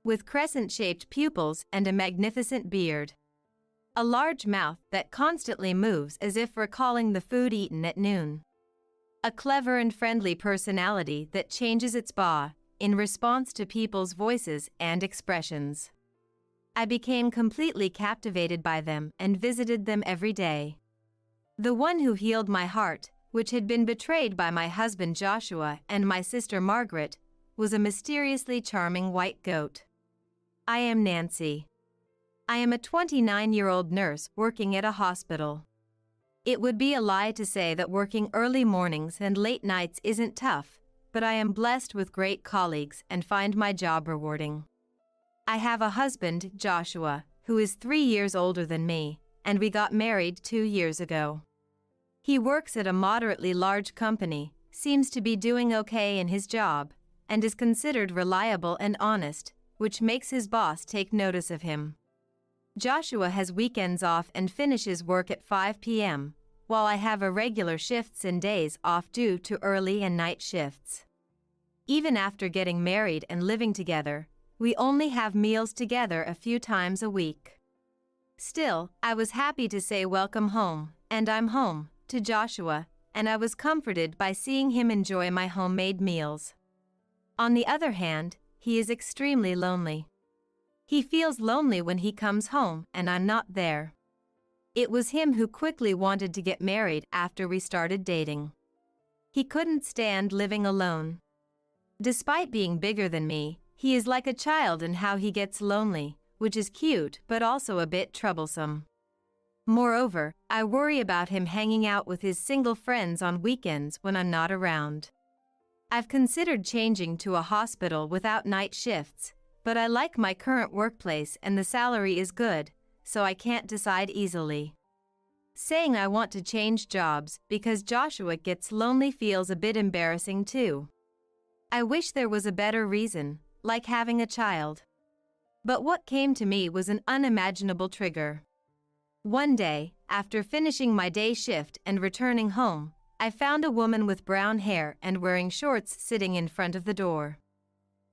with crescent-shaped pupils and a magnificent beard. A large mouth that constantly moves as if recalling the food eaten at noon. A clever and friendly personality that changes its ba in response to people's voices and expressions. I became completely captivated by them and visited them every day. The one who healed my heart, which had been betrayed by my husband Joshua and my sister Margaret, was a mysteriously charming white goat. I am Nancy. I am a 29-year-old nurse working at a hospital. It would be a lie to say that working early mornings and late nights isn't tough, but I am blessed with great colleagues and find my job rewarding. I have a husband, Joshua, who is 3 years older than me, and we got married 2 years ago. He works at a moderately large company, seems to be doing okay in his job, and is considered reliable and honest, which makes his boss take notice of him. Joshua has weekends off and finishes work at 5 p.m., while I have irregular shifts and days off due to early and night shifts. Even after getting married and living together, we only have meals together a few times a week. Still, I was happy to say welcome home, and I'm home, to Joshua, and I was comforted by seeing him enjoy my homemade meals. On the other hand, he is extremely lonely. He feels lonely when he comes home and I'm not there. It was him who quickly wanted to get married after we started dating. He couldn't stand living alone. Despite being bigger than me, he is like a child in how he gets lonely, which is cute but also a bit troublesome. Moreover, I worry about him hanging out with his single friends on weekends when I'm not around. I've considered changing to a hospital without night shifts, but I like my current workplace and the salary is good, so I can't decide easily. Saying I want to change jobs because Joshua gets lonely feels a bit embarrassing too. I wish there was a better reason, like having a child. But what came to me was an unimaginable trigger. One day, after finishing my day shift and returning home, I found a woman with brown hair and wearing shorts sitting in front of the door.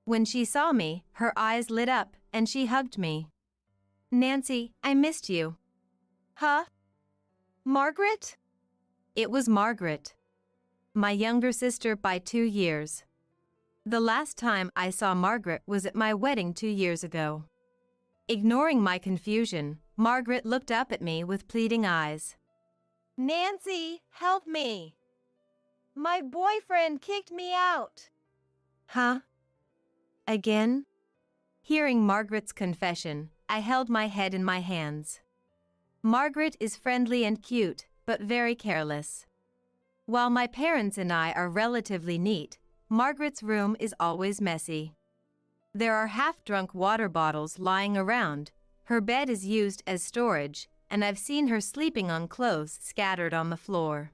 When she saw me, her eyes lit up and she hugged me. "Nancy, I missed you." "Huh? Margaret?" It was Margaret. My younger sister by 2 years. The last time I saw Margaret was at my wedding 2 years ago. Ignoring my confusion, Margaret looked up at me with pleading eyes. "Nancy, help me. My boyfriend kicked me out." "Huh? Again?" Hearing Margaret's confession, I held my head in my hands. Margaret is friendly and cute, but very careless. While my parents and I are relatively neat, Margaret's room is always messy. There are half-drunk water bottles lying around, her bed is used as storage, and I've seen her sleeping on clothes scattered on the floor.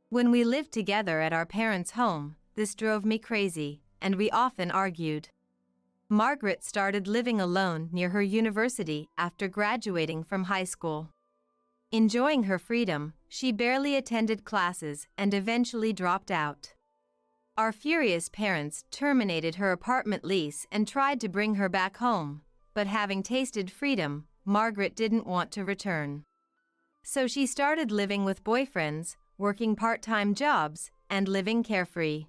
When we lived together at our parents' home, this drove me crazy, and we often argued. Margaret started living alone near her university after graduating from high school. Enjoying her freedom, she barely attended classes and eventually dropped out. Our furious parents terminated her apartment lease and tried to bring her back home, but having tasted freedom, Margaret didn't want to return. So she started living with boyfriends, working part-time jobs, and living carefree.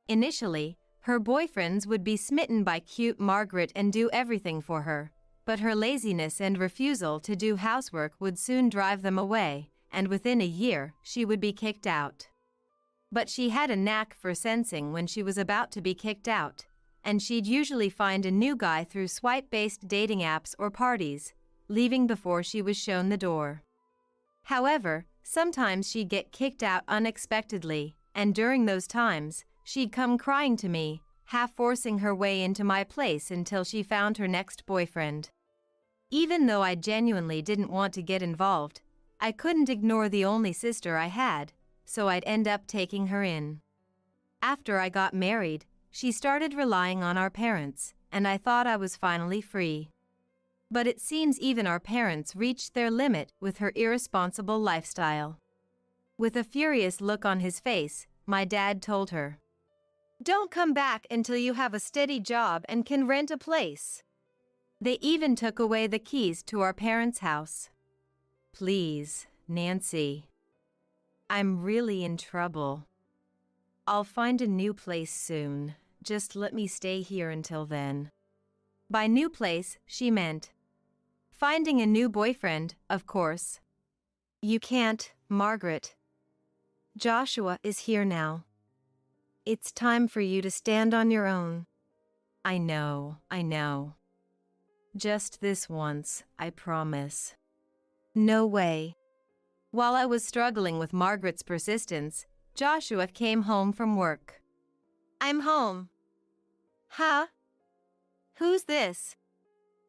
Initially, her boyfriends would be smitten by cute Margaret and do everything for her, but her laziness and refusal to do housework would soon drive them away, and within a year, she would be kicked out. But she had a knack for sensing when she was about to be kicked out, and she'd usually find a new guy through swipe-based dating apps or parties, leaving before she was shown the door. However, sometimes she'd get kicked out unexpectedly, and during those times, she'd come crying to me, half forcing her way into my place until she found her next boyfriend. Even though I genuinely didn't want to get involved, I couldn't ignore the only sister I had, so I'd end up taking her in. After I got married, she started relying on our parents, and I thought I was finally free. But it seems even our parents reached their limit with her irresponsible lifestyle. With a furious look on his face, my dad told her, Don't come back until you have a steady job and can rent a place. They even took away the keys to our parents' house. Please, Nancy. I'm really in trouble. I'll find a new place soon. Just let me stay here until then. By new place, she meant finding a new boyfriend, of course. You can't, Margaret. Joshua is here now. It's time for you to stand on your own. I know. Just this once, I promise. No way. While I was struggling with Margaret's persistence, Joshua came home from work. I'm home. Huh? Who's this?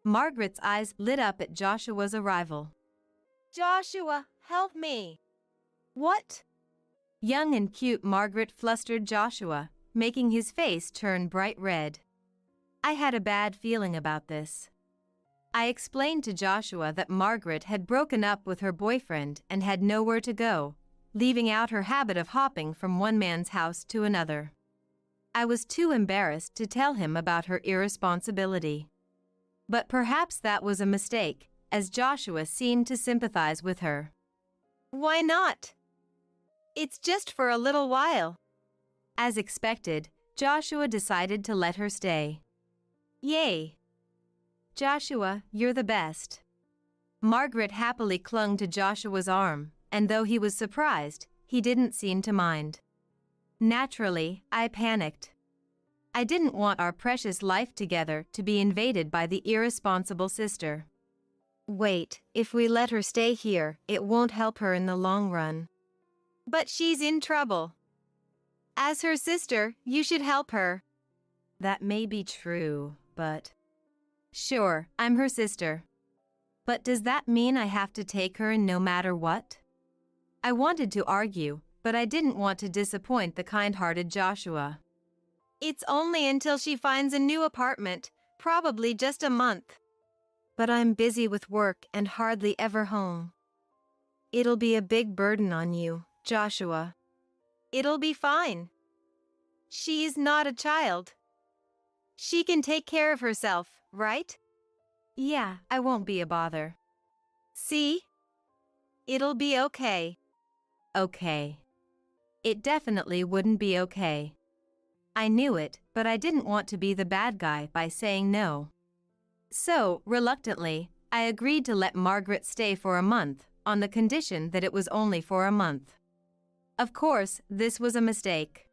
Margaret's eyes lit up at Joshua's arrival. Joshua, help me. What? Young and cute Margaret flustered Joshua, making his face turn bright red. I had a bad feeling about this. I explained to Joshua that Margaret had broken up with her boyfriend and had nowhere to go, leaving out her habit of hopping from one man's house to another. I was too embarrassed to tell him about her irresponsibility. But perhaps that was a mistake, as Joshua seemed to sympathize with her. Why not? It's just for a little while. As expected, Joshua decided to let her stay. Yay! Joshua, you're the best. Margaret happily clung to Joshua's arm, and though he was surprised, he didn't seem to mind. Naturally, I panicked. I didn't want our precious life together to be invaded by the irresponsible sister. Wait, if we let her stay here, it won't help her in the long run. But she's in trouble. As her sister, you should help her. That may be true, but... Sure, I'm her sister. But does that mean I have to take her in no matter what? I wanted to argue, but I didn't want to disappoint the kind-hearted Joshua. It's only until she finds a new apartment, probably just a month. But I'm busy with work and hardly ever home. It'll be a big burden on you, Joshua. It'll be fine. She's not a child. She can take care of herself, right? Yeah, I won't be a bother. See? It'll be okay. Okay. It definitely wouldn't be okay. I knew it, but I didn't want to be the bad guy by saying no. So, reluctantly, I agreed to let Margaret stay for a month, on the condition that it was only for a month. Of course, this was a mistake.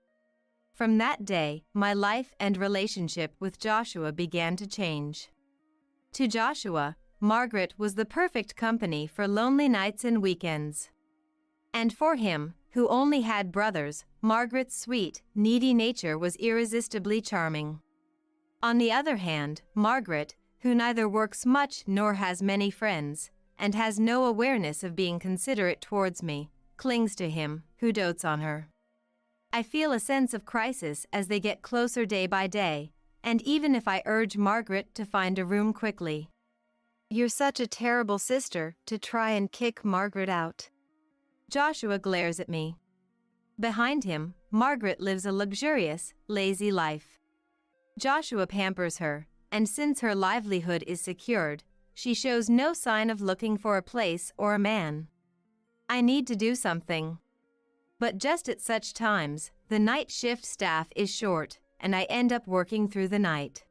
From that day, my life and relationship with Joshua began to change. To Joshua, Margaret was the perfect company for lonely nights and weekends. And for him, who only had brothers, Margaret's sweet, needy nature was irresistibly charming. On the other hand, Margaret, who neither works much nor has many friends, and has no awareness of being considerate towards me, clings to him, who dotes on her. I feel a sense of crisis as they get closer day by day, and even if I urge Margaret to find a room quickly. You're such a terrible sister to try and kick Margaret out. Joshua glares at me. Behind him, Margaret lives a luxurious, lazy life. Joshua pampers her, and since her livelihood is secured, she shows no sign of looking for a place or a man. I need to do something. But just at such times, the night shift staff is short, and I end up working through the night.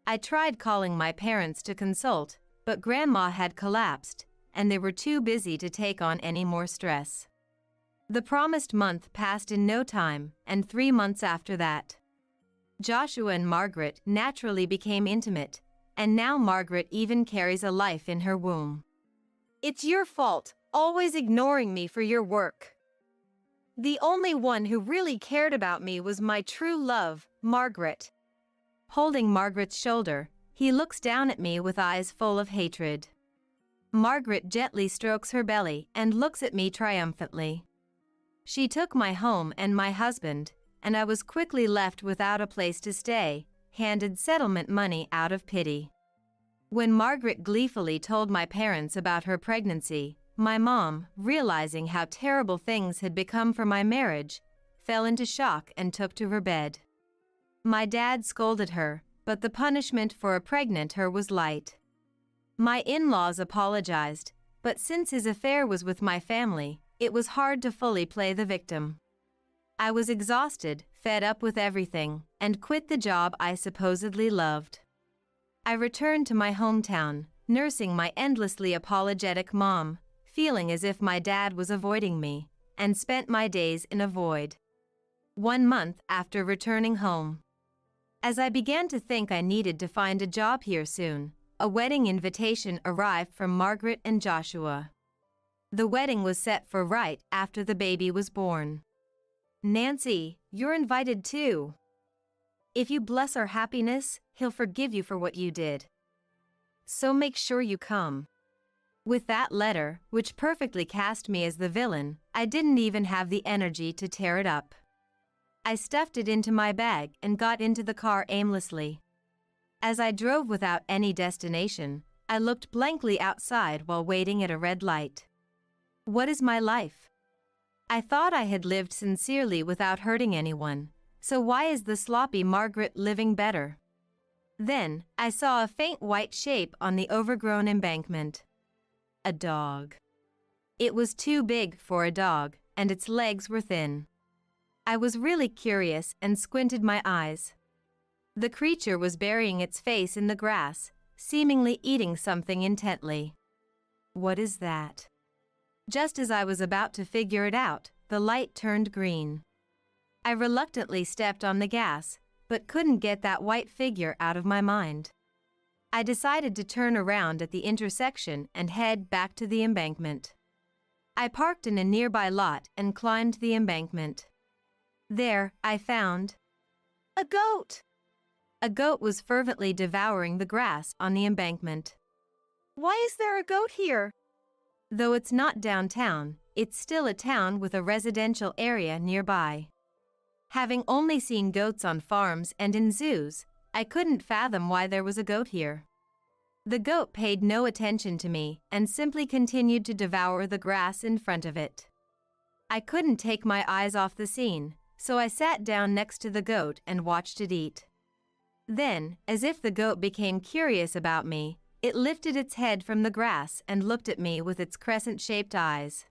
I tried calling my parents to consult, but Grandma had collapsed, and they were too busy to take on any more stress. The promised month passed in no time, and 3 months after that. Joshua and Margaret naturally became intimate, and now Margaret even carries a life in her womb. It's your fault, always ignoring me for your work. The only one who really cared about me was my true love, Margaret. Holding Margaret's shoulder, he looks down at me with eyes full of hatred. Margaret gently strokes her belly and looks at me triumphantly. She took my home and my husband, and I was quickly left without a place to stay, handed settlement money out of pity. When Margaret gleefully told my parents about her pregnancy, my mom, realizing how terrible things had become for my marriage, fell into shock and took to her bed. My dad scolded her, but the punishment for a pregnant her was light. My in-laws apologized, but since his affair was with my family, it was hard to fully play the victim. I was exhausted, fed up with everything, and quit the job I supposedly loved. I returned to my hometown, nursing my endlessly apologetic mom, feeling as if my dad was avoiding me, and spent my days in a void. 1 month after returning home. As I began to think I needed to find a job here soon, a wedding invitation arrived from Margaret and Joshua. The wedding was set for right after the baby was born. Nancy, you're invited too. If you bless our happiness, he'll forgive you for what you did. So make sure you come. With that letter, which perfectly cast me as the villain, I didn't even have the energy to tear it up. I stuffed it into my bag and got into the car aimlessly. As I drove without any destination, I looked blankly outside while waiting at a red light. What is my life? I thought I had lived sincerely without hurting anyone, so why is the sloppy Margaret living better? Then, I saw a faint white shape on the overgrown embankment. A dog. It was too big for a dog, and its legs were thin. I was really curious and squinted my eyes. The creature was burying its face in the grass, seemingly eating something intently. What is that? Just as I was about to figure it out, the light turned green. I reluctantly stepped on the gas, but couldn't get that white figure out of my mind. I decided to turn around at the intersection and head back to the embankment. I parked in a nearby lot and climbed the embankment. There, I found a goat. A goat was fervently devouring the grass on the embankment. Why is there a goat here? Though it's not downtown, it's still a town with a residential area nearby. Having only seen goats on farms and in zoos, I couldn't fathom why there was a goat here. The goat paid no attention to me and simply continued to devour the grass in front of it. I couldn't take my eyes off the scene, so I sat down next to the goat and watched it eat. Then, as if the goat became curious about me, it lifted its head from the grass and looked at me with its crescent-shaped eyes.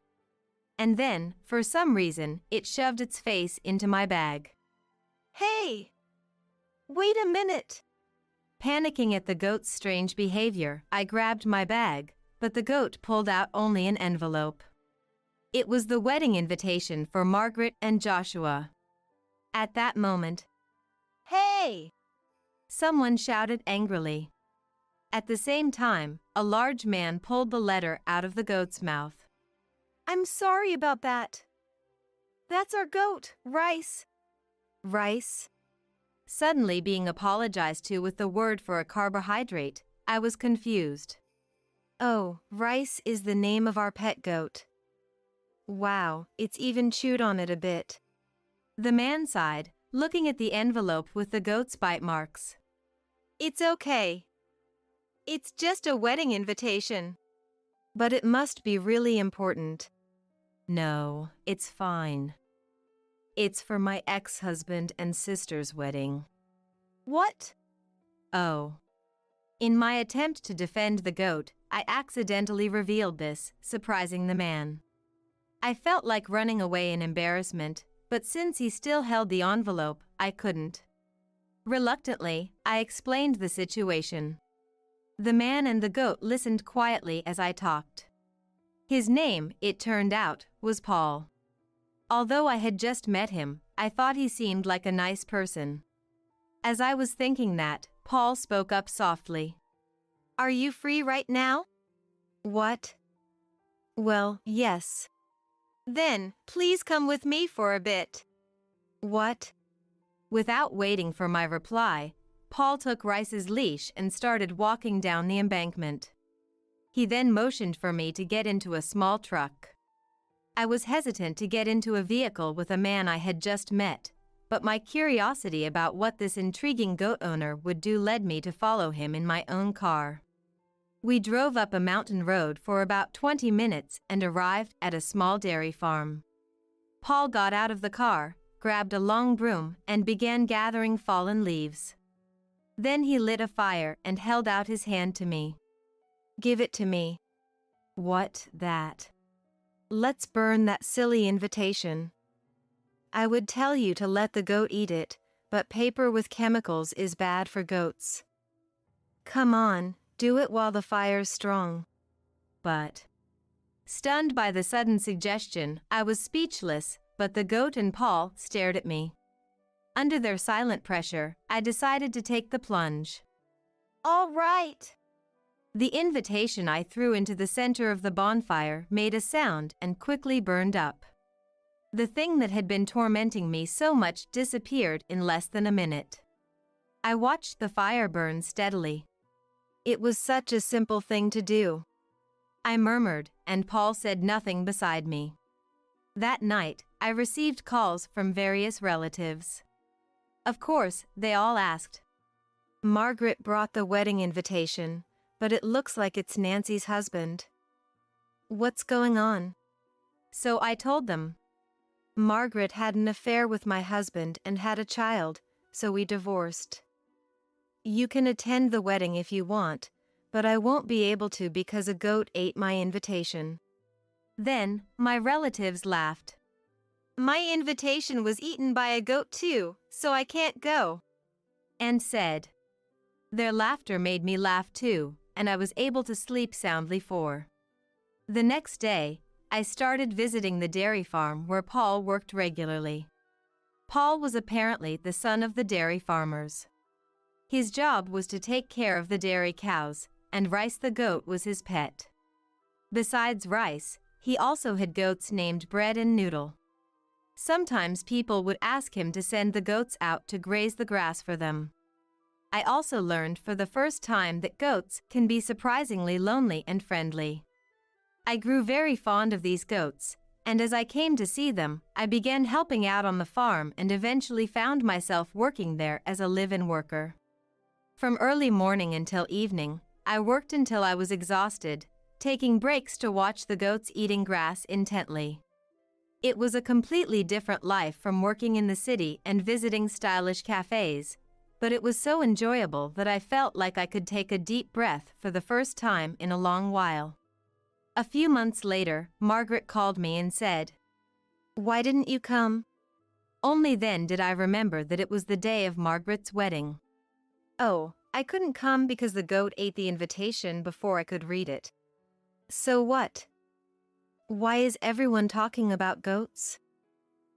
And then, for some reason, it shoved its face into my bag. Hey! Wait a minute! Panicking at the goat's strange behavior, I grabbed my bag, but the goat pulled out only an envelope. It was the wedding invitation for Margaret and Joshua. At that moment, "Hey!" someone shouted angrily. At the same time, a large man pulled the letter out of the goat's mouth. "I'm sorry about that. That's our goat, Rice." Rice? Suddenly being apologized to with the word for a carbohydrate, I was confused. Oh, Rice is the name of our pet goat. Wow, it's even chewed on it a bit. The man sighed, looking at the envelope with the goat's bite marks. It's okay. It's just a wedding invitation. But it must be really important. No, it's fine. It's for my ex-husband and sister's wedding. What? Oh. In my attempt to defend the goat, I accidentally revealed this, surprising the man. I felt like running away in embarrassment, but since he still held the envelope, I couldn't. Reluctantly, I explained the situation. The man and the goat listened quietly as I talked. His name, it turned out, was Paul. Although I had just met him, I thought he seemed like a nice person. As I was thinking that, Paul spoke up softly. Are you free right now? What? Well, yes. Then, please come with me for a bit. What? Without waiting for my reply, Paul took Rice's leash and started walking down the embankment. He then motioned for me to get into a small truck. I was hesitant to get into a vehicle with a man I had just met, but my curiosity about what this intriguing goat owner would do led me to follow him in my own car. We drove up a mountain road for about 20 minutes and arrived at a small dairy farm. Paul got out of the car, grabbed a long broom and began gathering fallen leaves. Then he lit a fire and held out his hand to me. "Give it to me." "What, that?" "Let's burn that silly invitation." "I would tell you to let the goat eat it, but paper with chemicals is bad for goats." "Come on, do it while the fire's strong." "But..." Stunned by the sudden suggestion, I was speechless, but the goat and Paul stared at me. Under their silent pressure, I decided to take the plunge. "All right." The invitation I threw into the center of the bonfire made a sound and quickly burned up. The thing that had been tormenting me so much disappeared in less than a minute. I watched the fire burn steadily. It was such a simple thing to do, I murmured, and Paul said nothing beside me. That night, I received calls from various relatives. Of course, they all asked, "Margaret brought the wedding invitation, but it looks like it's Nancy's husband. What's going on?" So I told them. "Margaret had an affair with my husband and had a child, so we divorced. You can attend the wedding if you want, but I won't be able to because a goat ate my invitation." Then, my relatives laughed. "My invitation was eaten by a goat too, so I can't go," and said. Their laughter made me laugh too, and I was able to sleep soundly for. The next day, I started visiting the dairy farm where Paul worked regularly. Paul was apparently the son of the dairy farmers. His job was to take care of the dairy cows, and Rice the goat was his pet. Besides Rice, he also had goats named Bread and Noodle. Sometimes people would ask him to send the goats out to graze the grass for them. I also learned for the first time that goats can be surprisingly lonely and friendly. I grew very fond of these goats, and as I came to see them, I began helping out on the farm and eventually found myself working there as a live-in worker. From early morning until evening, I worked until I was exhausted, taking breaks to watch the goats eating grass intently. It was a completely different life from working in the city and visiting stylish cafes, but it was so enjoyable that I felt like I could take a deep breath for the first time in a long while. A few months later, Margaret called me and said, "Why didn't you come?" Only then did I remember that it was the day of Margaret's wedding. "Oh, I couldn't come because the goat ate the invitation before I could read it." "So what? Why is everyone talking about goats?"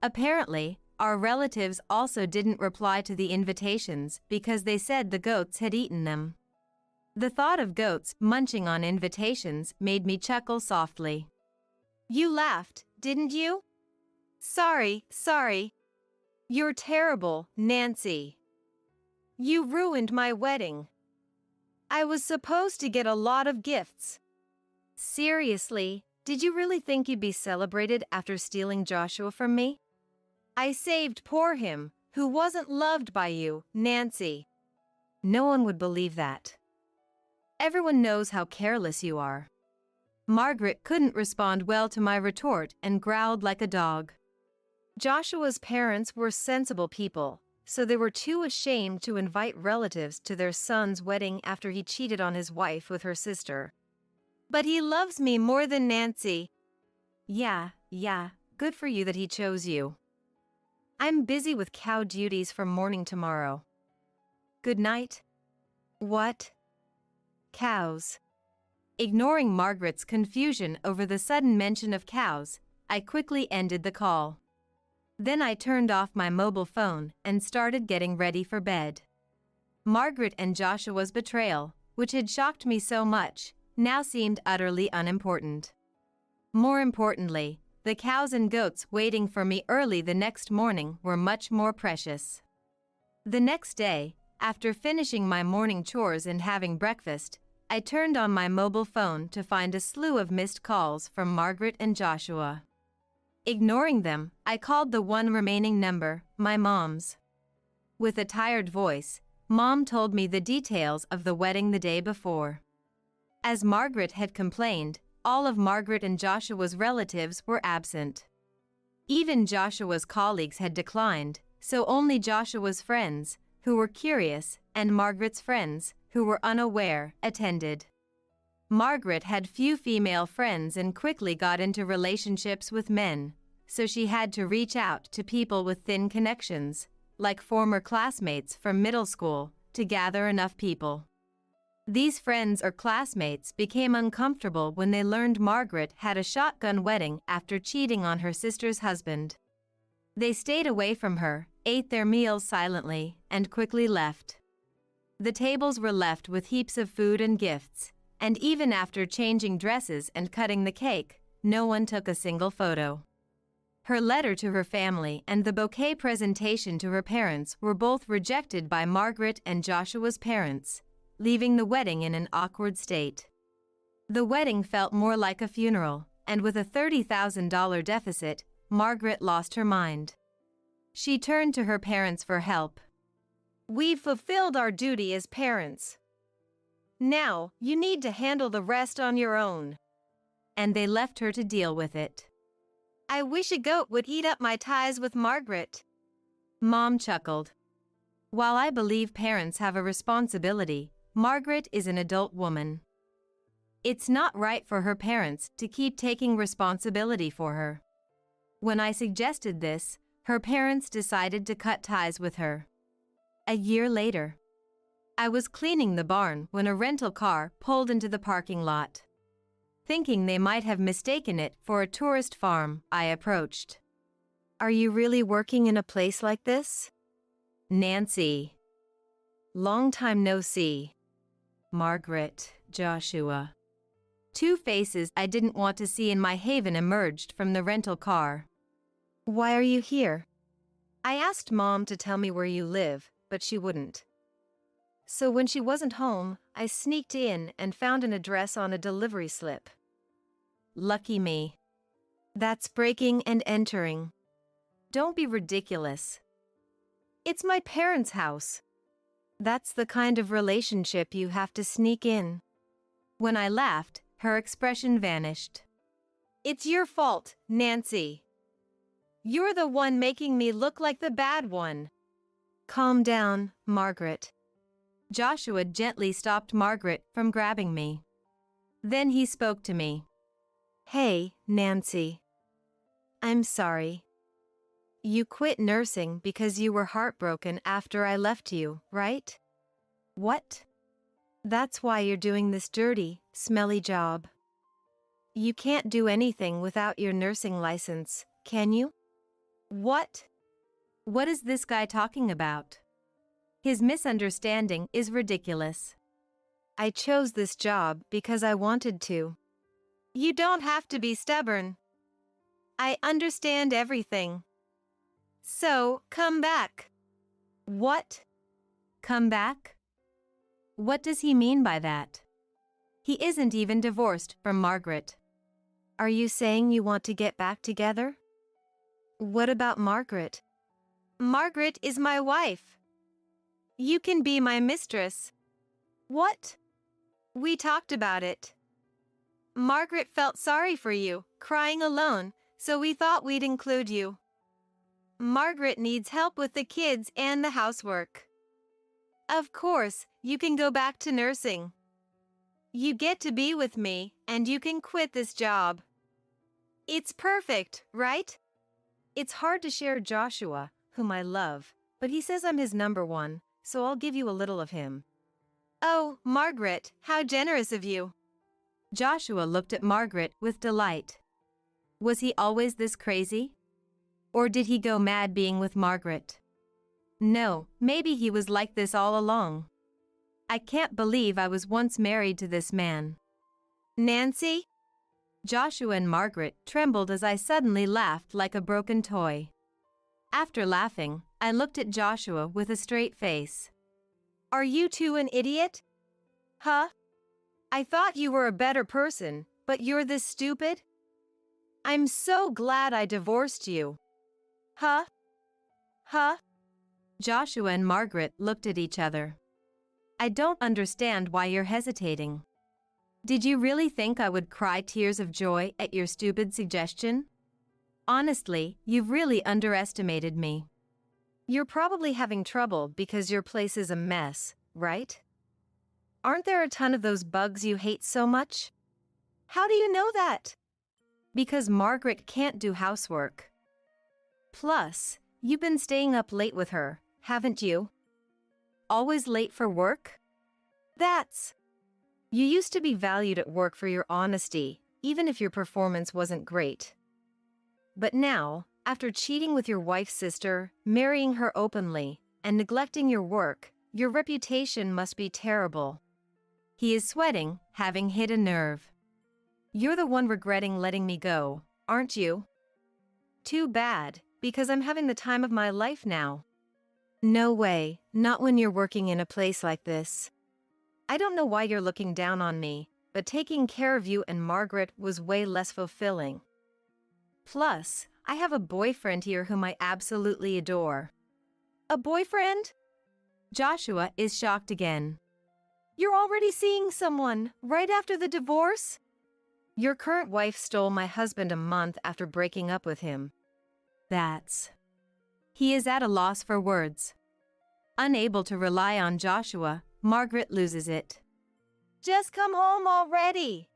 Apparently, our relatives also didn't reply to the invitations because they said the goats had eaten them. The thought of goats munching on invitations made me chuckle softly. "You laughed, didn't you? Sorry. You're terrible, Nancy. You ruined my wedding. I was supposed to get a lot of gifts." "Seriously, did you really think you'd be celebrated after stealing Joshua from me?" "I saved poor him, who wasn't loved by you, Nancy." "No one would believe that. Everyone knows how careless you are." Margaret couldn't respond well to my retort and growled like a dog. Joshua's parents were sensible people, so they were too ashamed to invite relatives to their son's wedding after he cheated on his wife with her sister. "But he loves me more than Nancy." Yeah, good for you that he chose you. "I'm busy with cow duties from morning tomorrow. Good night." "What? Cows?" Ignoring Margaret's confusion over the sudden mention of cows, I quickly ended the call. Then I turned off my mobile phone and started getting ready for bed. Margaret and Joshua's betrayal, which had shocked me so much, now seemed utterly unimportant. More importantly, the cows and goats waiting for me early the next morning were much more precious. The next day, after finishing my morning chores and having breakfast, I turned on my mobile phone to find a slew of missed calls from Margaret and Joshua. Ignoring them, I called the one remaining number, my mom's. With a tired voice, Mom told me the details of the wedding the day before. As Margaret had complained, all of Margaret and Joshua's relatives were absent. Even Joshua's colleagues had declined, so only Joshua's friends, who were curious, and Margaret's friends, who were unaware, attended. Margaret had few female friends and quickly got into relationships with men, so she had to reach out to people with thin connections, like former classmates from middle school, to gather enough people. These friends or classmates became uncomfortable when they learned Margaret had a shotgun wedding after cheating on her sister's husband. They stayed away from her, ate their meals silently, and quickly left. The tables were left with heaps of food and gifts, and even after changing dresses and cutting the cake, no one took a single photo. Her letter to her family and the bouquet presentation to her parents were both rejected by Margaret and Joshua's parents, leaving the wedding in an awkward state. The wedding felt more like a funeral, and with a $30,000 deficit, Margaret lost her mind. She turned to her parents for help. "We've fulfilled our duty as parents. Now, you need to handle the rest on your own." And they left her to deal with it. "I wish a goat would eat up my ties with Margaret." Mom chuckled. While I believe parents have a responsibility, Margaret is an adult woman. It's not right for her parents to keep taking responsibility for her. When I suggested this, her parents decided to cut ties with her. A year later, I was cleaning the barn when a rental car pulled into the parking lot. Thinking they might have mistaken it for a tourist farm, I approached. "Are you really working in a place like this?" "Nancy." "Long time no see." "Margaret, Joshua." Two faces I didn't want to see in my haven emerged from the rental car. "Why are you here?" "I asked Mom to tell me where you live, but she wouldn't. So when she wasn't home, I sneaked in and found an address on a delivery slip." "Lucky me." "That's breaking and entering." "Don't be ridiculous. It's my parents' house." "That's the kind of relationship you have to sneak in." When I laughed, her expression vanished. "It's your fault, Nancy. You're the one making me look like the bad one." "Calm down, Margaret." Joshua gently stopped Margaret from grabbing me. Then he spoke to me. "Hey, Nancy. I'm sorry. You quit nursing because you were heartbroken after I left you, right?" "What?" "That's why you're doing this dirty, smelly job. You can't do anything without your nursing license, can you?" "What? What is this guy talking about? His misunderstanding is ridiculous." "I chose this job because I wanted to." "You don't have to be stubborn. I understand everything. So, come back." "What? Come back?" What does he mean by that? He isn't even divorced from Margaret. "Are you saying you want to get back together?" "What about Margaret?" "Margaret is my wife. You can be my mistress." "What?" "We talked about it. Margaret felt sorry for you, crying alone, so we thought we'd include you. Margaret needs help with the kids and the housework. Of course, you can go back to nursing. You get to be with me, and you can quit this job. It's perfect, right?" It's hard to share Joshua, whom I love, but he says I'm his number one, so I'll give you a little of him. "Oh, Margaret, how generous of you." Joshua looked at Margaret with delight. Was he always this crazy? Or did he go mad being with Margaret? No, maybe he was like this all along. I can't believe I was once married to this man. "Nancy?" Joshua and Margaret trembled as I suddenly laughed like a broken toy. After laughing, I looked at Joshua with a straight face. "Are you two an idiot? Huh? I thought you were a better person, but you're this stupid? I'm so glad I divorced you." Huh? Huh? Joshua and Margaret looked at each other. "I don't understand why you're hesitating. Did you really think I would cry tears of joy at your stupid suggestion?" Honestly, you've really underestimated me. You're probably having trouble because your place is a mess, right? Aren't there a ton of those bugs you hate so much? How do you know that? Because Margaret can't do housework. Plus, you've been staying up late with her, haven't you? Always late for work? You used to be valued at work for your honesty, even if your performance wasn't great. But now, after cheating with your wife's sister, marrying her openly, and neglecting your work, your reputation must be terrible. He is sweating, having hit a nerve. You're the one regretting letting me go, aren't you? Too bad, because I'm having the time of my life now. No way, not when you're working in a place like this. I don't know why you're looking down on me, but taking care of you and Margaret was way less fulfilling. Plus, I have a boyfriend here whom I absolutely adore. A boyfriend? Joshua is shocked again. You're already seeing someone, right after the divorce? Your current wife stole my husband a month after breaking up with him. He is at a loss for words. Unable to rely on Joshua, Margaret loses it. Just come home already.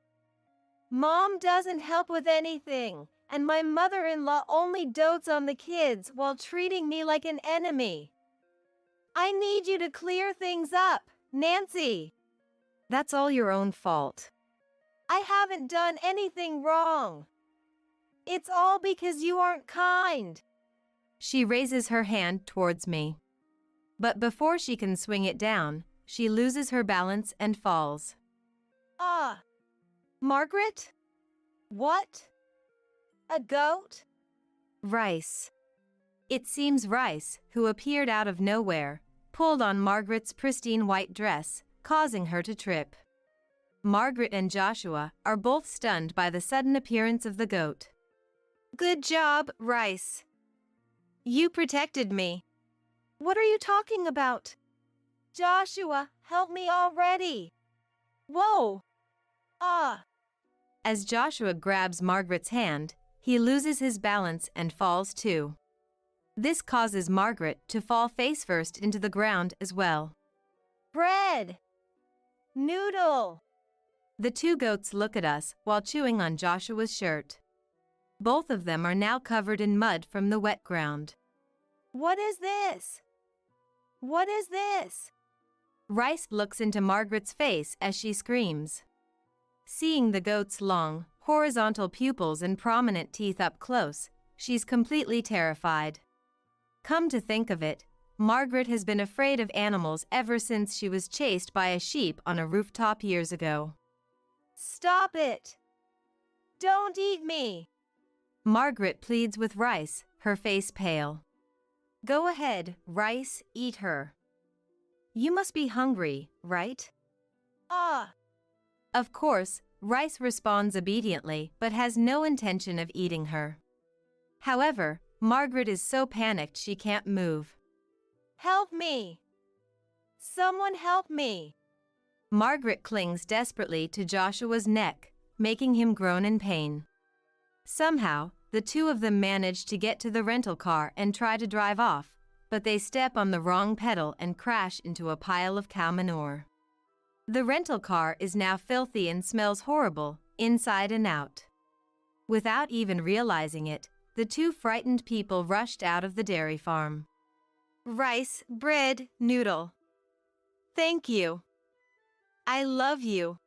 Mom doesn't help with anything, and my mother-in-law only dotes on the kids while treating me like an enemy. I need you to clear things up, Nancy. That's all your own fault. I haven't done anything wrong. It's all because you aren't kind. She raises her hand towards me. But before she can swing it down, she loses her balance and falls. Margaret? What? A goat? Rice. It seems Rice, who appeared out of nowhere, pulled on Margaret's pristine white dress, causing her to trip. Margaret and Joshua are both stunned by the sudden appearance of the goat. Good job, Rice. You protected me. What are you talking about? Joshua, help me already. Whoa! As Joshua grabs Margaret's hand, he loses his balance and falls too. This causes Margaret to fall face first into the ground as well. Bread! Noodle! The two goats look at us while chewing on Joshua's shirt. Both of them are now covered in mud from the wet ground. What is this? What is this? Rice looks into Margaret's face as she screams. Seeing the goat's long, horizontal pupils and prominent teeth up close, she's completely terrified. Come to think of it, Margaret has been afraid of animals ever since she was chased by a sheep on a rooftop years ago. Stop it! Don't eat me! Margaret pleads with Rice, her face pale. Go ahead, Rice, eat her. You must be hungry, right? Of course, Rice responds obediently but has no intention of eating her. However, Margaret is so panicked she can't move. Help me! Someone help me! Margaret clings desperately to Joshua's neck, making him groan in pain. Somehow, the two of them manage to get to the rental car and try to drive off, but they step on the wrong pedal and crash into a pile of cow manure. The rental car is now filthy and smells horrible, inside and out. Without even realizing it, the two frightened people rushed out of the dairy farm. Rice, bread, noodle. Thank you. I love you.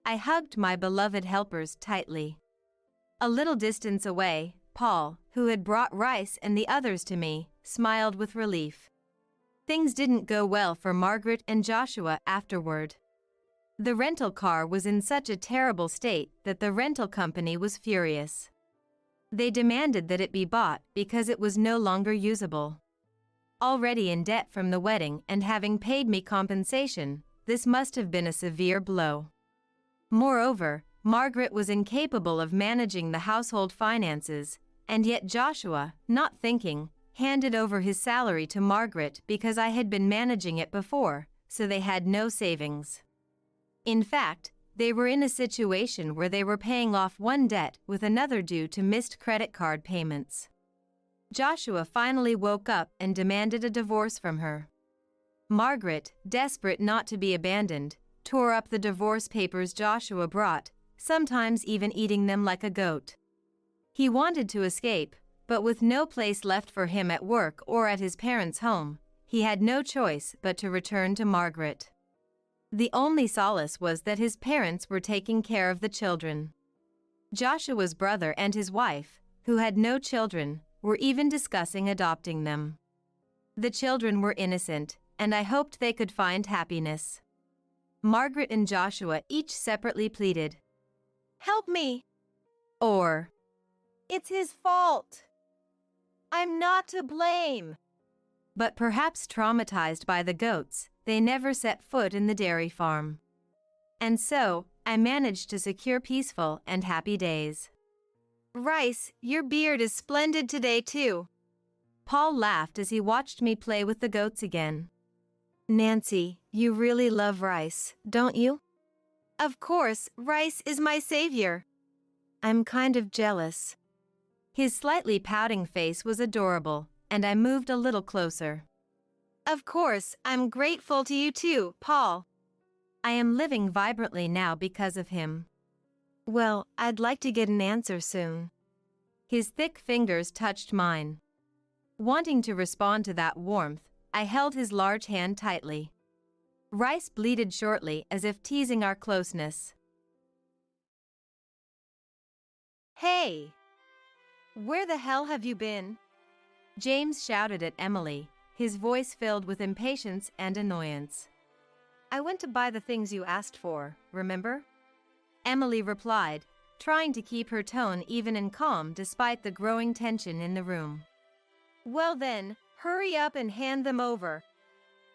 I hugged my beloved helpers tightly. A little distance away, Paul, who had brought Rice and the others to me, smiled with relief. Things didn't go well for Margaret and Joshua afterward. The rental car was in such a terrible state that the rental company was furious. They demanded that it be bought because it was no longer usable. Already in debt from the wedding and having paid me compensation, this must have been a severe blow. Moreover, Margaret was incapable of managing the household finances, and yet Joshua, not thinking, handed over his salary to Margaret because I had been managing it before, so they had no savings. In fact, They were in a situation where they were paying off one debt with another due to missed credit card payments. Joshua finally woke up and demanded a divorce from her. Margaret, desperate not to be abandoned, tore up the divorce papers Joshua brought, sometimes even eating them like a goat. He wanted to escape, but with no place left for him at work or at his parents' home, he had no choice but to return to Margaret. The only solace was that his parents were taking care of the children. Joshua's brother and his wife, who had no children, were even discussing adopting them. The children were innocent, and I hoped they could find happiness. Margaret and Joshua each separately pleaded, "Help me!" or, "It's his fault. I'm not to blame." But perhaps traumatized by the goats, they never set foot in the dairy farm. And so, I managed to secure peaceful and happy days. "Rice, your beard is splendid today too." Paul laughed as he watched me play with the goats again. "Nancy, you really love Rice, don't you?" "Of course, Rice is my savior." "I'm kind of jealous." His slightly pouting face was adorable, and I moved a little closer. "Of course, I'm grateful to you too, Paul. I am living vibrantly now because of him." "Well, I'd like to get an answer soon." His thick fingers touched mine. Wanting to respond to that warmth, I held his large hand tightly. Rice bleated shortly as if teasing our closeness. "Hey! Where the hell have you been?" James shouted at Emily, his voice filled with impatience and annoyance. "I went to buy the things you asked for, remember?" Emily replied, trying to keep her tone even and calm despite the growing tension in the room. "Well then, hurry up and hand them over,"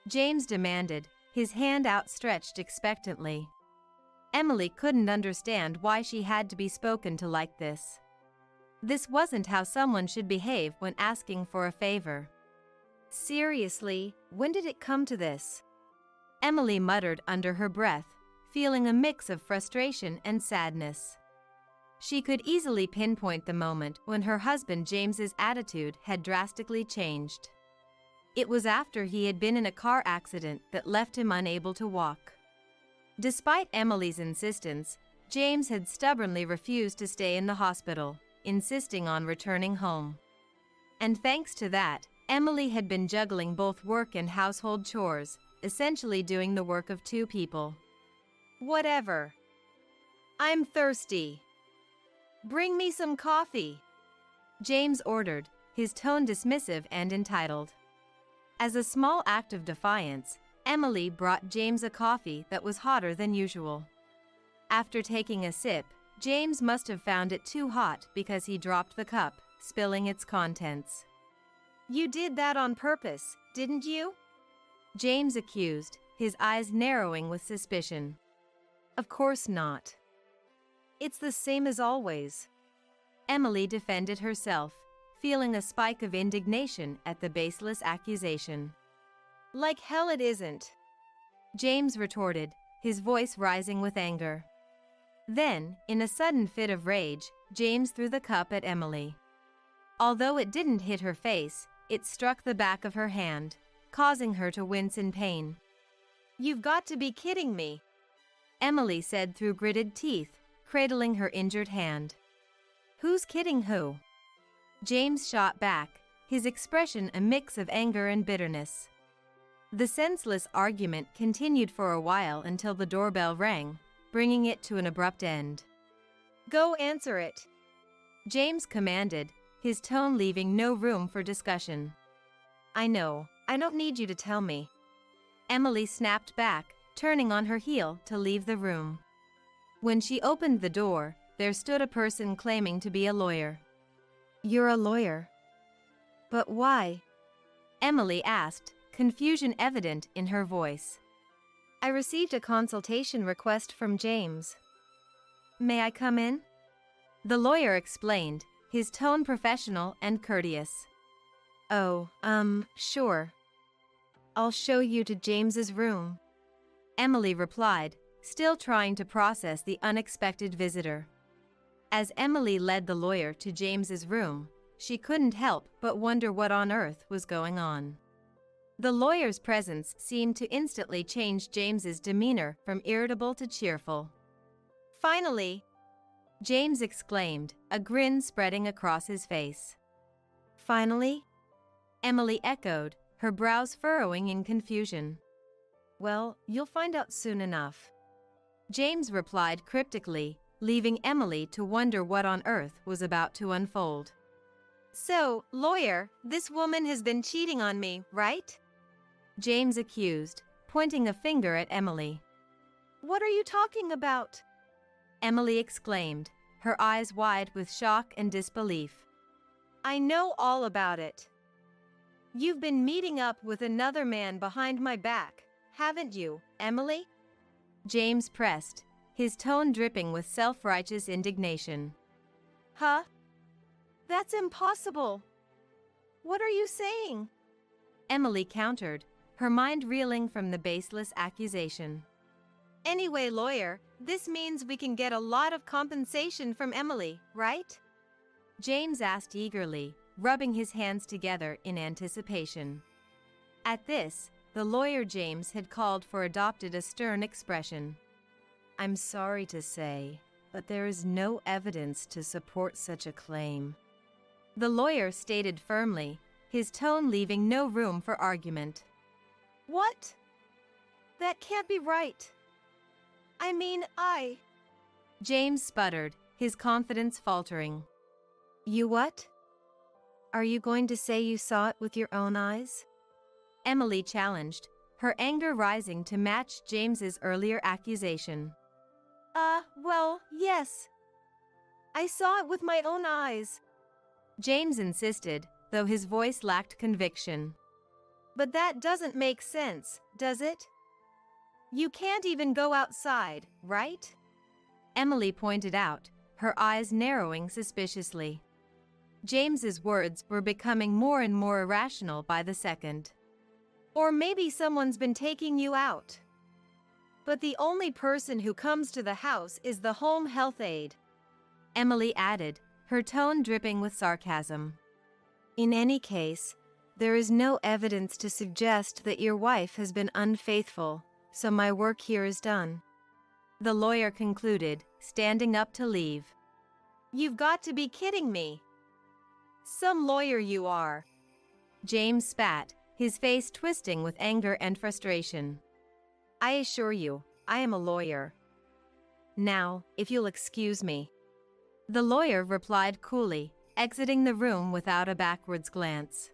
James demanded, his hand outstretched expectantly. Emily couldn't understand why she had to be spoken to like this. This wasn't how someone should behave when asking for a favor. "Seriously, when did it come to this?" Emily muttered under her breath, feeling a mix of frustration and sadness. She could easily pinpoint the moment when her husband James's attitude had drastically changed. It was after he had been in a car accident that left him unable to walk. Despite Emily's insistence, James had stubbornly refused to stay in the hospital, insisting on returning home. And thanks to that, Emily had been juggling both work and household chores, essentially doing the work of two people. "Whatever. I'm thirsty. Bring me some coffee," James ordered, his tone dismissive and entitled. As a small act of defiance, Emily brought James a coffee that was hotter than usual. After taking a sip, James must have found it too hot because he dropped the cup, spilling its contents. "You did that on purpose, didn't you?" James accused, his eyes narrowing with suspicion. "Of course not. It's the same as always." Emily defended herself, feeling a spike of indignation at the baseless accusation. "Like hell it isn't," James retorted, his voice rising with anger. Then, in a sudden fit of rage, James threw the cup at Emily. Although it didn't hit her face, it struck the back of her hand, causing her to wince in pain. "You've got to be kidding me," Emily said through gritted teeth, cradling her injured hand. "Who's kidding who?" James shot back, his expression a mix of anger and bitterness. The senseless argument continued for a while until the doorbell rang, bringing it to an abrupt end. "Go answer it," James commanded, his tone leaving no room for discussion. "I know, I don't need you to tell me," Emily snapped back, turning on her heel to leave the room. When she opened the door, there stood a person claiming to be a lawyer. "You're a lawyer? But why?" Emily asked, confusion evident in her voice. "I received a consultation request from James." "May I come in?" The lawyer explained, his tone professional and courteous. "Oh, sure. I'll show you to James's room," Emily replied, still trying to process the unexpected visitor. As Emily led the lawyer to James's room, she couldn't help but wonder what on earth was going on. The lawyer's presence seemed to instantly change James's demeanor from irritable to cheerful. "Finally!" James exclaimed, a grin spreading across his face. "Finally?" Emily echoed, her brows furrowing in confusion. "Well, you'll find out soon enough," James replied cryptically, leaving Emily to wonder what on earth was about to unfold. "So, lawyer, this woman has been cheating on me, right?" James accused, pointing a finger at Emily. "What are you talking about?" Emily exclaimed, her eyes wide with shock and disbelief. "I know all about it. You've been meeting up with another man behind my back, haven't you, Emily?" James pressed, his tone dripping with self-righteous indignation. "Huh? That's impossible. What are you saying?" Emily countered, her mind reeling from the baseless accusation. "Anyway, lawyer, this means we can get a lot of compensation from Emily, right?" James asked eagerly, rubbing his hands together in anticipation. At this, the lawyer James had called for adopted a stern expression. "I'm sorry to say, but there is no evidence to support such a claim," the lawyer stated firmly, his tone leaving no room for argument. "What? That can't be right. I mean, James sputtered, his confidence faltering. "You what? Are you going to say you saw it with your own eyes?" Emily challenged, her anger rising to match James's earlier accusation. Well, yes. I saw it with my own eyes," James insisted, though his voice lacked conviction. "But that doesn't make sense, does it? You can't even go outside, right?" Emily pointed out, her eyes narrowing suspiciously. James's words were becoming more and more irrational by the second. "Or maybe someone's been taking you out. But the only person who comes to the house is the home health aide," Emily added, her tone dripping with sarcasm. "In any case, there is no evidence to suggest that your wife has been unfaithful, so my work here is done," the lawyer concluded, standing up to leave. "You've got to be kidding me. Some lawyer you are," James spat, his face twisting with anger and frustration. "I assure you, I am a lawyer. Now, if you'll excuse me," the lawyer replied coolly, exiting the room without a backwards glance.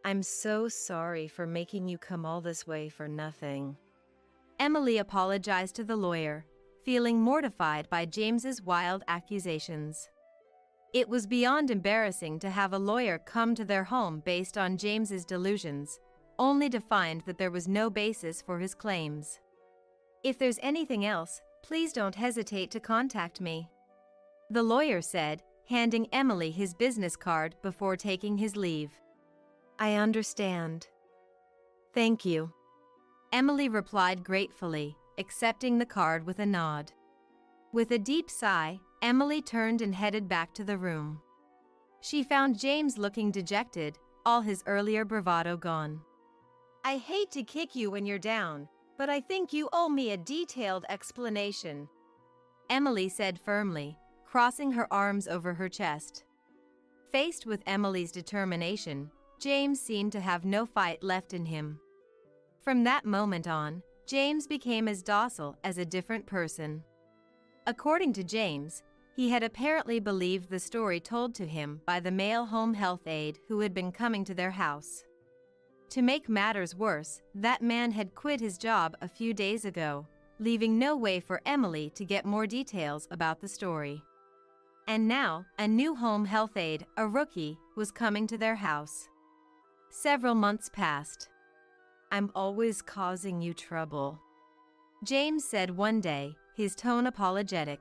"I'm so sorry for making you come all this way for nothing," Emily apologized to the lawyer, feeling mortified by James's wild accusations. It was beyond embarrassing to have a lawyer come to their home based on James's delusions, only to find that there was no basis for his claims. "If there's anything else, please don't hesitate to contact me," the lawyer said, handing Emily his business card before taking his leave. "I understand. Thank you," Emily replied gratefully, accepting the card with a nod. With a deep sigh, Emily turned and headed back to the room. She found James looking dejected, all his earlier bravado gone. "I hate to kick you when you're down, but I think you owe me a detailed explanation," Emily said firmly, crossing her arms over her chest. Faced with Emily's determination, James seemed to have no fight left in him. From that moment on, James became as docile as a different person. According to James, he had apparently believed the story told to him by the male home health aide who had been coming to their house. To make matters worse, that man had quit his job a few days ago, leaving no way for Emily to get more details about the story. And now, a new home health aide, a rookie, was coming to their house. Several months passed. "I'm always causing you trouble," James said one day, his tone apologetic.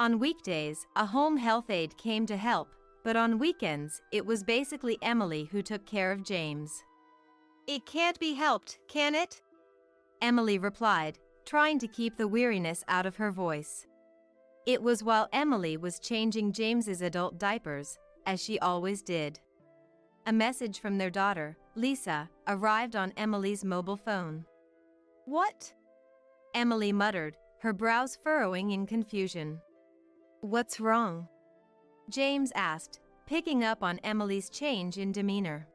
On weekdays, a home health aide came to help, but on weekends, it was basically Emily who took care of James. "It can't be helped, can it?" Emily replied, trying to keep the weariness out of her voice. It was while Emily was changing James's adult diapers, as she always did. A message from their daughter, Lisa, arrived on Emily's mobile phone. "What?" Emily muttered, her brows furrowing in confusion. "What's wrong?" James asked, picking up on Emily's change in demeanor.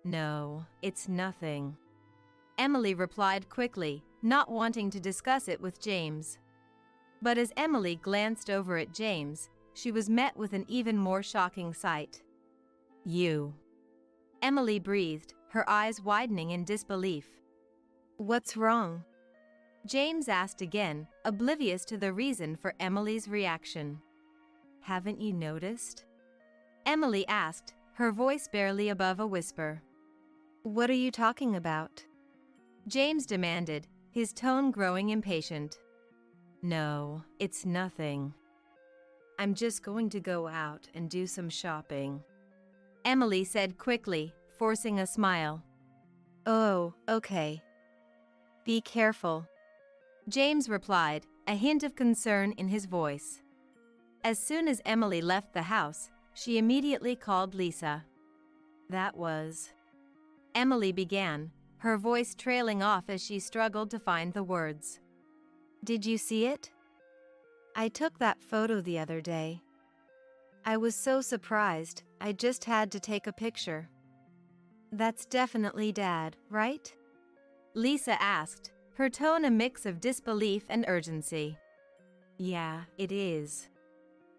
"No, it's nothing," Emily replied quickly, not wanting to discuss it with James. But as Emily glanced over at James, she was met with an even more shocking sight. "You." Emily breathed, her eyes widening in disbelief. "What's wrong?" James asked again, oblivious to the reason for Emily's reaction. "Haven't you noticed?" Emily asked, her voice barely above a whisper. "What are you talking about?" James demanded, his tone growing impatient. "No, it's nothing. I'm just going to go out and do some shopping," Emily said quickly, forcing a smile. "Oh, okay. Be careful," James replied, a hint of concern in his voice. As soon as Emily left the house, she immediately called Lisa. "That was..." Emily began, her voice trailing off as she struggled to find the words. "Did you see it? I took that photo the other day. I was so surprised, I just had to take a picture." "That's definitely Dad, right?" Lisa asked, her tone a mix of disbelief and urgency. "Yeah, it is,"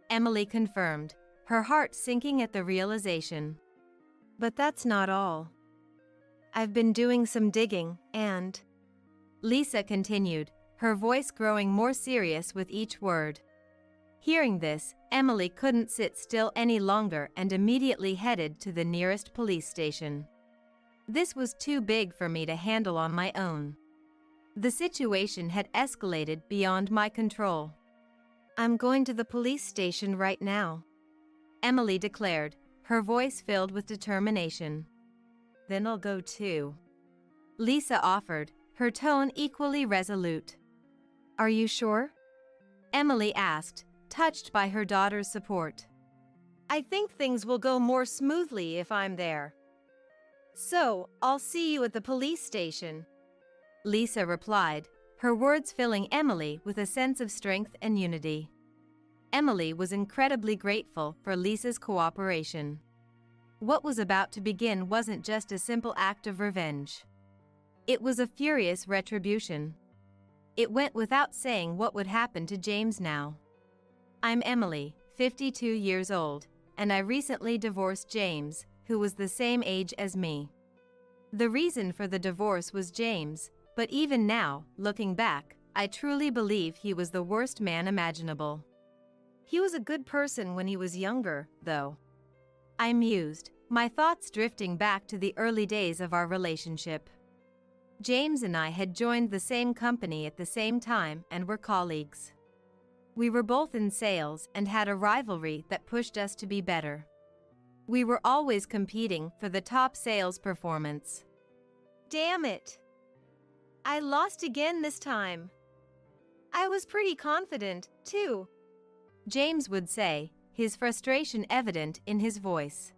Emily confirmed, her heart sinking at the realization. "But that's not all. I've been doing some digging, and..." Lisa continued, her voice growing more serious with each word. Hearing this, Emily couldn't sit still any longer and immediately headed to the nearest police station. This was too big for me to handle on my own. The situation had escalated beyond my control. "I'm going to the police station right now," Emily declared, her voice filled with determination. "Then I'll go too," Lisa offered, her tone equally resolute. "Are you sure?" Emily asked, touched by her daughter's support. "I think things will go more smoothly if I'm there. So, I'll see you at the police station," Lisa replied, her words filling Emily with a sense of strength and unity. Emily was incredibly grateful for Lisa's cooperation. What was about to begin wasn't just a simple act of revenge. It was a furious retribution. It went without saying what would happen to James now. "I'm Emily, 52 years old, and I recently divorced James, who was the same age as me." The reason for the divorce was James, but even now, looking back, I truly believe he was the worst man imaginable. He was a good person when he was younger, though. I mused, my thoughts drifting back to the early days of our relationship. James and I had joined the same company at the same time and were colleagues. We were both in sales and had a rivalry that pushed us to be better. We were always competing for the top sales performance. "Damn it! I lost again this time. I was pretty confident, too," James would say, his frustration evident in his voice.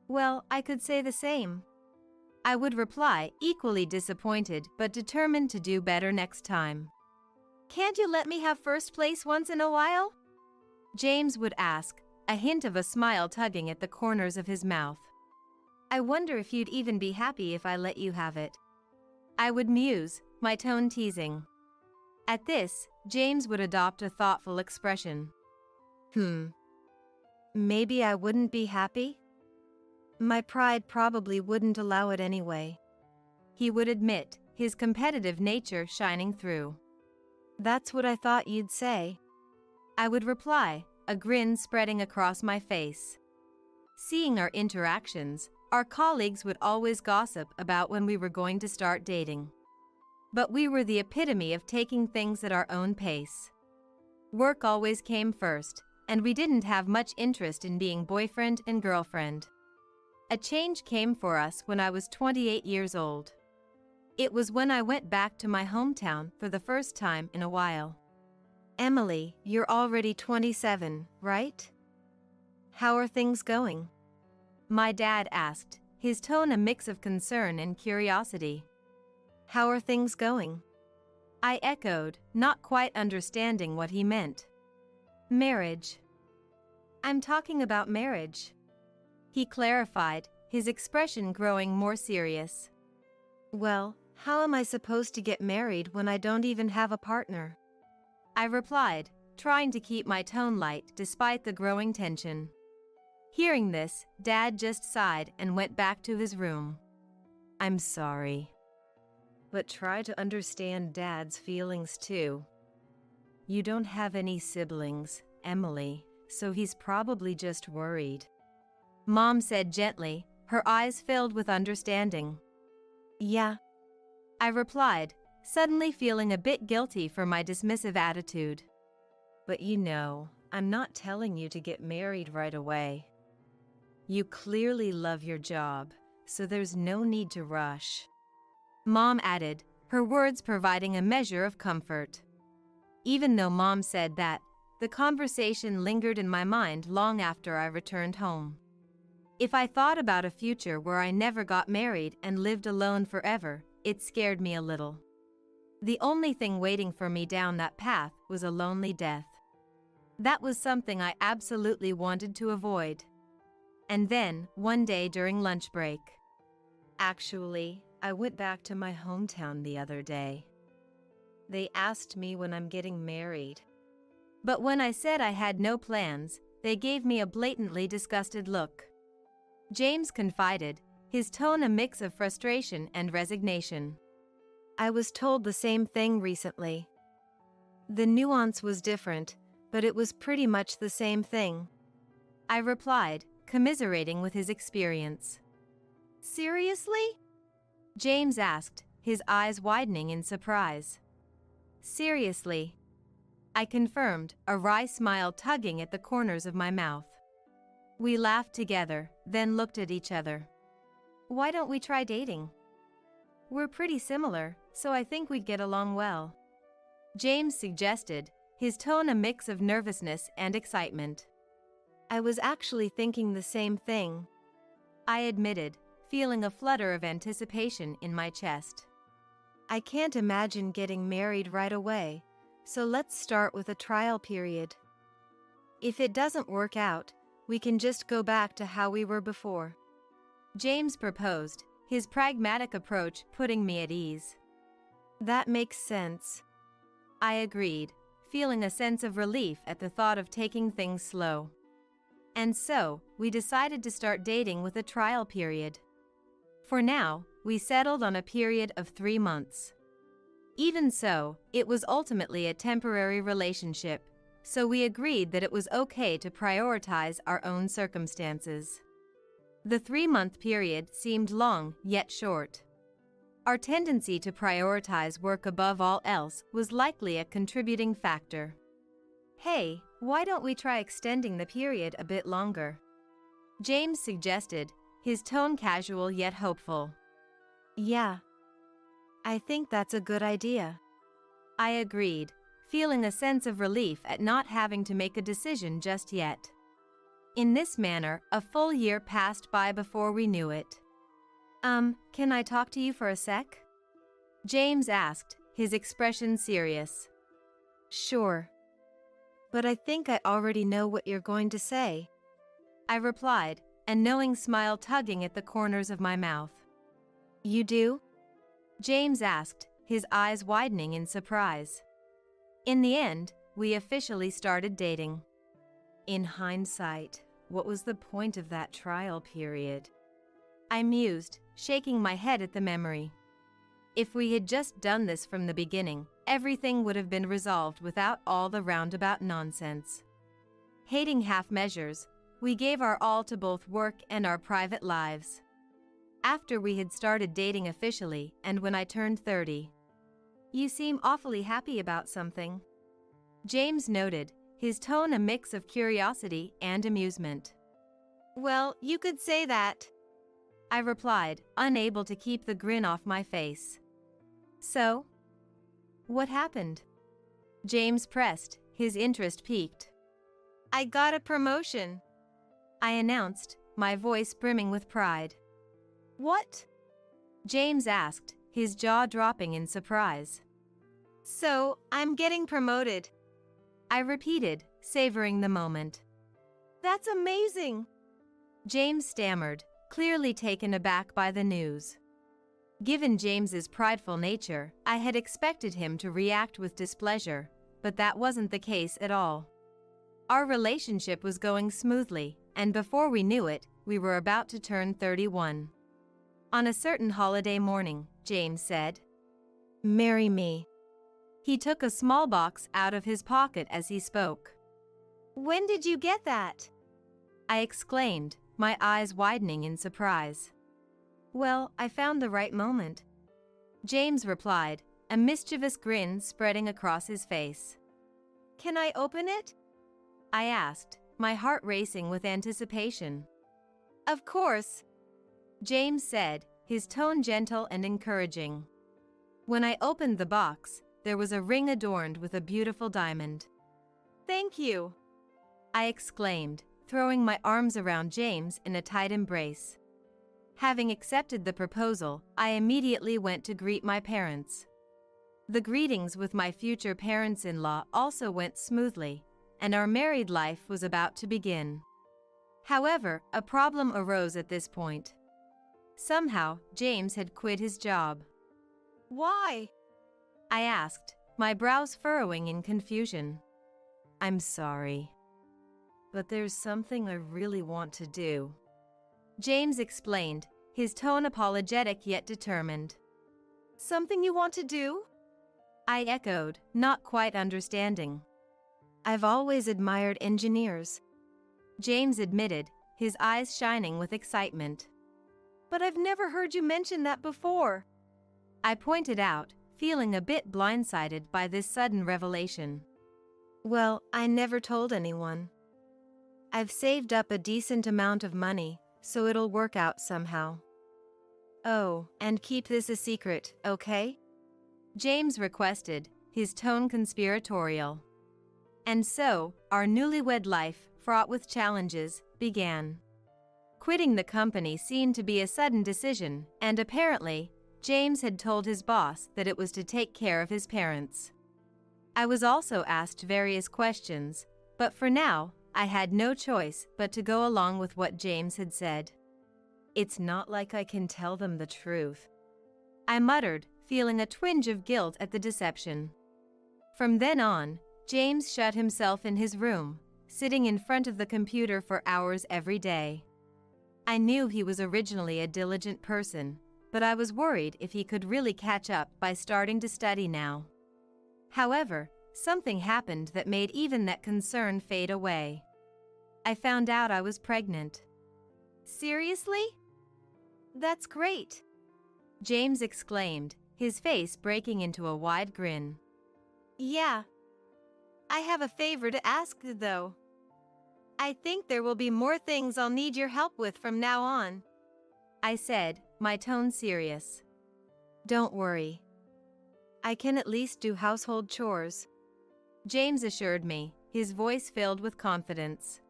"Well, I could say the same," I would reply, equally disappointed but determined to do better next time. "Can't you let me have first place once in a while?" James would ask, a hint of a smile tugging at the corners of his mouth. "I wonder if you'd even be happy if I let you have it," I would muse, my tone teasing. At this, James would adopt a thoughtful expression. Maybe I wouldn't be happy? My pride probably wouldn't allow it anyway," he would admit, his competitive nature shining through. "That's what I thought you'd say," I would reply, a grin spreading across my face. Seeing our interactions, our colleagues would always gossip about when we were going to start dating. But we were the epitome of taking things at our own pace. Work always came first, and we didn't have much interest in being boyfriend and girlfriend. A change came for us when I was 28 years old. It was when I went back to my hometown for the first time in a while. Emily, you're already 27, right? How are things going? My dad asked, his tone a mix of concern and curiosity. How are things going? I echoed, not quite understanding what he meant. Marriage. I'm talking about marriage. He clarified, his expression growing more serious. Well, how am I supposed to get married when I don't even have a partner? I replied, trying to keep my tone light despite the growing tension. Hearing this, Dad just sighed and went back to his room. I'm sorry. But try to understand Dad's feelings too. You don't have any siblings, Emily, so he's probably just worried. Mom said gently, her eyes filled with understanding. Yeah, I replied, suddenly feeling a bit guilty for my dismissive attitude. But you know, I'm not telling you to get married right away. You clearly love your job, so there's no need to rush. Mom added, her words providing a measure of comfort. Even though Mom said that, the conversation lingered in my mind long after I returned home. If I thought about a future where I never got married and lived alone forever, it scared me a little. The only thing waiting for me down that path was a lonely death. That was something I absolutely wanted to avoid. And then, one day during lunch break. Actually, I went back to my hometown the other day. They asked me when I'm getting married. But when I said I had no plans, they gave me a blatantly disgusted look. James confided, his tone a mix of frustration and resignation. I was told the same thing recently. The nuance was different, but it was pretty much the same thing. I replied, commiserating with his experience. Seriously? James asked, his eyes widening in surprise. Seriously. I confirmed, a wry smile tugging at the corners of my mouth. We laughed together, then looked at each other. Why don't we try dating? We're pretty similar, so I think we'd get along well. James suggested, his tone a mix of nervousness and excitement. I was actually thinking the same thing. I admitted, feeling a flutter of anticipation in my chest. I can't imagine getting married right away, so let's start with a trial period. If it doesn't work out, we can just go back to how we were before. James proposed, his pragmatic approach putting me at ease. That makes sense. I agreed, feeling a sense of relief at the thought of taking things slow. And so, we decided to start dating with a trial period. For now, we settled on a period of 3 months. Even so, it was ultimately a temporary relationship, so we agreed that it was okay to prioritize our own circumstances. The 3-month period seemed long, yet short. Our tendency to prioritize work above all else was likely a contributing factor. Hey, why don't we try extending the period a bit longer? James suggested, his tone casual yet hopeful. Yeah. I think that's a good idea. I agreed, feeling a sense of relief at not having to make a decision just yet. In this manner, a full year passed by before we knew it. Can I talk to you for a sec? James asked, his expression serious. Sure. But I think I already know what you're going to say. I replied, a knowing smile tugging at the corners of my mouth. You do? James asked, his eyes widening in surprise. In the end, we officially started dating. In hindsight, what was the point of that trial period? I mused, shaking my head at the memory. If we had just done this from the beginning, everything would have been resolved without all the roundabout nonsense. Hating half measures, we gave our all to both work and our private lives. After we had started dating officially and when I turned 30. You seem awfully happy about something. James noted, his tone a mix of curiosity and amusement. Well, you could say that. I replied, unable to keep the grin off my face. So? What happened? James pressed, his interest piqued. I got a promotion, I announced, my voice brimming with pride. What? James asked, his jaw dropping in surprise. So, I'm getting promoted, I repeated, savoring the moment. That's amazing, James stammered, clearly taken aback by the news. Given James's prideful nature, I had expected him to react with displeasure, but that wasn't the case at all. Our relationship was going smoothly, and before we knew it, we were about to turn 31. On a certain holiday morning, James said, "Marry me." He took a small box out of his pocket as he spoke. When did you get that? I exclaimed, my eyes widening in surprise. Well, I found the right moment, James replied, a mischievous grin spreading across his face. Can I open it? I asked, my heart racing with anticipation. Of course, James said, his tone gentle and encouraging. When I opened the box, there was a ring adorned with a beautiful diamond. Thank you, I exclaimed, throwing my arms around James in a tight embrace. Having accepted the proposal, I immediately went to greet my parents. The greetings with my future parents-in-law also went smoothly, and our married life was about to begin. However, a problem arose at this point. Somehow, James had quit his job. Why? I asked, my brows furrowing in confusion. I'm sorry, but there's something I really want to do, James explained, his tone apologetic yet determined. Something you want to do? I echoed, not quite understanding. I've always admired engineers, James admitted, his eyes shining with excitement. But I've never heard you mention that before, I pointed out, feeling a bit blindsided by this sudden revelation. Well, I never told anyone. I've saved up a decent amount of money, so it'll work out somehow. Oh, and keep this a secret, okay? James requested, his tone conspiratorial. And so, our newlywed life, fraught with challenges, began. Quitting the company seemed to be a sudden decision, and apparently, James had told his boss that it was to take care of his parents. I was also asked various questions, but for now, I had no choice but to go along with what James had said. It's not like I can tell them the truth, I muttered, feeling a twinge of guilt at the deception. From then on, James shut himself in his room, sitting in front of the computer for hours every day. I knew he was originally a diligent person, but I was worried if he could really catch up by starting to study now. However, something happened that made even that concern fade away. I found out I was pregnant. Seriously? That's great, James exclaimed, his face breaking into a wide grin. Yeah. I have a favor to ask though. I think there will be more things I'll need your help with from now on, I said, my tone serious. Don't worry. I can at least do household chores, James assured me, his voice filled with confidence.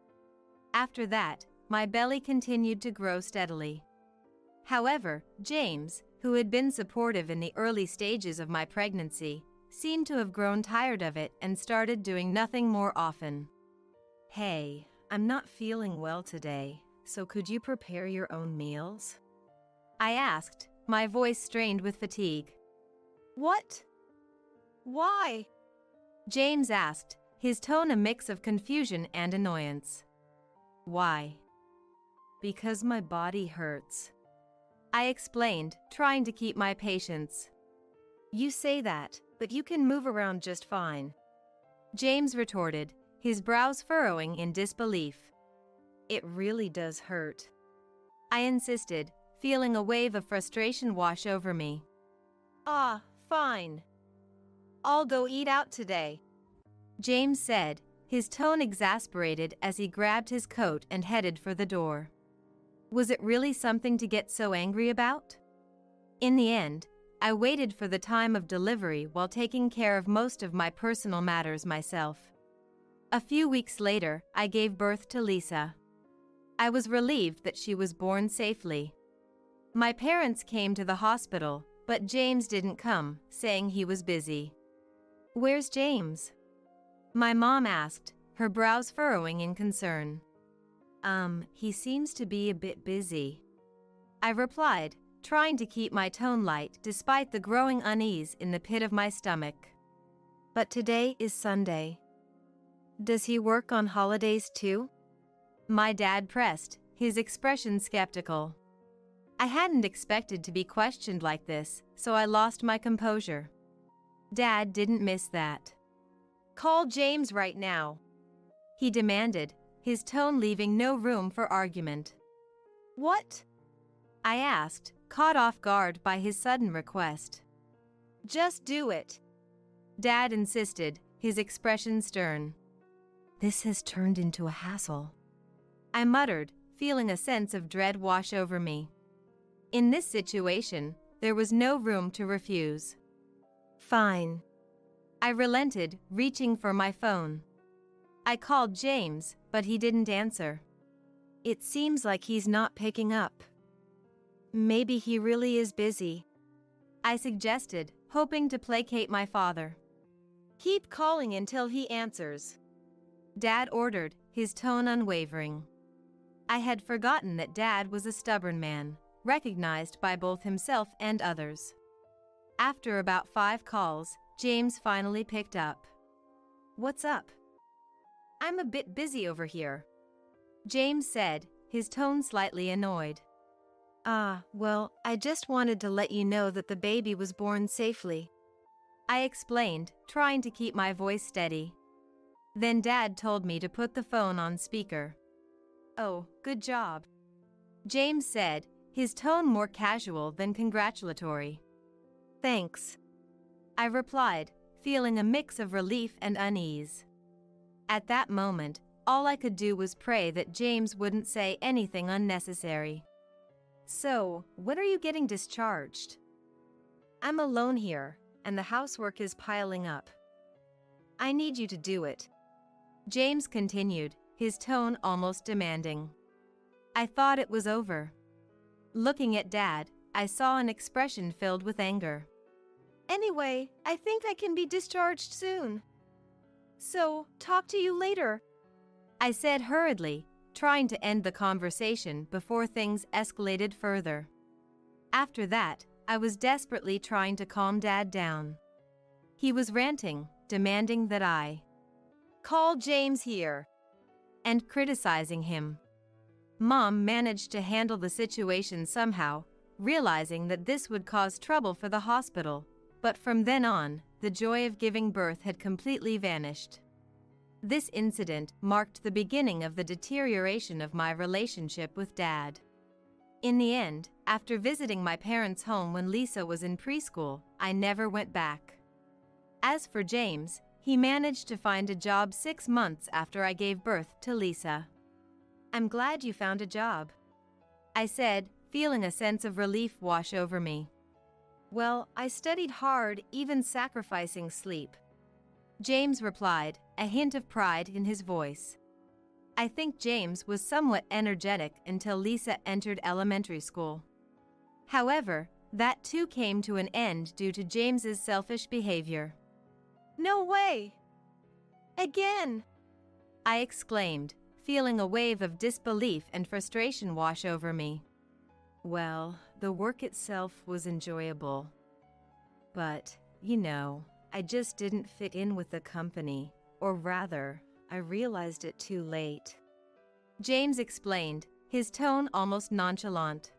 After that, my belly continued to grow steadily. However, James, who had been supportive in the early stages of my pregnancy, seemed to have grown tired of it and started doing nothing more often. Hey, I'm not feeling well today, so could you prepare your own meals? I asked, my voice strained with fatigue. What? Why? James asked, his tone a mix of confusion and annoyance. Why? Because my body hurts, I explained, trying to keep my patience. You say that, but you can move around just fine, James retorted, his brows furrowing in disbelief. It really does hurt, I insisted, feeling a wave of frustration wash over me. Ah, fine. I'll go eat out today, James said, his tone exasperated as he grabbed his coat and headed for the door. Was it really something to get so angry about? In the end, I waited for the time of delivery while taking care of most of my personal matters myself. A few weeks later, I gave birth to Lisa. I was relieved that she was born safely. My parents came to the hospital, but James didn't come, saying he was busy. "Where's James?" my mom asked, her brows furrowing in concern. He seems to be a bit busy," I replied, trying to keep my tone light despite the growing unease in the pit of my stomach. "But today is Sunday. Does he work on holidays too?" my dad pressed, his expression skeptical. I hadn't expected to be questioned like this, so I lost my composure. Dad didn't miss that. "Call James right now," he demanded, his tone leaving no room for argument. "What?" I asked, caught off guard by his sudden request. "Just do it," Dad insisted, his expression stern. "This has turned into a hassle," I muttered, feeling a sense of dread wash over me. In this situation, there was no room to refuse. "Fine," I relented, reaching for my phone. I called James, but he didn't answer. "It seems like he's not picking up. Maybe he really is busy," I suggested, hoping to placate my father. "Keep calling until he answers," Dad ordered, his tone unwavering. I had forgotten that Dad was a stubborn man, recognized by both himself and others. After about 5 calls, James finally picked up. "What's up?" "I'm a bit busy over here," James said, his tone slightly annoyed. Well, I just wanted to let you know that the baby was born safely," I explained, trying to keep my voice steady. Then Dad told me to put the phone on speaker. "Oh, good job," James said, his tone more casual than congratulatory. "Thanks," I replied, feeling a mix of relief and unease. At that moment, all I could do was pray that James wouldn't say anything unnecessary. "So, when are you getting discharged?" "I'm alone here, and the housework is piling up. I need you to do it," James continued, his tone almost demanding. I thought it was over. Looking at Dad, I saw an expression filled with anger. "Anyway, I think I can be discharged soon. So, talk to you later," I said hurriedly, trying to end the conversation before things escalated further. After that, I was desperately trying to calm Dad down. He was ranting, demanding that I call James here, and criticizing him. Mom managed to handle the situation somehow, realizing that this would cause trouble for the hospital, but from then on, the joy of giving birth had completely vanished. This incident marked the beginning of the deterioration of my relationship with Dad. In the end, after visiting my parents' home when Lisa was in preschool, I never went back. As for James, he managed to find a job 6 months after I gave birth to Lisa. "I'm glad you found a job," I said, feeling a sense of relief wash over me. "Well, I studied hard, even sacrificing sleep," James replied, a hint of pride in his voice. I think James was somewhat energetic until Lisa entered elementary school. However, that too came to an end due to James's selfish behavior. "No way! Again!" I exclaimed, feeling a wave of disbelief and frustration wash over me. Well, the work itself was enjoyable. But, I just didn't fit in with the company, or rather, I realized it too late. James explained, his tone almost nonchalant.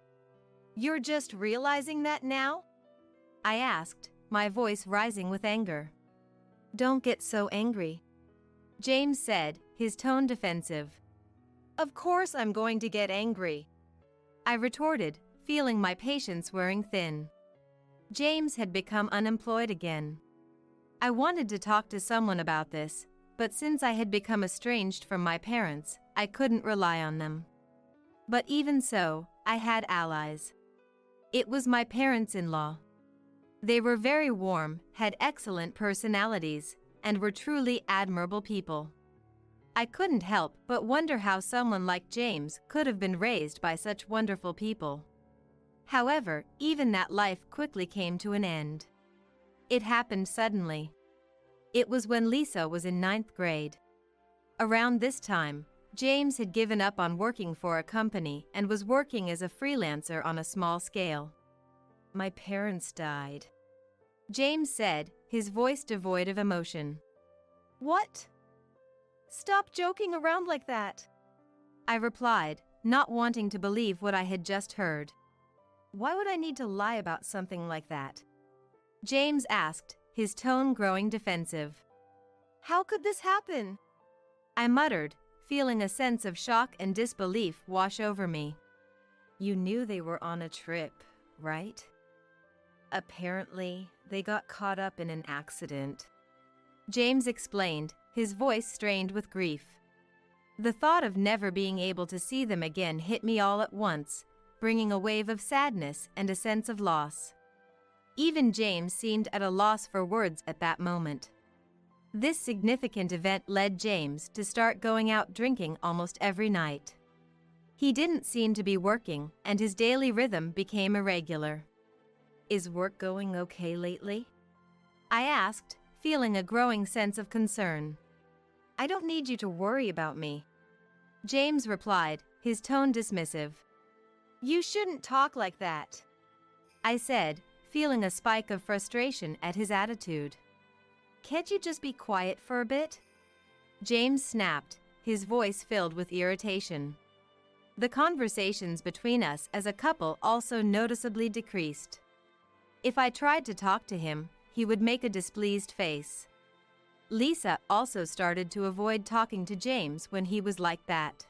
"You're just realizing that now?" I asked, my voice rising with anger. "Don't get so angry," James said, his tone defensive. "Of course I'm going to get angry," I retorted, feeling my patience wearing thin. James had become unemployed again. I wanted to talk to someone about this, but since I had become estranged from my parents, I couldn't rely on them. But even so, I had allies. It was my parents-in-law. They were very warm, had excellent personalities, and were truly admirable people. I couldn't help but wonder how someone like James could have been raised by such wonderful people. However, even that life quickly came to an end. It happened suddenly. It was when Lisa was in 9th grade. Around this time, James had given up on working for a company and was working as a freelancer on a small scale. "My parents died," James said, his voice devoid of emotion. "What? Stop joking around like that," I replied, not wanting to believe what I had just heard. "Why would I need to lie about something like that?" James asked, his tone growing defensive. "How could this happen?" I muttered, feeling a sense of shock and disbelief wash over me. "You knew they were on a trip, right? Apparently, they got caught up in an accident," James explained, his voice strained with grief. The thought of never being able to see them again hit me all at once, bringing a wave of sadness and a sense of loss. Even James seemed at a loss for words at that moment. This significant event led James to start going out drinking almost every night. He didn't seem to be working, and his daily rhythm became irregular. "Is work going okay lately?" I asked, feeling a growing sense of concern. "I don't need you to worry about me," James replied, his tone dismissive. "You shouldn't talk like that," I said, feeling a spike of frustration at his attitude. "Can't you just be quiet for a bit?" James snapped, his voice filled with irritation. The conversations between us as a couple also noticeably decreased. If I tried to talk to him, he would make a displeased face. Lisa also started to avoid talking to James when he was like that.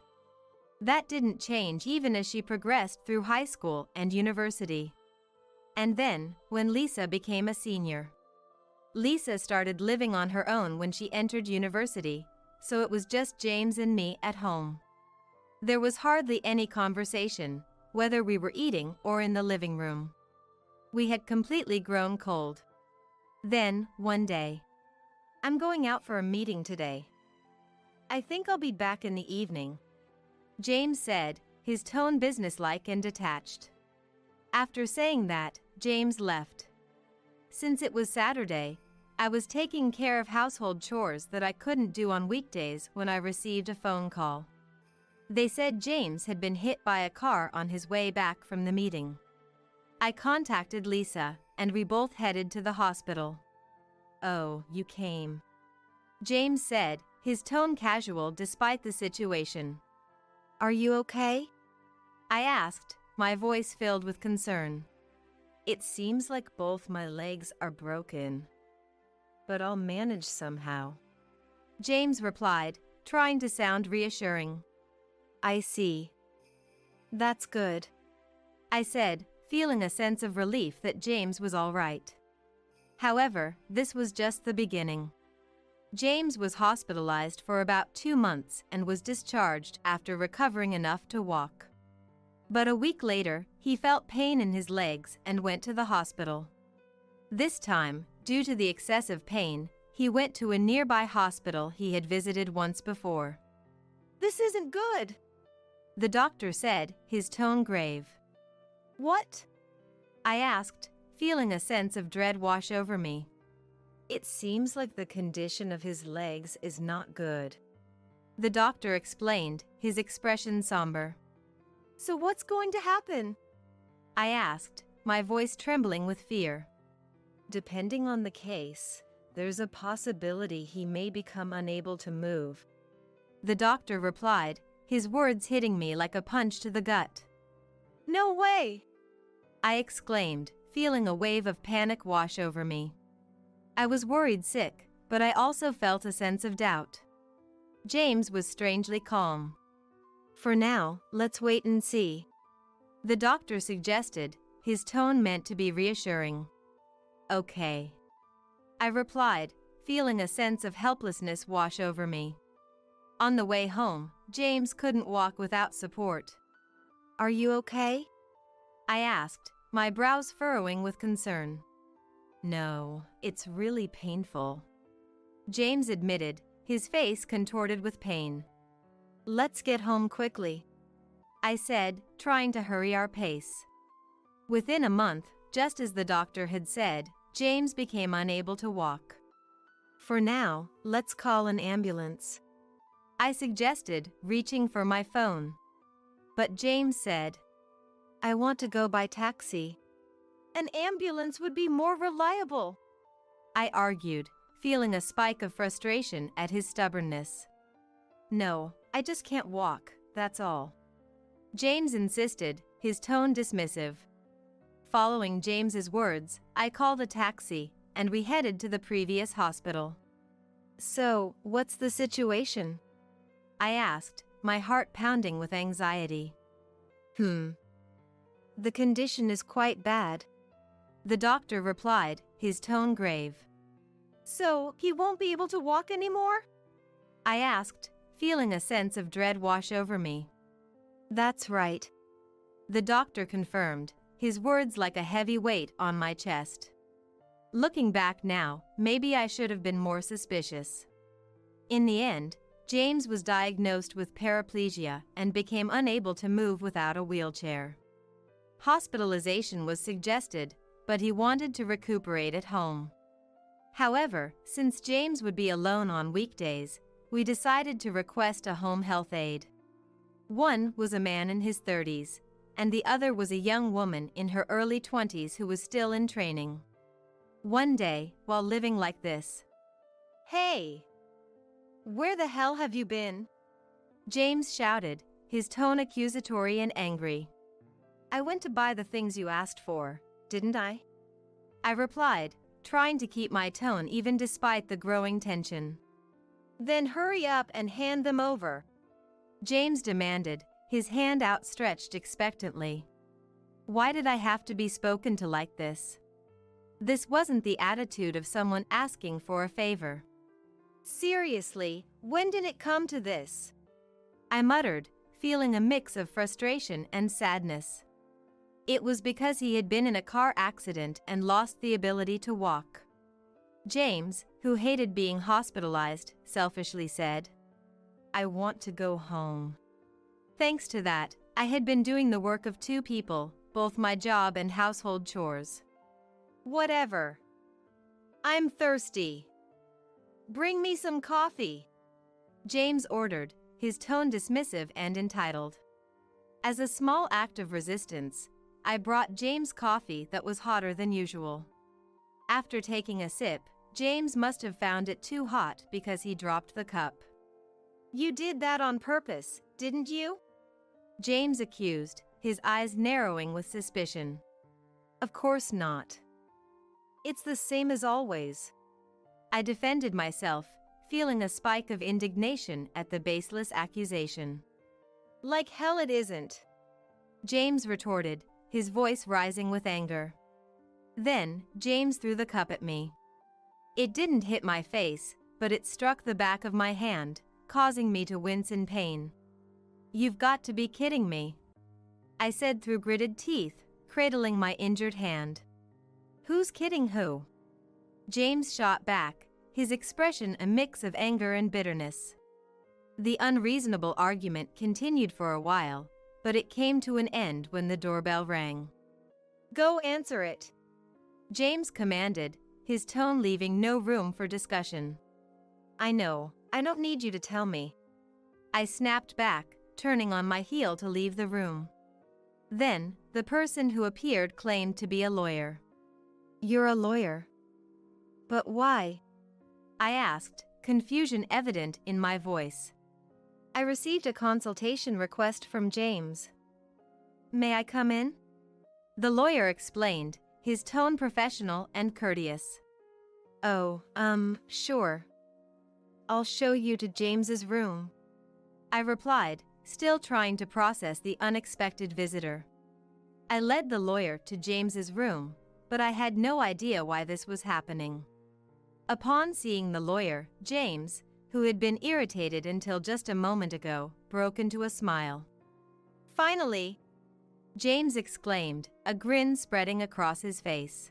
That didn't change even as she progressed through high school and university. And then, when Lisa became a senior. Lisa started living on her own when she entered university, so it was just James and me at home. There was hardly any conversation, whether we were eating or in the living room. We had completely grown cold. Then, one day, "I'm going out for a meeting today. I think I'll be back in the evening," James said, his tone businesslike and detached. After saying that, James left. Since it was Saturday, I was taking care of household chores that I couldn't do on weekdays when I received a phone call. They said James had been hit by a car on his way back from the meeting. I contacted Lisa, and we both headed to the hospital. "Oh, you came," James said, his tone casual despite the situation. "Are you okay?" I asked, my voice filled with concern. "It seems like both my legs are broken, but I'll manage somehow," James replied, trying to sound reassuring. "I see. That's good," I said, feeling a sense of relief that James was all right. However, this was just the beginning. James was hospitalized for about 2 months and was discharged after recovering enough to walk. But a week later, he felt pain in his legs and went to the hospital. This time, due to the excessive pain, he went to a nearby hospital he had visited once before. "This isn't good," the doctor said, his tone grave. "What?" I asked, feeling a sense of dread wash over me. "It seems like the condition of his legs is not good," the doctor explained, his expression somber. "So what's going to happen?" I asked, my voice trembling with fear. "Depending on the case, there's a possibility he may become unable to move," the doctor replied, his words hitting me like a punch to the gut. "No way!" I exclaimed, feeling a wave of panic wash over me. I was worried sick, but I also felt a sense of doubt. James was strangely calm. "For now, let's wait and see," the doctor suggested, his tone meant to be reassuring. "Okay," I replied, feeling a sense of helplessness wash over me. On the way home, James couldn't walk without support. "Are you okay?" I asked, my brows furrowing with concern. No, it's really painful, James admitted, his face contorted with pain. Let's get home quickly, I said, trying to hurry our pace. Within a month, just as the doctor had said, James became unable to walk. For now, let's call an ambulance, I suggested, reaching for my phone. But James said, I want to go by taxi. An ambulance would be more reliable, I argued, feeling a spike of frustration at his stubbornness. No, I just can't walk, that's all, James insisted, his tone dismissive. Following James's words, I called a taxi, and we headed to the previous hospital. So, what's the situation? I asked, my heart pounding with anxiety. The condition is quite bad, the doctor replied, his tone grave. So, he won't be able to walk anymore? I asked, feeling a sense of dread wash over me. That's right, the doctor confirmed, his words like a heavy weight on my chest. Looking back now, maybe I should have been more suspicious. In the end, James was diagnosed with paraplegia and became unable to move without a wheelchair. Hospitalization was suggested, but he wanted to recuperate at home. However, since James would be alone on weekdays, we decided to request a home health aide. One was a man in his 30s, and the other was a young woman in her early 20s who was still in training. One day, while living like this, Hey! Where the hell have you been? James shouted, his tone accusatory and angry. I went to buy the things you asked for, didn't I? I replied, trying to keep my tone even despite the growing tension. Then hurry up and hand them over, James demanded, his hand outstretched expectantly. Why did I have to be spoken to like this? This wasn't the attitude of someone asking for a favor. Seriously, when did it come to this? I muttered, feeling a mix of frustration and sadness. It was because he had been in a car accident and lost the ability to walk. James, who hated being hospitalized, selfishly said, I want to go home. Thanks to that, I had been doing the work of two people, both my job and household chores. Whatever. I'm thirsty. Bring me some coffee, James ordered, his tone dismissive and entitled. As a small act of resistance, I brought James coffee that was hotter than usual. After taking a sip, James must have found it too hot because he dropped the cup. You did that on purpose, didn't you? James accused, his eyes narrowing with suspicion. Of course not. It's the same as always, I defended myself, feeling a spike of indignation at the baseless accusation. Like hell it isn't, James retorted, his voice rising with anger. Then, James threw the cup at me. It didn't hit my face, but it struck the back of my hand, causing me to wince in pain. You've got to be kidding me, I said through gritted teeth, cradling my injured hand. Who's kidding who? James shot back, his expression a mix of anger and bitterness. The unreasonable argument continued for a while, but it came to an end when the doorbell rang. Go answer it, James commanded, his tone leaving no room for discussion. I know, I don't need you to tell me, I snapped back, turning on my heel to leave the room. Then, the person who appeared claimed to be a lawyer. You're a lawyer? But why? I asked, confusion evident in my voice. I received a consultation request from James. May I come in? The lawyer explained, his tone professional and courteous. Oh, sure. I'll show you to James's room, I replied, still trying to process the unexpected visitor. I led the lawyer to James's room, but I had no idea why this was happening. Upon seeing the lawyer, James, who had been irritated until just a moment ago, broke into a smile. Finally, James exclaimed, a grin spreading across his face.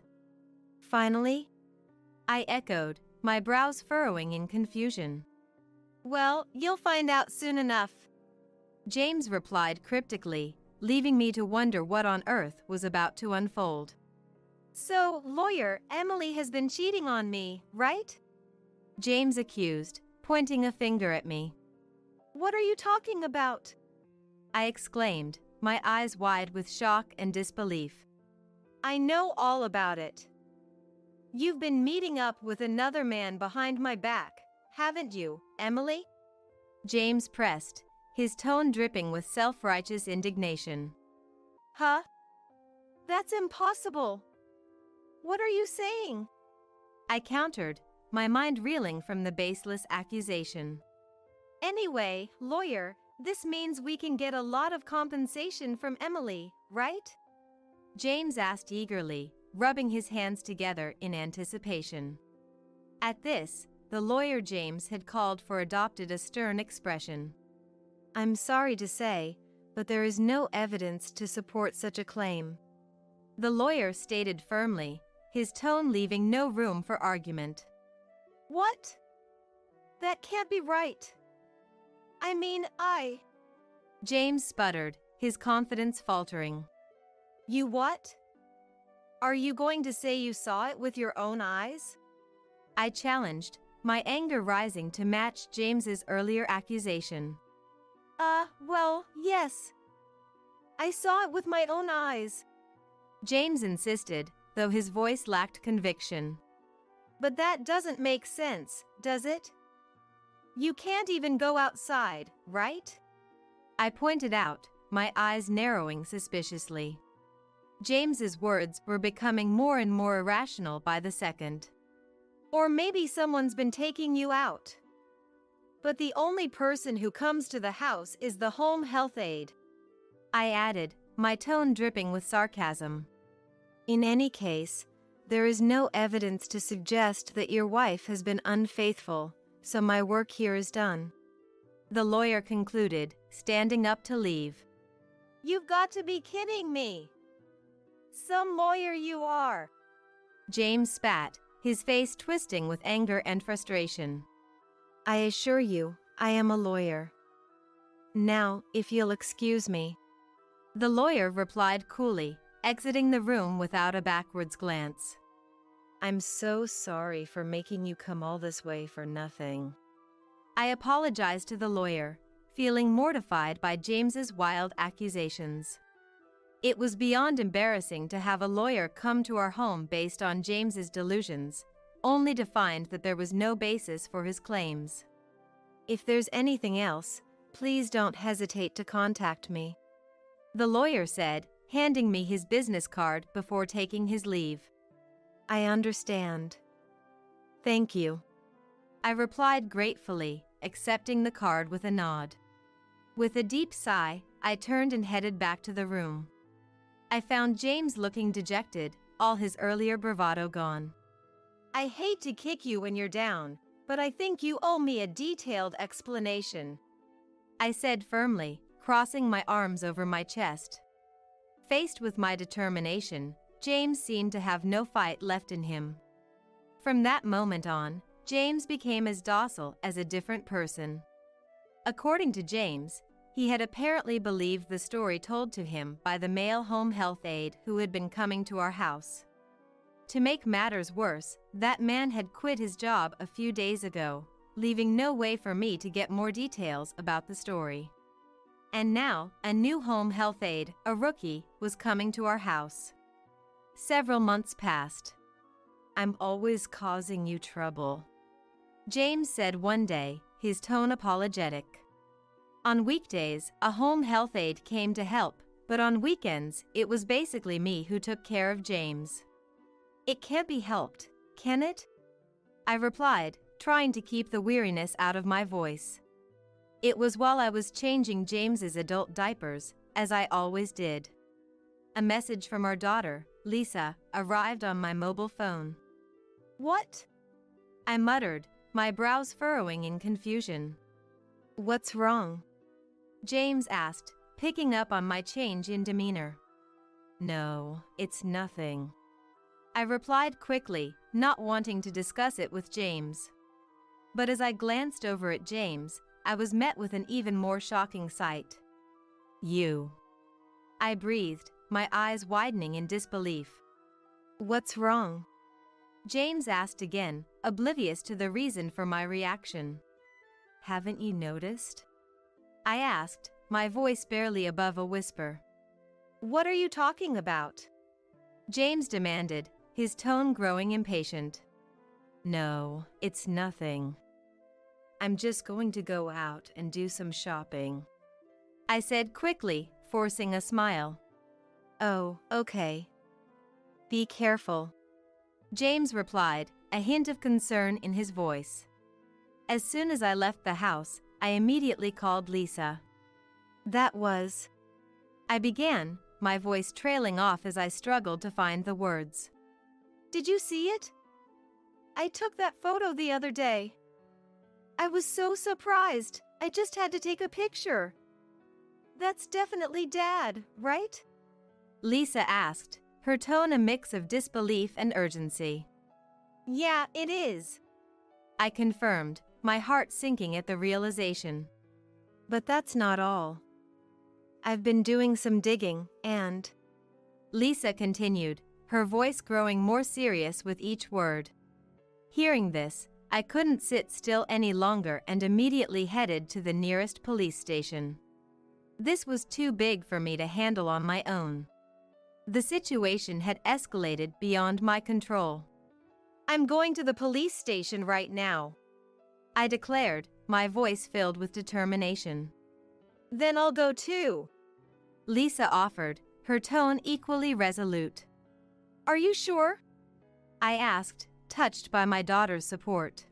finally?" I echoed, my brows furrowing in confusion. "Well, you'll find out soon enough," James replied cryptically, leaving me to wonder what on earth was about to unfold. "So, lawyer, Emily has been cheating on me, right?" James accused, pointing a finger at me. "What are you talking about?" I exclaimed, my eyes wide with shock and disbelief. "I know all about it. You've been meeting up with another man behind my back, haven't you, Emily?" James pressed, his tone dripping with self-righteous indignation. "Huh? That's impossible. What are you saying?" I countered, my mind reeling from the baseless accusation. "Anyway, lawyer, this means we can get a lot of compensation from Emily, right?" James asked eagerly, rubbing his hands together in anticipation. At this, the lawyer James had called for adopted a stern expression. "I'm sorry to say, but there is no evidence to support such a claim," the lawyer stated firmly, his tone leaving no room for argument. "What? That can't be right. I mean, James sputtered, his confidence faltering. You what? Are you going to say you saw it with your own eyes?" I challenged, my anger rising to match James's earlier accusation. Well, yes. I saw it with my own eyes." James insisted, though his voice lacked conviction. "But that doesn't make sense, does it? You can't even go outside, right?" I pointed out, my eyes narrowing suspiciously. James's words were becoming more and more irrational by the second. "Or maybe someone's been taking you out. But the only person who comes to the house is the home health aide," I added, my tone dripping with sarcasm. "In any case, there is no evidence to suggest that your wife has been unfaithful, so my work here is done," the lawyer concluded, standing up to leave. "You've got to be kidding me. Some lawyer you are." James spat, his face twisting with anger and frustration. "I assure you, I am a lawyer. Now, if you'll excuse me," the lawyer replied coolly, exiting the room without a backwards glance. "I'm so sorry for making you come all this way for nothing." I apologized to the lawyer, feeling mortified by James's wild accusations. It was beyond embarrassing to have a lawyer come to our home based on James's delusions, only to find that there was no basis for his claims. "If there's anything else, please don't hesitate to contact me," the lawyer said, handing me his business card before taking his leave. "I understand. Thank you," I replied gratefully, accepting the card with a nod. With a deep sigh, I turned and headed back to the room. I found James looking dejected, all his earlier bravado gone. "I hate to kick you when you're down, but I think you owe me a detailed explanation," I said firmly, crossing my arms over my chest. Faced with my determination, James seemed to have no fight left in him. From that moment on, James became as docile as a different person. According to James, he had apparently believed the story told to him by the male home health aide who had been coming to our house. To make matters worse, that man had quit his job a few days ago, leaving no way for me to get more details about the story. And now, a new home health aide, a rookie, was coming to our house. Several months passed. "I'm always causing you trouble," James said one day, his tone apologetic. On weekdays, a home health aide came to help, but on weekends, it was basically me who took care of James. "It can't be helped, can it?" I replied, trying to keep the weariness out of my voice. It was while I was changing James's adult diapers, as I always did. A message from our daughter, Lisa, arrived on my mobile phone. "What?" I muttered, my brows furrowing in confusion. "What's wrong?" James asked, picking up on my change in demeanor. "No, it's nothing." I replied quickly, not wanting to discuss it with James. But as I glanced over at James, I was met with an even more shocking sight. "You." I breathed, my eyes widening in disbelief. "What's wrong?" James asked again, oblivious to the reason for my reaction. "Haven't you noticed?" I asked, my voice barely above a whisper. "What are you talking about?" James demanded, his tone growing impatient. "No, it's nothing. I'm just going to go out and do some shopping," I said quickly, forcing a smile. "Oh, okay. Be careful," James replied, a hint of concern in his voice. As soon as I left the house, I immediately called Lisa. "That was..." I began, my voice trailing off as I struggled to find the words. "Did you see it? I took that photo the other day. I was so surprised, I just had to take a picture. That's definitely Dad, right?" Lisa asked, her tone a mix of disbelief and urgency. "Yeah, it is," I confirmed, my heart sinking at the realization. "But that's not all. I've been doing some digging, and..." Lisa continued, her voice growing more serious with each word. Hearing this, I couldn't sit still any longer and immediately headed to the nearest police station. This was too big for me to handle on my own. The situation had escalated beyond my control. "I'm going to the police station right now," I declared, my voice filled with determination. "Then I'll go too," Lisa offered, her tone equally resolute. "Are you sure?" I asked, touched by my daughter's support.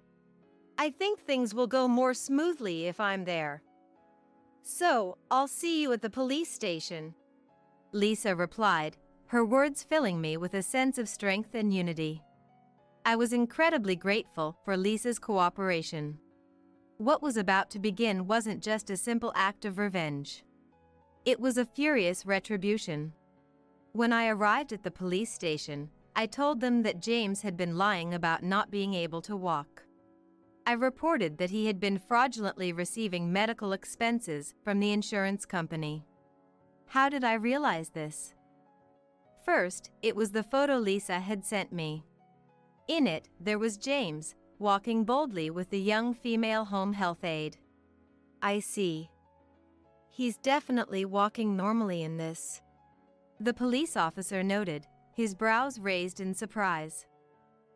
"I think things will go more smoothly if I'm there. So, I'll see you at the police station," Lisa replied, her words filling me with a sense of strength and unity. I was incredibly grateful for Lisa's cooperation. What was about to begin wasn't just a simple act of revenge. It was a furious retribution. When I arrived at the police station, I told them that James had been lying about not being able to walk. I reported that he had been fraudulently receiving medical expenses from the insurance company. How did I realize this? First, it was the photo Lisa had sent me. In it, there was James, walking boldly with the young female home health aide. "I see. He's definitely walking normally in this," the police officer noted, his brows raised in surprise.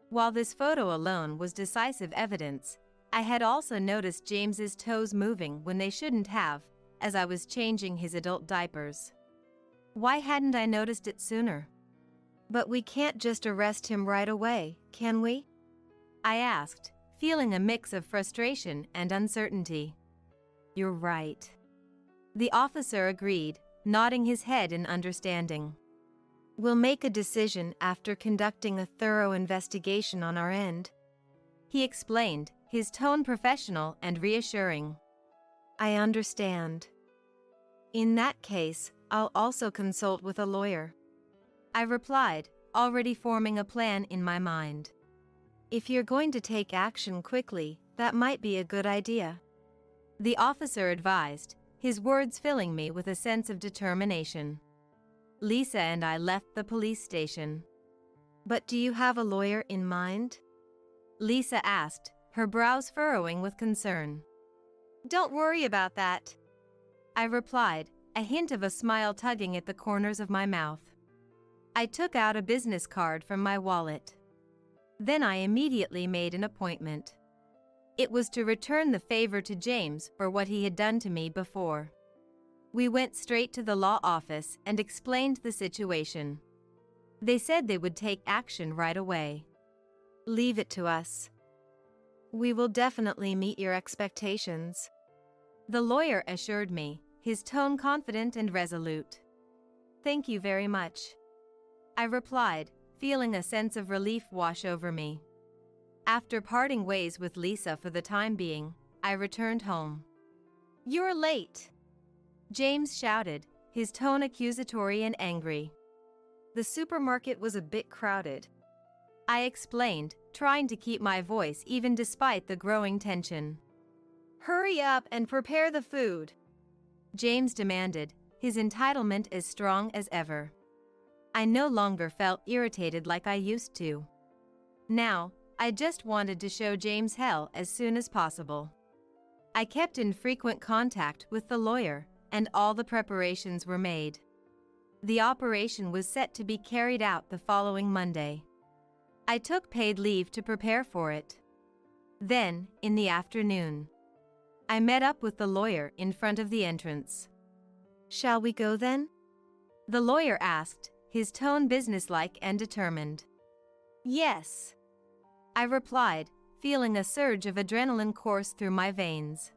While this photo alone was decisive evidence, I had also noticed James's toes moving when they shouldn't have, as I was changing his adult diapers. Why hadn't I noticed it sooner? "But we can't just arrest him right away, can we?" I asked, feeling a mix of frustration and uncertainty. "You're right," the officer agreed, nodding his head in understanding. "We'll make a decision after conducting a thorough investigation on our end," he explained, his tone professional and reassuring. "I understand. In that case, I'll also consult with a lawyer," I replied, already forming a plan in my mind. "If you're going to take action quickly, that might be a good idea," the officer advised, his words filling me with a sense of determination. Lisa and I left the police station. "But do you have a lawyer in mind?" Lisa asked, her brows furrowing with concern. "Don't worry about that," I replied, a hint of a smile tugging at the corners of my mouth. I took out a business card from my wallet. Then I immediately made an appointment. It was to return the favor to James for what he had done to me before. We went straight to the law office and explained the situation. They said they would take action right away. "Leave it to us. We will definitely meet your expectations," the lawyer assured me, his tone confident and resolute. "Thank you very much," I replied, feeling a sense of relief wash over me. After parting ways with Lisa for the time being, I returned home. "You're late," James shouted, his tone accusatory and angry. "The supermarket was a bit crowded. I explained, trying to keep my voice even despite the growing tension. Hurry up and prepare the food, James demanded, his entitlement as strong as ever. I no longer felt irritated like I used to. Now, I just wanted to show James hell as soon as possible. I kept in frequent contact with the lawyer, and all the preparations were made. The operation was set to be carried out the following Monday. I took paid leave to prepare for it. Then, in the afternoon, I met up with the lawyer in front of the entrance. Shall we go then? The lawyer asked, his tone businesslike and determined. Yes, I replied, feeling a surge of adrenaline course through my veins.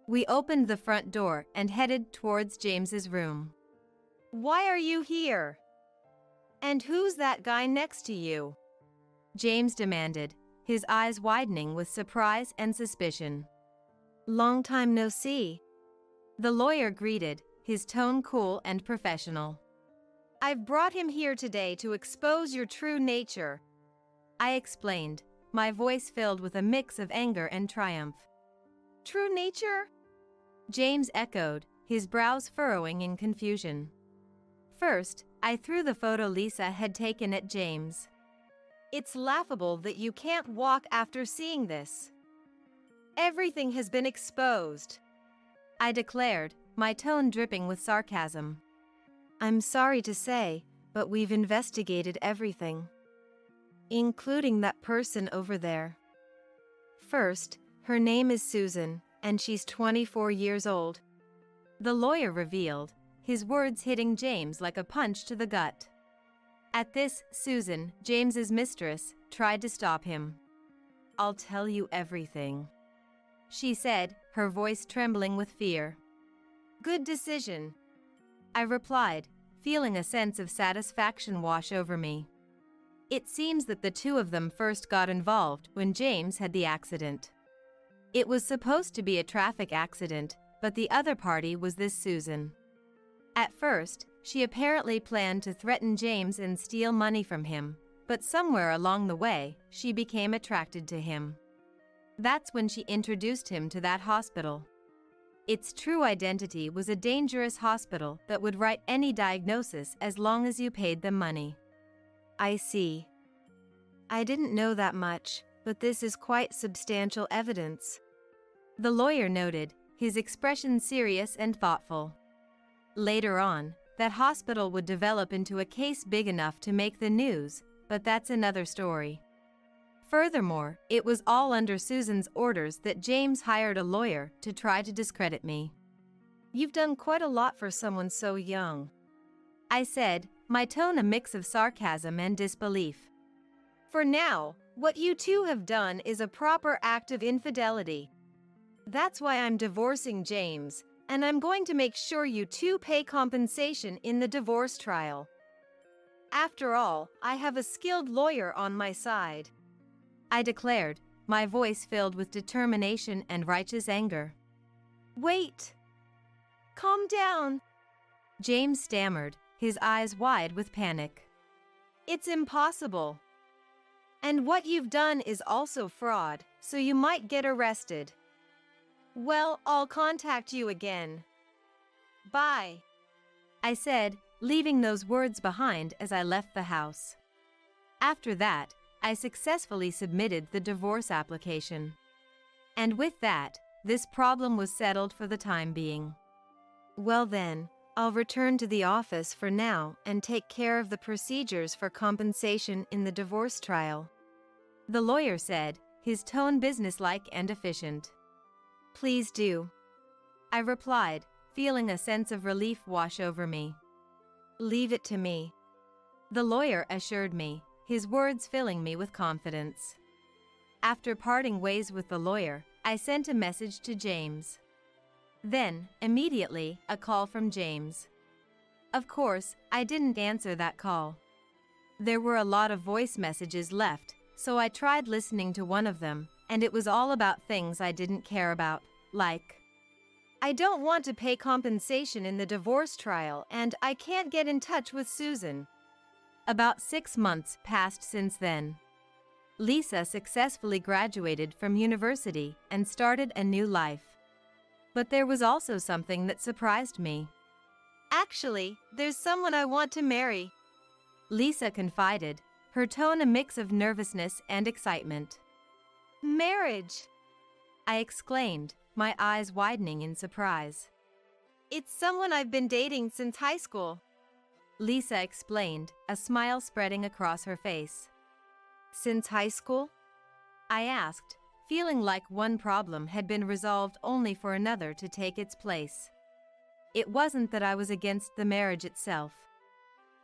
We opened the front door and headed towards James's room. Why are you here? And who's that guy next to you? James demanded, his eyes widening with surprise and suspicion. Long time no see. The lawyer greeted, his tone cool and professional. I've brought him here today to expose your true nature, I explained, my voice filled with a mix of anger and triumph. True nature? James echoed, his brows furrowing in confusion. First, I threw the photo Lisa had taken at James. It's laughable that you can't walk after seeing this. Everything has been exposed, I declared, my tone dripping with sarcasm. I'm sorry to say, but we've investigated everything, including that person over there. First, her name is Susan, and she's 24 years old. The lawyer revealed, his words hitting James like a punch to the gut. At this, Susan, James's mistress, tried to stop him. I'll tell you everything, she said, her voice trembling with fear. Good decision, I replied, feeling a sense of satisfaction wash over me. It seems that the two of them first got involved when James had the accident. It was supposed to be a traffic accident, but the other party was this Susan. At first, she apparently planned to threaten James and steal money from him, but somewhere along the way, she became attracted to him. That's when she introduced him to that hospital. Its true identity was a dangerous hospital that would write any diagnosis as long as you paid them money. I see. I didn't know that much, but this is quite substantial evidence, the lawyer noted, his expression serious and thoughtful. Later on, that hospital would develop into a case big enough to make the news, but that's another story. Furthermore, it was all under Susan's orders that James hired a lawyer to try to discredit me. You've done quite a lot for someone so young, I said, my tone a mix of sarcasm and disbelief. For now, what you two have done is a proper act of infidelity. That's why I'm divorcing James, and I'm going to make sure you two pay compensation in the divorce trial. After all, I have a skilled lawyer on my side, I declared, my voice filled with determination and righteous anger. Wait! Calm down, James stammered, his eyes wide with panic. It's impossible. And what you've done is also fraud, so you might get arrested. Well, I'll contact you again. Bye, I said, leaving those words behind as I left the house. After that, I successfully submitted the divorce application. And with that, this problem was settled for the time being. Well then, I'll return to the office for now and take care of the procedures for compensation in the divorce trial, the lawyer said, his tone businesslike and efficient. Please do, I replied, feeling a sense of relief wash over me. Leave it to me, the lawyer assured me, his words filling me with confidence. After parting ways with the lawyer, I sent a message to James. Then, immediately, a call from James. Of course, I didn't answer that call. There were a lot of voice messages left, so I tried listening to one of them, and it was all about things I didn't care about, like, I don't want to pay compensation in the divorce trial, and I can't get in touch with Susan. About 6 months passed since then. Lisa successfully graduated from university and started a new life. But there was also something that surprised me. Actually, there's someone I want to marry, Lisa confided, her tone a mix of nervousness and excitement. Marriage! I exclaimed, my eyes widening in surprise. It's someone I've been dating since high school, Lisa explained, a smile spreading across her face. Since high school? I asked, feeling like one problem had been resolved only for another to take its place. It wasn't that I was against the marriage itself.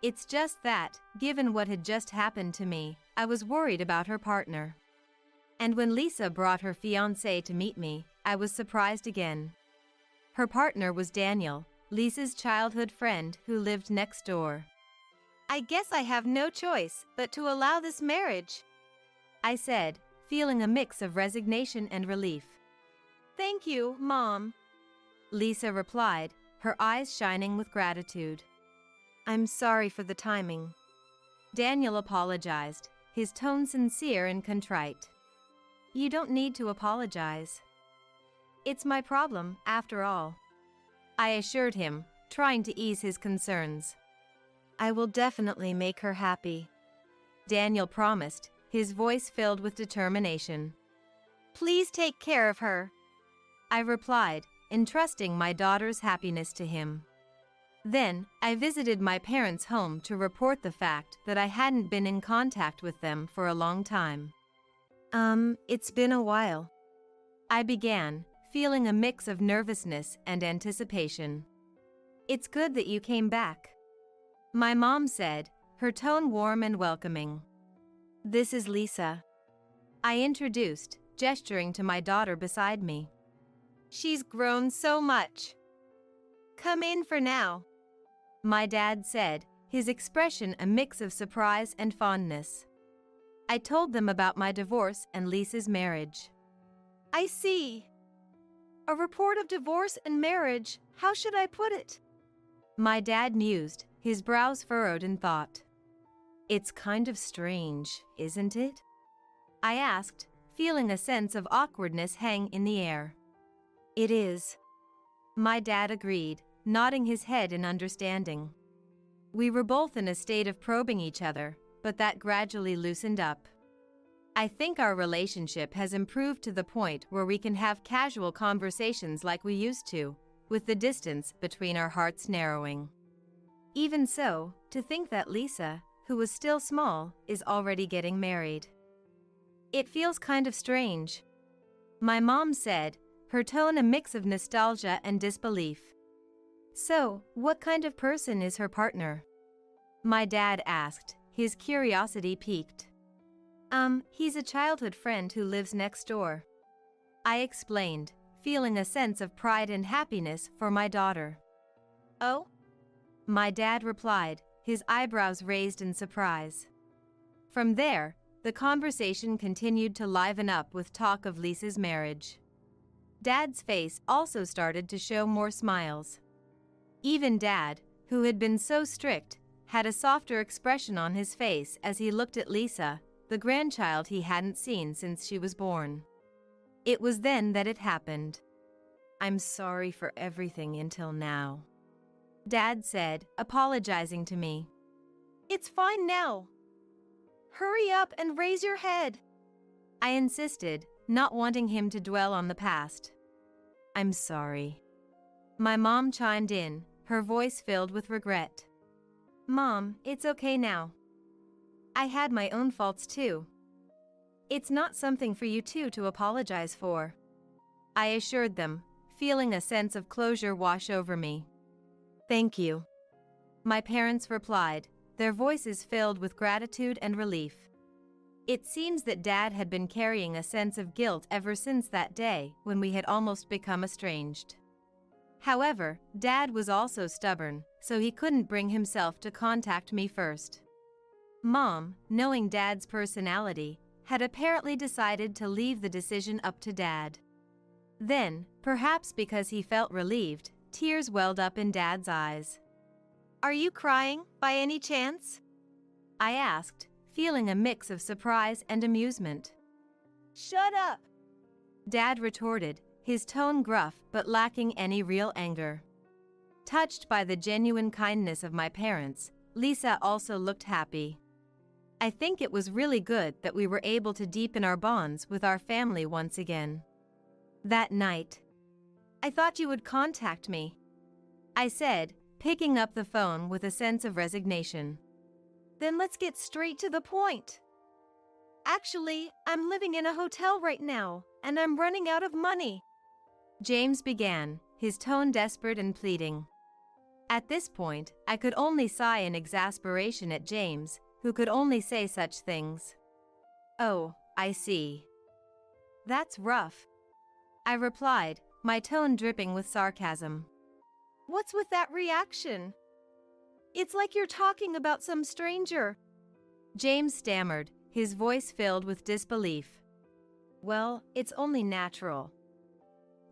It's just that, given what had just happened to me, I was worried about her partner. And when Lisa brought her fiancé to meet me, I was surprised again. Her partner was Daniel, Lisa's childhood friend who lived next door. I guess I have no choice but to allow this marriage, I said, feeling a mix of resignation and relief. Thank you, Mom, Lisa replied, her eyes shining with gratitude. I'm sorry for the timing, Daniel apologized, his tone sincere and contrite. You don't need to apologize. It's my problem, after all, I assured him, trying to ease his concerns. I will definitely make her happy, Daniel promised, his voice filled with determination. Please take care of her, I replied, entrusting my daughter's happiness to him. Then, I visited my parents' home to report the fact that I hadn't been in contact with them for a long time. It's been a while, I began, feeling a mix of nervousness and anticipation. It's good that you came back, my mom said, her tone warm and welcoming. This is Lisa, I introduced, gesturing to my daughter beside me. She's grown so much. Come in for now, my dad said, his expression a mix of surprise and fondness. I told them about my divorce and Lisa's marriage. I see. A report of divorce and marriage, how should I put it? My dad mused, his brows furrowed in thought. It's kind of strange, isn't it? I asked, feeling a sense of awkwardness hang in the air. It is, my dad agreed, nodding his head in understanding. We were both in a state of probing each other, but that gradually loosened up. I think our relationship has improved to the point where we can have casual conversations like we used to, with the distance between our hearts narrowing. Even so, to think that Lisa, who was still small, is already getting married. It feels kind of strange, my mom said, her tone a mix of nostalgia and disbelief. So, what kind of person is her partner? My dad asked, his curiosity piqued. He's a childhood friend who lives next door, I explained, feeling a sense of pride and happiness for my daughter. Oh? My dad replied, his eyebrows raised in surprise. From there, the conversation continued to liven up with talk of Lisa's marriage. Dad's face also started to show more smiles. Even Dad, who had been so strict, had a softer expression on his face as he looked at Lisa, the grandchild he hadn't seen since she was born. It was then that it happened. I'm sorry for everything until now, Dad said, apologizing to me. It's fine now. Hurry up and raise your head, I insisted, not wanting him to dwell on the past. I'm sorry, my mom chimed in, her voice filled with regret. Mom, it's okay now. I had my own faults too. It's not something for you two to apologize for, I assured them, feeling a sense of closure wash over me. Thank you, my parents replied, their voices filled with gratitude and relief. It seems that Dad had been carrying a sense of guilt ever since that day when we had almost become estranged. However, Dad was also stubborn, so he couldn't bring himself to contact me first. Mom, knowing Dad's personality, had apparently decided to leave the decision up to Dad. Then, perhaps because he felt relieved, tears welled up in Dad's eyes. Are you crying, by any chance? I asked, feeling a mix of surprise and amusement. Shut up! Dad retorted, his tone gruff but lacking any real anger. Touched by the genuine kindness of my parents, Lisa also looked happy. I think it was really good that we were able to deepen our bonds with our family once again. That night, I thought you would contact me, I said, picking up the phone with a sense of resignation. Then let's get straight to the point. Actually, I'm living in a hotel right now, and I'm running out of money, James began, his tone desperate and pleading. At this point, I could only sigh in exasperation at James, who could only say such things. Oh, I see. That's rough, I replied, my tone dripping with sarcasm. What's with that reaction? It's like you're talking about some stranger, James stammered, his voice filled with disbelief. Well, it's only natural.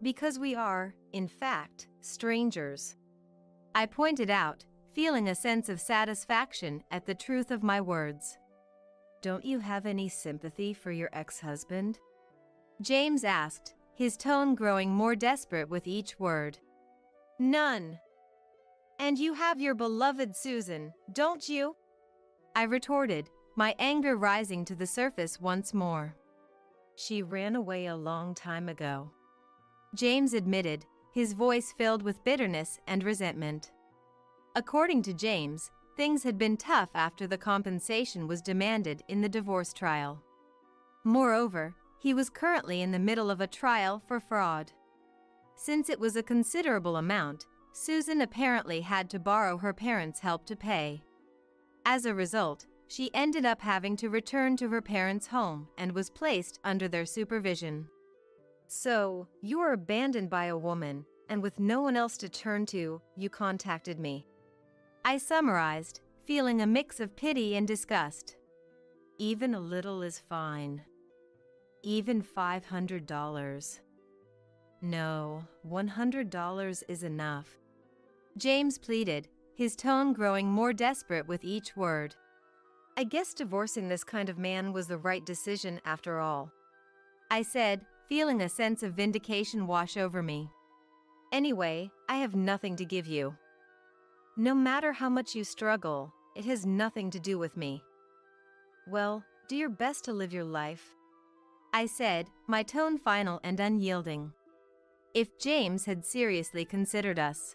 Because we are, in fact, strangers, I pointed out, feeling a sense of satisfaction at the truth of my words. Don't you have any sympathy for your ex-husband? James asked, his tone growing more desperate with each word. None. And you have your beloved Susan, don't you? I retorted, my anger rising to the surface once more. She ran away a long time ago, James admitted, his voice filled with bitterness and resentment. According to James, things had been tough after the compensation was demanded in the divorce trial. Moreover, he was currently in the middle of a trial for fraud. Since it was a considerable amount, Susan apparently had to borrow her parents' help to pay. As a result, she ended up having to return to her parents' home and was placed under their supervision. So, you were abandoned by a woman, and with no one else to turn to, you contacted me, I summarized, feeling a mix of pity and disgust. Even a little is fine. Even $500. No, $100 is enough, James pleaded, his tone growing more desperate with each word. I guess divorcing this kind of man was the right decision after all, I said, feeling a sense of vindication wash over me. Anyway, I have nothing to give you. No matter how much you struggle, it has nothing to do with me. Well, do your best to live your life, I said, my tone final and unyielding. If James had seriously considered us,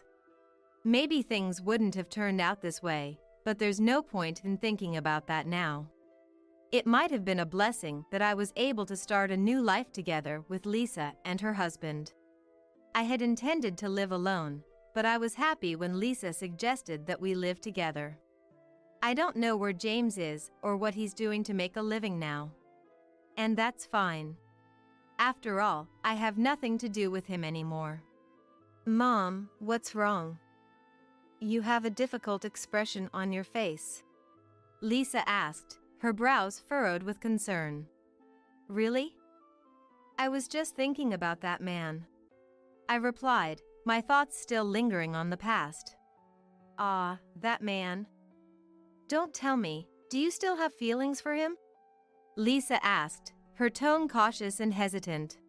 maybe things wouldn't have turned out this way, but there's no point in thinking about that now. It might have been a blessing that I was able to start a new life together with Lisa and her husband. I had intended to live alone, but I was happy when Lisa suggested that we live together. I don't know where James is or what he's doing to make a living now. And that's fine. After all, I have nothing to do with him anymore. Mom, what's wrong? You have a difficult expression on your face, Lisa asked, her brows furrowed with concern. Really? I was just thinking about that man, I replied, my thoughts still lingering on the past. Ah, that man. Don't tell me, do you still have feelings for him? Lisa asked, her tone cautious and hesitant.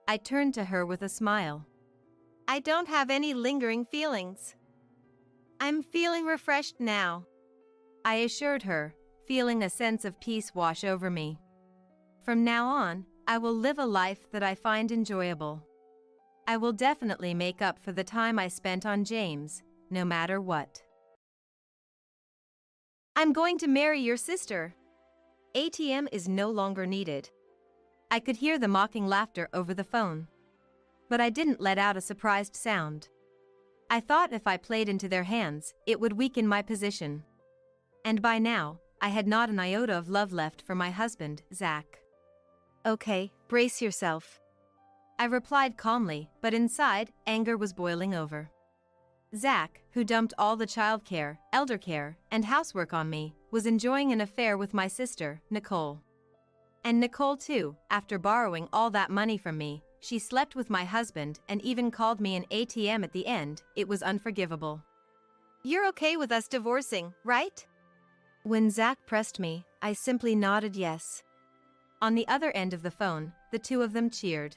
I turned to her with a smile. I don't have any lingering feelings. I'm feeling refreshed now, I assured her, feeling a sense of peace wash over me. From now on, I will live a life that I find enjoyable. I will definitely make up for the time I spent on James, no matter what. I'm going to marry your sister. ATM is no longer needed. I could hear the mocking laughter over the phone. But I didn't let out a surprised sound. I thought if I played into their hands, it would weaken my position. And by now, I had not an iota of love left for my husband, Zach. Okay, brace yourself, I replied calmly, but inside, anger was boiling over. Zach, who dumped all the childcare, elder care, and housework on me, was enjoying an affair with my sister, Nicole. And Nicole too, after borrowing all that money from me, she slept with my husband and even called me an ATM at the end. It was unforgivable. You're okay with us divorcing, right? When Zach pressed me, I simply nodded yes. On the other end of the phone, the two of them cheered.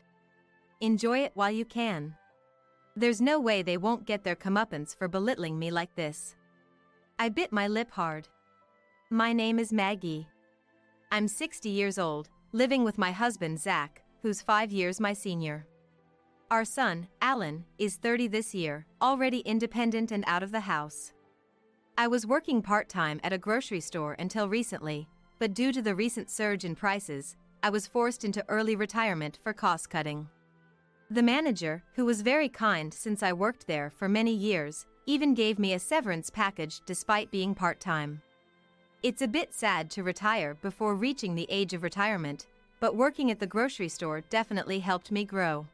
Enjoy it while you can. There's no way they won't get their comeuppance for belittling me like this. I bit my lip hard. My name is Maggie. I'm 60 years old, living with my husband Zach, who's 5 years my senior. Our son, Alan, is 30 this year, already independent and out of the house. I was working part-time at a grocery store until recently, but due to the recent surge in prices, I was forced into early retirement for cost-cutting. The manager, who was very kind since I worked there for many years, even gave me a severance package despite being part-time. It's a bit sad to retire before reaching the age of retirement, but working at the grocery store definitely helped me grow.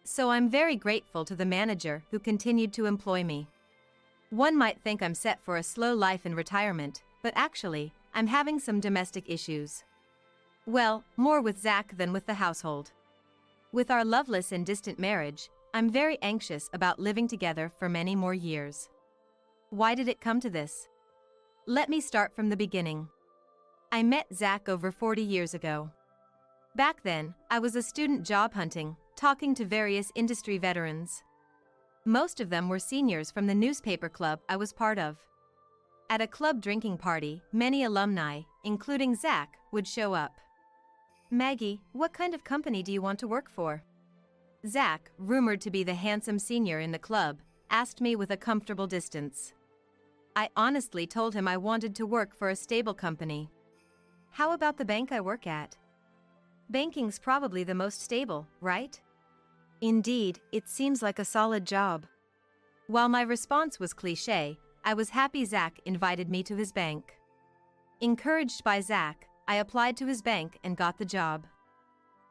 So I'm very grateful to the manager who continued to employ me. One might think I'm set for a slow life in retirement, but actually, I'm having some domestic issues. Well, more with Zach than with the household. With our loveless and distant marriage, I'm very anxious about living together for many more years. Why did it come to this? Let me start from the beginning. I met Zach over 40 years ago. Back then, I was a student job hunting, talking to various industry veterans. Most of them were seniors from the newspaper club I was part of. At a club drinking party, many alumni, including Zach, would show up. Maggie, what kind of company do you want to work for? Zach, rumored to be the handsome senior in the club, asked me with a comfortable distance. I honestly told him I wanted to work for a stable company. How about the bank I work at? Banking's probably the most stable, right? Indeed, it seems like a solid job. While my response was cliché, I was happy Zach invited me to his bank. Encouraged by Zach, I applied to his bank and got the job.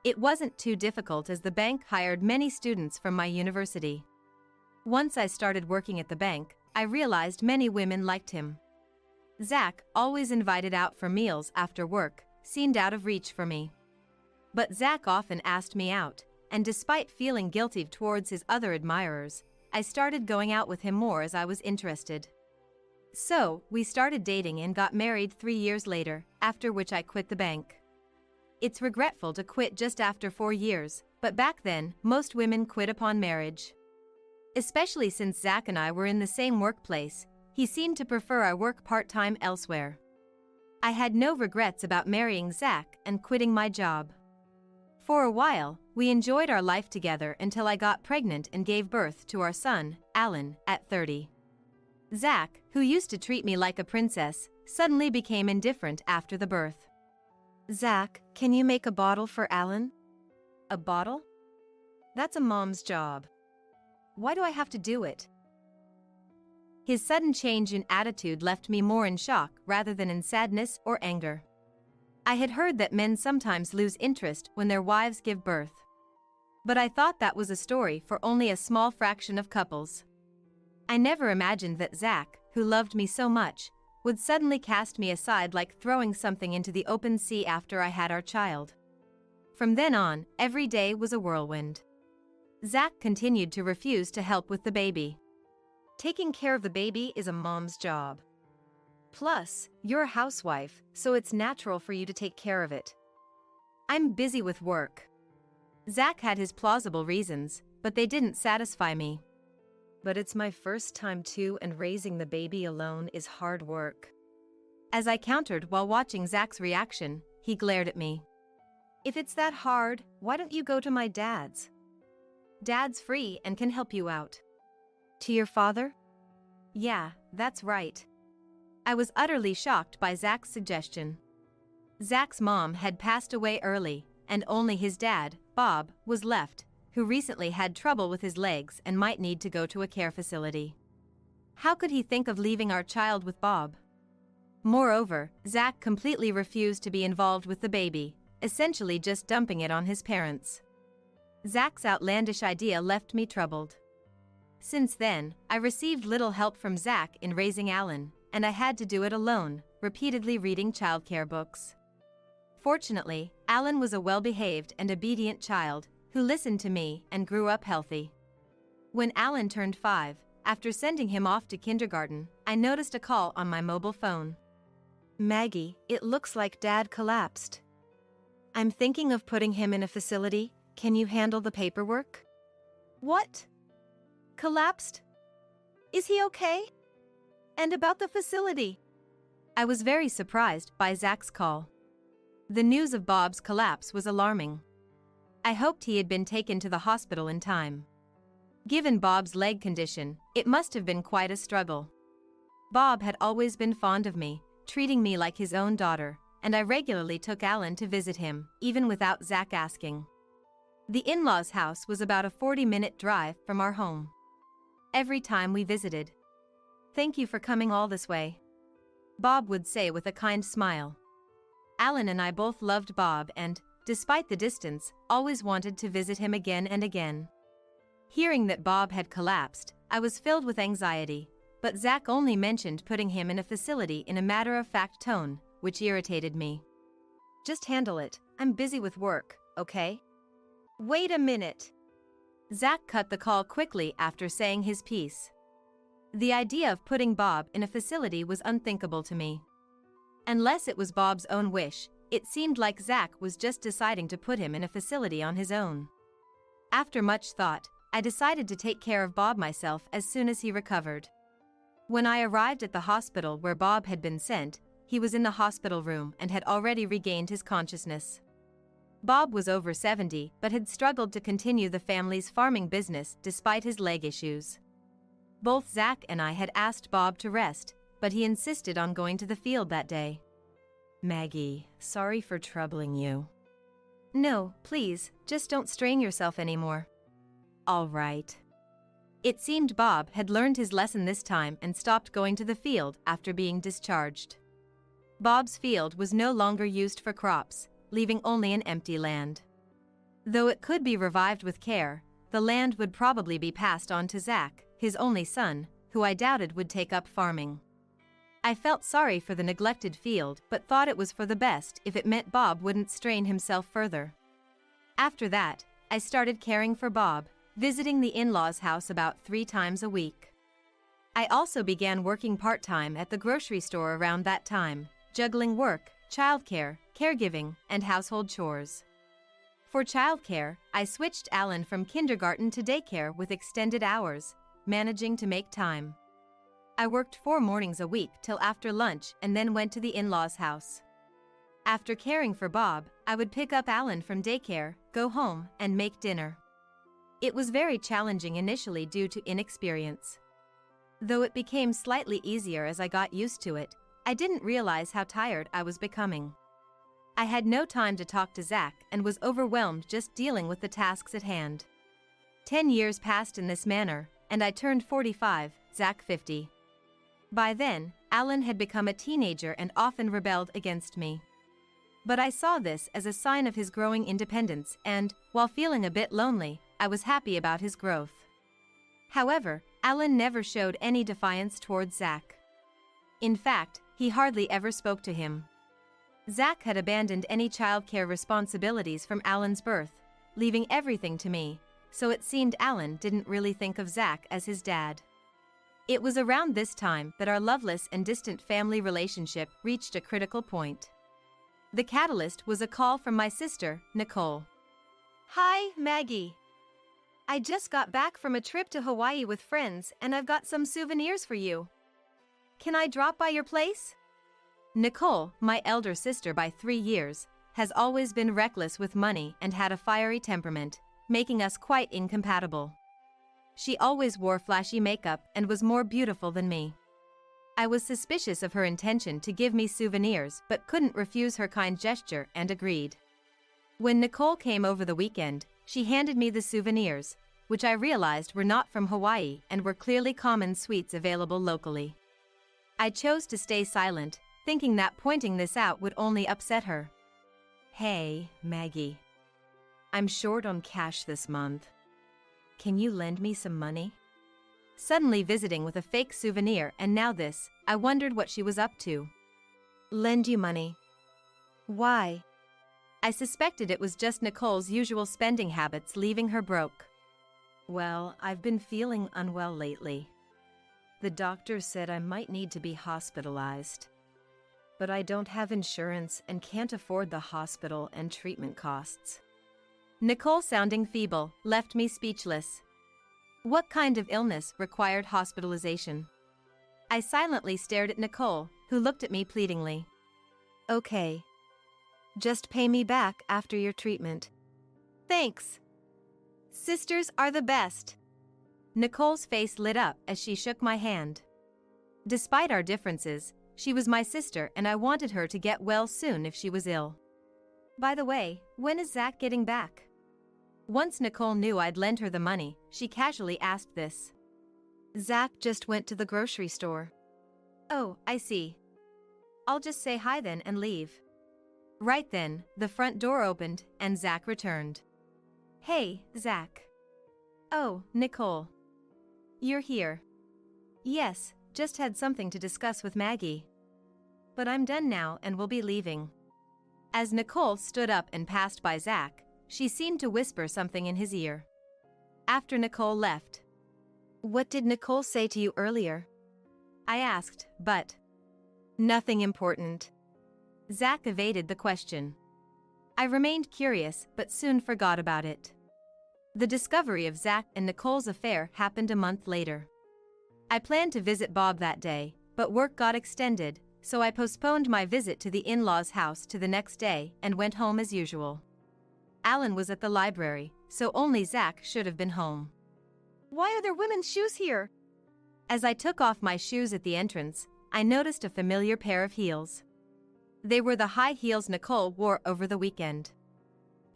It wasn't too difficult as the bank hired many students from my university. Once I started working at the bank, I realized many women liked him. Zach, always invited out for meals after work, seemed out of reach for me. But Zach often asked me out, and despite feeling guilty towards his other admirers, I started going out with him more as I was interested. So, we started dating and got married 3 years later, after which I quit the bank. It's regretful to quit just after 4 years, but back then, most women quit upon marriage. Especially since Zach and I were in the same workplace, he seemed to prefer I work part-time elsewhere. I had no regrets about marrying Zach and quitting my job. For a while, we enjoyed our life together until I got pregnant and gave birth to our son, Alan, at 30. Zach, who used to treat me like a princess, suddenly became indifferent after the birth. Zach, can you make a bottle for Alan? A bottle? That's a mom's job. Why do I have to do it? His sudden change in attitude left me more in shock rather than in sadness or anger. I had heard that men sometimes lose interest when their wives give birth. But I thought that was a story for only a small fraction of couples. I never imagined that Zach, who loved me so much, would suddenly cast me aside like throwing something into the open sea after I had our child. From then on, every day was a whirlwind. Zach continued to refuse to help with the baby. Taking care of the baby is a mom's job. Plus, you're a housewife, so it's natural for you to take care of it. I'm busy with work. Zach had his plausible reasons, but they didn't satisfy me. But it's my first time too, and raising the baby alone is hard work. As I countered while watching Zach's reaction, he glared at me. If it's that hard, why don't you go to my dad's? Dad's free and can help you out. To your father? Yeah, that's right. I was utterly shocked by Zach's suggestion. Zach's mom had passed away early, and only his dad, Bob, was left, who recently had trouble with his legs and might need to go to a care facility. How could he think of leaving our child with Bob? Moreover, Zach completely refused to be involved with the baby, essentially just dumping it on his parents. Zach's outlandish idea left me troubled. Since then, I received little help from Zach in raising Alan, and I had to do it alone, repeatedly reading childcare books. Fortunately, Alan was a well-behaved and obedient child, who listened to me and grew up healthy. When Alan turned 5, after sending him off to kindergarten, I noticed a call on my mobile phone. Maggie, it looks like Dad collapsed. I'm thinking of putting him in a facility. Can you handle the paperwork? What? Collapsed? Is he okay? And about the facility? I was very surprised by Zach's call. The news of Bob's collapse was alarming. I hoped he had been taken to the hospital in time. Given Bob's leg condition, it must have been quite a struggle. Bob had always been fond of me, treating me like his own daughter, and I regularly took Alan to visit him, even without Zach asking. The in-laws' house was about a 40-minute drive from our home. Every time we visited, "Thank you for coming all this way," Bob would say with a kind smile. Alan and I both loved Bob and, despite the distance, always wanted to visit him again and again. Hearing that Bob had collapsed, I was filled with anxiety, but Zach only mentioned putting him in a facility in a matter-of-fact tone, which irritated me. "Just handle it. I'm busy with work, okay?" "Wait a minute." Zach cut the call quickly after saying his piece. The idea of putting Bob in a facility was unthinkable to me. Unless it was Bob's own wish, it seemed like Zach was just deciding to put him in a facility on his own. After much thought, I decided to take care of Bob myself as soon as he recovered. When I arrived at the hospital where Bob had been sent, he was in the hospital room and had already regained his consciousness. Bob was over 70 but had struggled to continue the family's farming business despite his leg issues. Both Zach and I had asked Bob to rest, but he insisted on going to the field that day. "Maggie, sorry for troubling you." "No, please, just don't strain yourself anymore." "All right." It seemed Bob had learned his lesson this time and stopped going to the field after being discharged. Bob's field was no longer used for crops, leaving only an empty land. Though it could be revived with care, the land would probably be passed on to Zach, his only son, who I doubted would take up farming. I felt sorry for the neglected field but thought it was for the best if it meant Bob wouldn't strain himself further. After that, I started caring for Bob, visiting the in-laws' house about 3 times a week. I also began working part-time at the grocery store around that time, juggling work, childcare, caregiving, and household chores. For childcare, I switched Alan from kindergarten to daycare with extended hours, managing to make time. I worked 4 mornings a week till after lunch and then went to the in-laws' house. After caring for Bob, I would pick up Alan from daycare, go home, and make dinner. It was very challenging initially due to inexperience. Though it became slightly easier as I got used to it, I didn't realize how tired I was becoming. I had no time to talk to Zach and was overwhelmed just dealing with the tasks at hand. 10 years passed in this manner, and I turned 45, Zach 50. By then, Alan had become a teenager and often rebelled against me. But I saw this as a sign of his growing independence and, while feeling a bit lonely, I was happy about his growth. However, Alan never showed any defiance towards Zach. In fact, he hardly ever spoke to him. Zach had abandoned any childcare responsibilities from Alan's birth, leaving everything to me, so it seemed Alan didn't really think of Zach as his dad. It was around this time that our loveless and distant family relationship reached a critical point. The catalyst was a call from my sister, Nicole. "Hi, Maggie. I just got back from a trip to Hawaii with friends and I've got some souvenirs for you. Can I drop by your place?" Nicole, my elder sister by 3 years, has always been reckless with money and had a fiery temperament, making us quite incompatible. She always wore flashy makeup and was more beautiful than me. I was suspicious of her intention to give me souvenirs but couldn't refuse her kind gesture and agreed. When Nicole came over the weekend, she handed me the souvenirs, which I realized were not from Hawaii and were clearly common sweets available locally. I chose to stay silent, thinking that pointing this out would only upset her. "Hey, Maggie. I'm short on cash this month. Can you lend me some money?" Suddenly visiting with a fake souvenir and now this, I wondered what she was up to. "Lend you money? Why?" I suspected it was just Nicole's usual spending habits leaving her broke. "Well, I've been feeling unwell lately. The doctor said I might need to be hospitalized." but I don't have insurance and can't afford the hospital and treatment costs. Nicole, sounding feeble, left me speechless. What kind of illness required hospitalization? I silently stared at Nicole, who looked at me pleadingly. Okay. Just pay me back after your treatment. Thanks. Sisters are the best. Nicole's face lit up as she shook my hand. Despite our differences, she was my sister and I wanted her to get well soon if she was ill. By the way, when is Zach getting back? Once Nicole knew I'd lent her the money, she casually asked this. Zach just went to the grocery store. Oh, I see. I'll just say hi then and leave. Right then, the front door opened and Zach returned. Hey, Zach. Oh, Nicole. You're here. Yes, just had something to discuss with Maggie. But I'm done now and will be leaving. As Nicole stood up and passed by Zach, she seemed to whisper something in his ear. After Nicole left. What did Nicole say to you earlier? I asked, but nothing important. Zach evaded the question. I remained curious but soon forgot about it. The discovery of Zach and Nicole's affair happened a month later. I planned to visit Bob that day, but work got extended, so I postponed my visit to the in-laws' house to the next day and went home as usual. Alan was at the library, so only Zach should have been home. Why are there women's shoes here? As I took off my shoes at the entrance, I noticed a familiar pair of heels. They were the high heels Nicole wore over the weekend.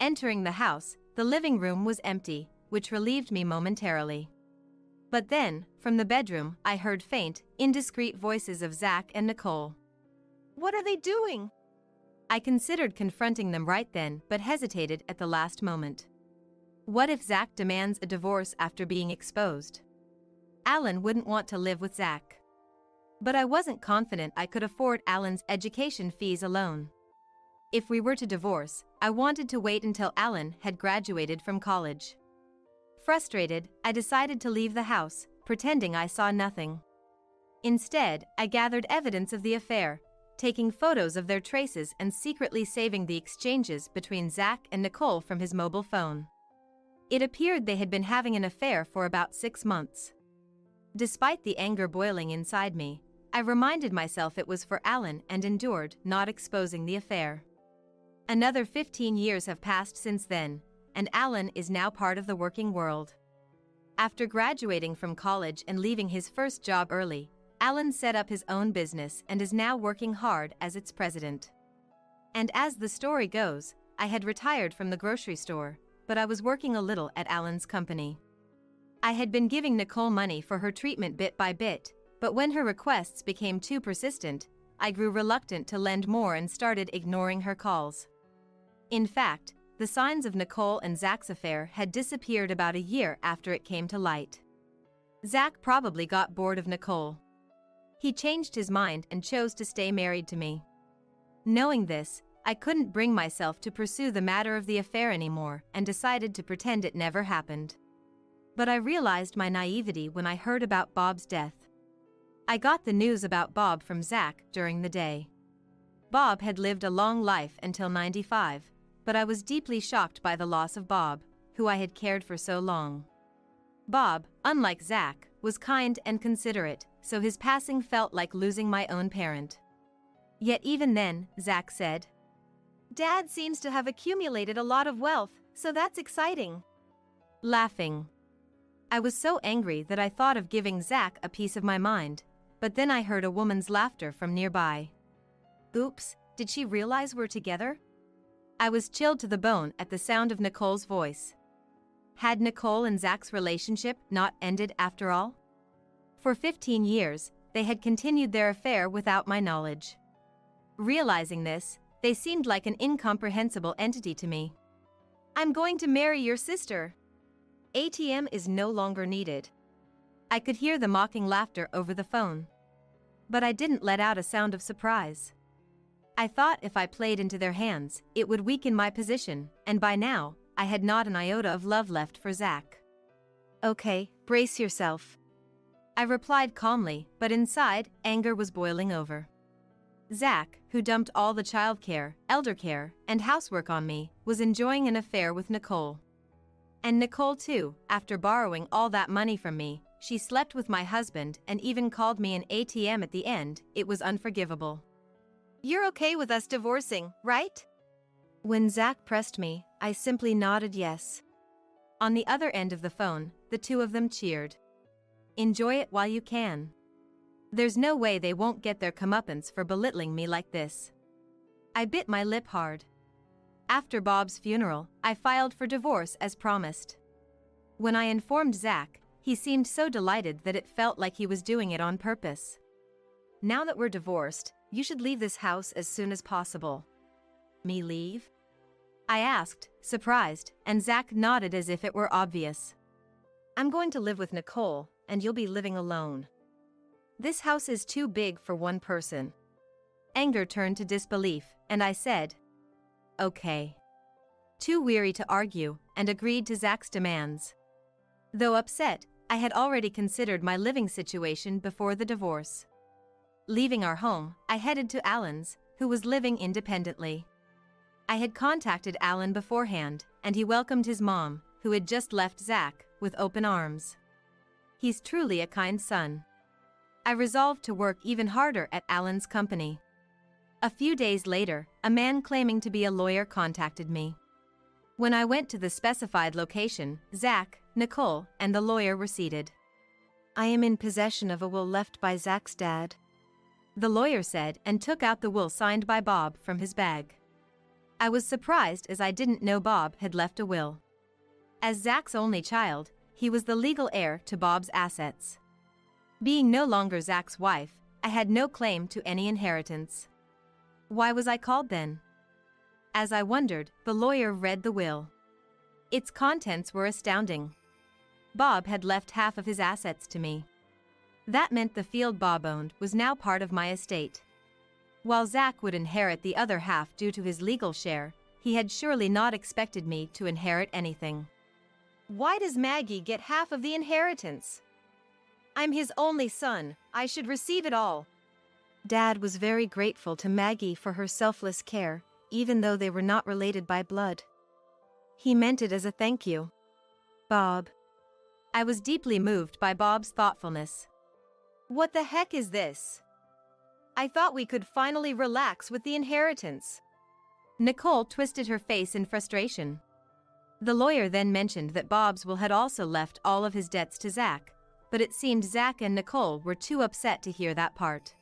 Entering the house, the living room was empty, which relieved me momentarily. But then, from the bedroom, I heard faint, indiscreet voices of Zach and Nicole. What are they doing? I considered confronting them right then but hesitated at the last moment. What if Zach demands a divorce after being exposed? Alan wouldn't want to live with Zach. But I wasn't confident I could afford Alan's education fees alone. If we were to divorce, I wanted to wait until Alan had graduated from college. Frustrated, I decided to leave the house, pretending I saw nothing. Instead, I gathered evidence of the affair, taking photos of their traces and secretly saving the exchanges between Zach and Nicole from his mobile phone. It appeared they had been having an affair for about 6 months. Despite the anger boiling inside me, I reminded myself it was for Alan and endured, not exposing the affair. Another 15 years have passed since then, and Alan is now part of the working world. After graduating from college and leaving his first job early, Alan set up his own business and is now working hard as its president. And as the story goes, I had retired from the grocery store, but I was working a little at Alan's company. I had been giving Nicole money for her treatment bit by bit, but when her requests became too persistent, I grew reluctant to lend more and started ignoring her calls. In fact, the signs of Nicole and Zach's affair had disappeared about a year after it came to light. Zach probably got bored of Nicole. He changed his mind and chose to stay married to me. Knowing this, I couldn't bring myself to pursue the matter of the affair anymore and decided to pretend it never happened. But I realized my naivety when I heard about Bob's death. I got the news about Bob from Zach during the day. Bob had lived a long life until 95, but I was deeply shocked by the loss of Bob, who I had cared for so long. Bob, unlike Zach, was kind and considerate, so his passing felt like losing my own parent. Yet even then, Zach said, "Dad seems to have accumulated a lot of wealth, so that's exciting." Laughing. I was so angry that I thought of giving Zach a piece of my mind, but then I heard a woman's laughter from nearby. Oops, did she realize we're together? I was chilled to the bone at the sound of Nicole's voice. Had Nicole and Zach's relationship not ended after all? For 15 years, they had continued their affair without my knowledge. Realizing this, they seemed like an incomprehensible entity to me. "I'm going to marry your sister. ATM is no longer needed." I could hear the mocking laughter over the phone. But I didn't let out a sound of surprise. I thought if I played into their hands, it would weaken my position, and by now, I had not an iota of love left for Zach. "Okay, brace yourself," I replied calmly, but inside, anger was boiling over. Zach, who dumped all the childcare, elder care, and housework on me, was enjoying an affair with Nicole. And Nicole too, after borrowing all that money from me, she slept with my husband and even called me an ATM at the end. It was unforgivable. You're okay with us divorcing, right? When Zach pressed me, I simply nodded yes. On the other end of the phone, the two of them cheered. Enjoy it while you can. There's no way they won't get their comeuppance for belittling me like this. I bit my lip hard. After Bob's funeral, I filed for divorce as promised. When I informed Zach, he seemed so delighted that it felt like he was doing it on purpose. Now that we're divorced, you should leave this house as soon as possible. Me leave? I asked, surprised, and Zach nodded as if it were obvious. I'm going to live with Nicole, and you'll be living alone. This house is too big for one person. Anger turned to disbelief, and I said, okay. Too weary to argue, and agreed to Zach's demands. Though upset, I had already considered my living situation before the divorce. Leaving our home, I headed to Alan's, who was living independently. I had contacted Alan beforehand, and he welcomed his mom, who had just left Zach, with open arms. He's truly a kind son. I resolved to work even harder at Alan's company. A few days later, a man claiming to be a lawyer contacted me. When I went to the specified location, Zach, Nicole, and the lawyer were seated. I am in possession of a will left by Zach's dad, the lawyer said, and took out the will signed by Bob from his bag. I was surprised as I didn't know Bob had left a will. As Zach's only child, he was the legal heir to Bob's assets. Being no longer Zach's wife, I had no claim to any inheritance. Why was I called then? As I wondered, the lawyer read the will. Its contents were astounding. Bob had left half of his assets to me. That meant the field Bob owned was now part of my estate. While Zach would inherit the other half due to his legal share, he had surely not expected me to inherit anything. Why does Maggie get half of the inheritance? I'm his only son, I should receive it all. Dad was very grateful to Maggie for her selfless care, even though they were not related by blood. He meant it as a thank you. Bob. I was deeply moved by Bob's thoughtfulness. What the heck is this? I thought we could finally relax with the inheritance. Nicole twisted her face in frustration. The lawyer then mentioned that Bob's will had also left all of his debts to Zach, but it seemed Zach and Nicole were too upset to hear that part.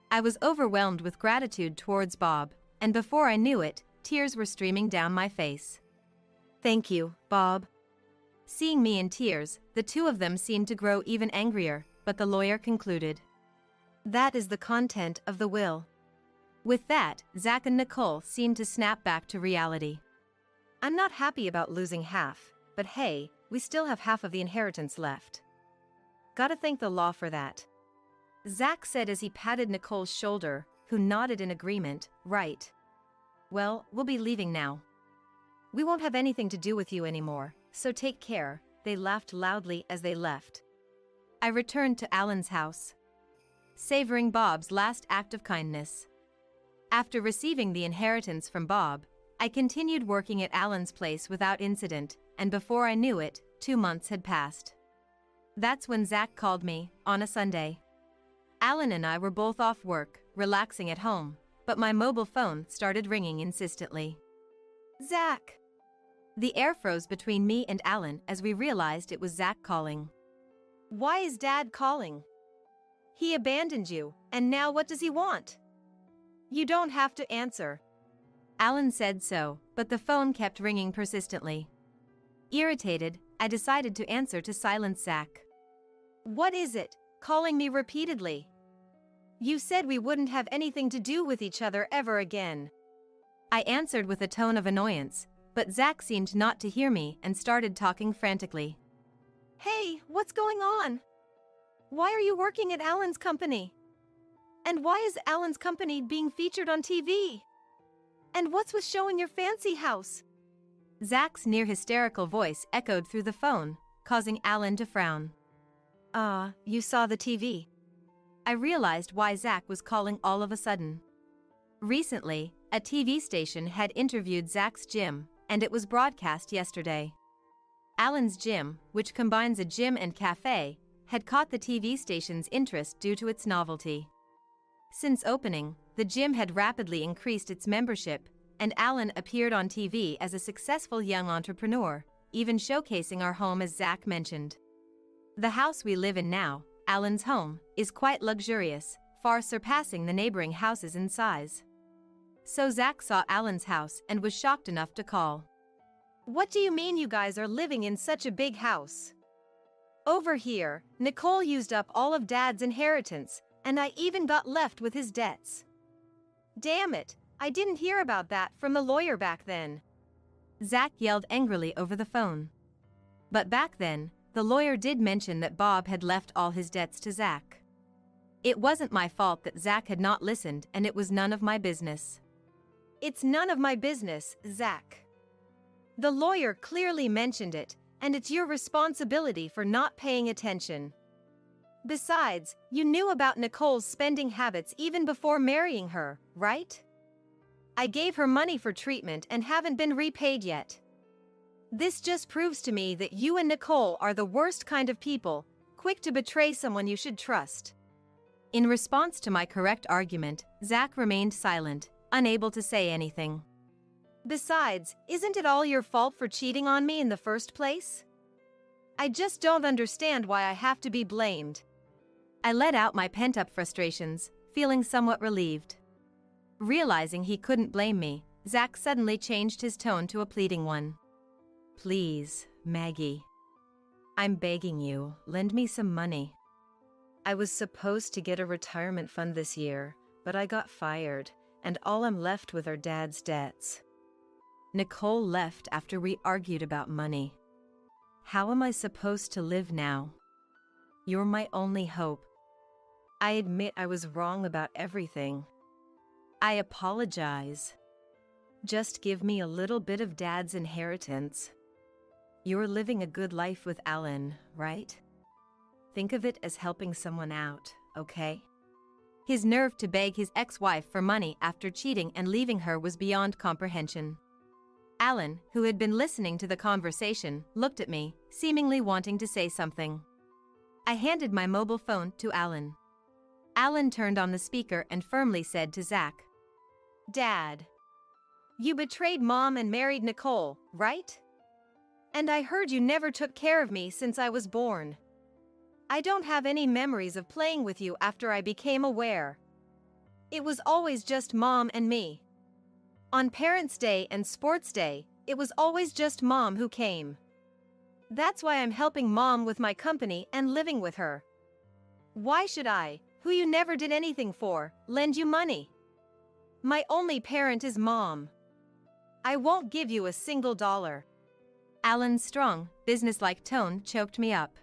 I was overwhelmed with gratitude towards Bob, and before I knew it, tears were streaming down my face. Thank you, Bob. Seeing me in tears, the two of them seemed to grow even angrier, but the lawyer concluded. That is the content of the will. With that, Zach and Nicole seemed to snap back to reality. I'm not happy about losing half, but hey, we still have half of the inheritance left. Gotta thank the law for that. Zach said as he patted Nicole's shoulder, who nodded in agreement, right. Well, we'll be leaving now. We won't have anything to do with you anymore, so take care. They laughed loudly as they left. I returned to Alan's house, savoring Bob's last act of kindness. After receiving the inheritance from Bob, I continued working at Alan's place without incident, and before I knew it, 2 months had passed. That's when Zach called me, on a Sunday. Alan and I were both off work, relaxing at home, but my mobile phone started ringing insistently. Zach! The air froze between me and Alan as we realized it was Zach calling. Why is Dad calling? He abandoned you, and now what does he want? You don't have to answer. Alan said so, but the phone kept ringing persistently. Irritated, I decided to answer to silence Zach. What is it, calling me repeatedly? You said we wouldn't have anything to do with each other ever again. I answered with a tone of annoyance, but Zach seemed not to hear me and started talking frantically. Hey, what's going on? Why are you working at Alan's company? And why is Alan's company being featured on TV? And what's with showing your fancy house? Zach's near-hysterical voice echoed through the phone, causing Alan to frown. You saw the TV. I realized why Zach was calling all of a sudden. Recently, a TV station had interviewed Zach's gym, and it was broadcast yesterday. Alan's gym, which combines a gym and cafe, had caught the TV station's interest due to its novelty. Since opening, the gym had rapidly increased its membership, and Alan appeared on TV as a successful young entrepreneur, even showcasing our home as Zach mentioned. The house we live in now, Alan's home, is quite luxurious, far surpassing the neighboring houses in size. So Zach saw Alan's house and was shocked enough to call. What do you mean you guys are living in such a big house? Over here, Nicole used up all of Dad's inheritance, and I even got left with his debts. Damn it, I didn't hear about that from the lawyer back then. Zach yelled angrily over the phone. But back then, the lawyer did mention that Bob had left all his debts to Zach. It wasn't my fault that Zach had not listened, and it was none of my business. It's none of my business, Zach. The lawyer clearly mentioned it, and it's your responsibility for not paying attention. Besides, you knew about Nicole's spending habits even before marrying her, right? I gave her money for treatment and haven't been repaid yet. This just proves to me that you and Nicole are the worst kind of people, quick to betray someone you should trust. In response to my correct argument, Zach remained silent, unable to say anything. Besides, isn't it all your fault for cheating on me in the first place? I just don't understand why I have to be blamed. I let out my pent-up frustrations, feeling somewhat relieved. Realizing he couldn't blame me, Zach suddenly changed his tone to a pleading one. Please, Maggie. I'm begging you, lend me some money. I was supposed to get a retirement fund this year, but I got fired, and all I'm left with are Dad's debts. Nicole left after we argued about money. How am I supposed to live now? You're my only hope. I admit I was wrong about everything. I apologize. Just give me a little bit of Dad's inheritance. You're living a good life with Alan, right? Think of it as helping someone out, okay? His nerve to beg his ex-wife for money after cheating and leaving her was beyond comprehension. Alan, who had been listening to the conversation, looked at me, seemingly wanting to say something. I handed my mobile phone to Alan. Alan turned on the speaker and firmly said to Zach, Dad, you betrayed Mom and married Nicole, right? And I heard you never took care of me since I was born. I don't have any memories of playing with you after I became aware. It was always just Mom and me. On Parents' Day and Sports Day, it was always just Mom who came. That's why I'm helping Mom with my company and living with her. Why should I, who you never did anything for, lend you money? My only parent is Mom. I won't give you a single dollar. Alan's strong, businesslike tone choked me up.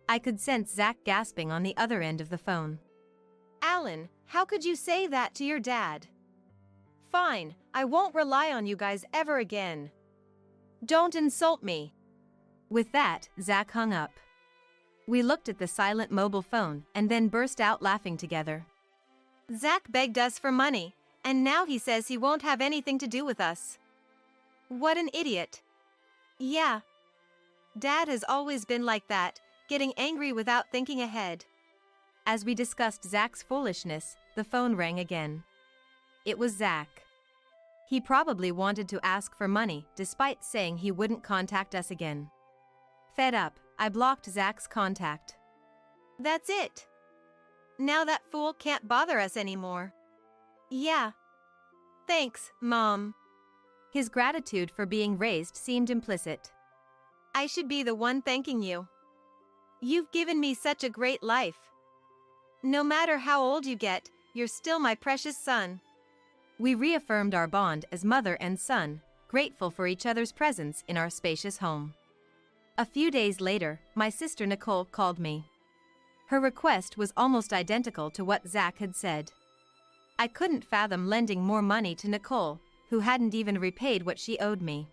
I could sense Zach gasping on the other end of the phone. Alan, how could you say that to your dad? Fine, I won't rely on you guys ever again. Don't insult me. With that, Zach hung up. We looked at the silent mobile phone and then burst out laughing together. Zach begged us for money, and now he says he won't have anything to do with us. What an idiot. Yeah. Dad has always been like that, getting angry without thinking ahead. As we discussed Zach's foolishness, the phone rang again. It was Zach. He probably wanted to ask for money, despite saying he wouldn't contact us again. Fed up, I blocked Zach's contact. That's it. Now that fool can't bother us anymore. Yeah. Thanks, Mom. His gratitude for being raised seemed implicit. I should be the one thanking you. You've given me such a great life. No matter how old you get, you're still my precious son. We reaffirmed our bond as mother and son, grateful for each other's presence in our spacious home. A few days later, my sister Nicole called me. Her request was almost identical to what Zach had said. I couldn't fathom lending more money to Nicole, who hadn't even repaid what she owed me.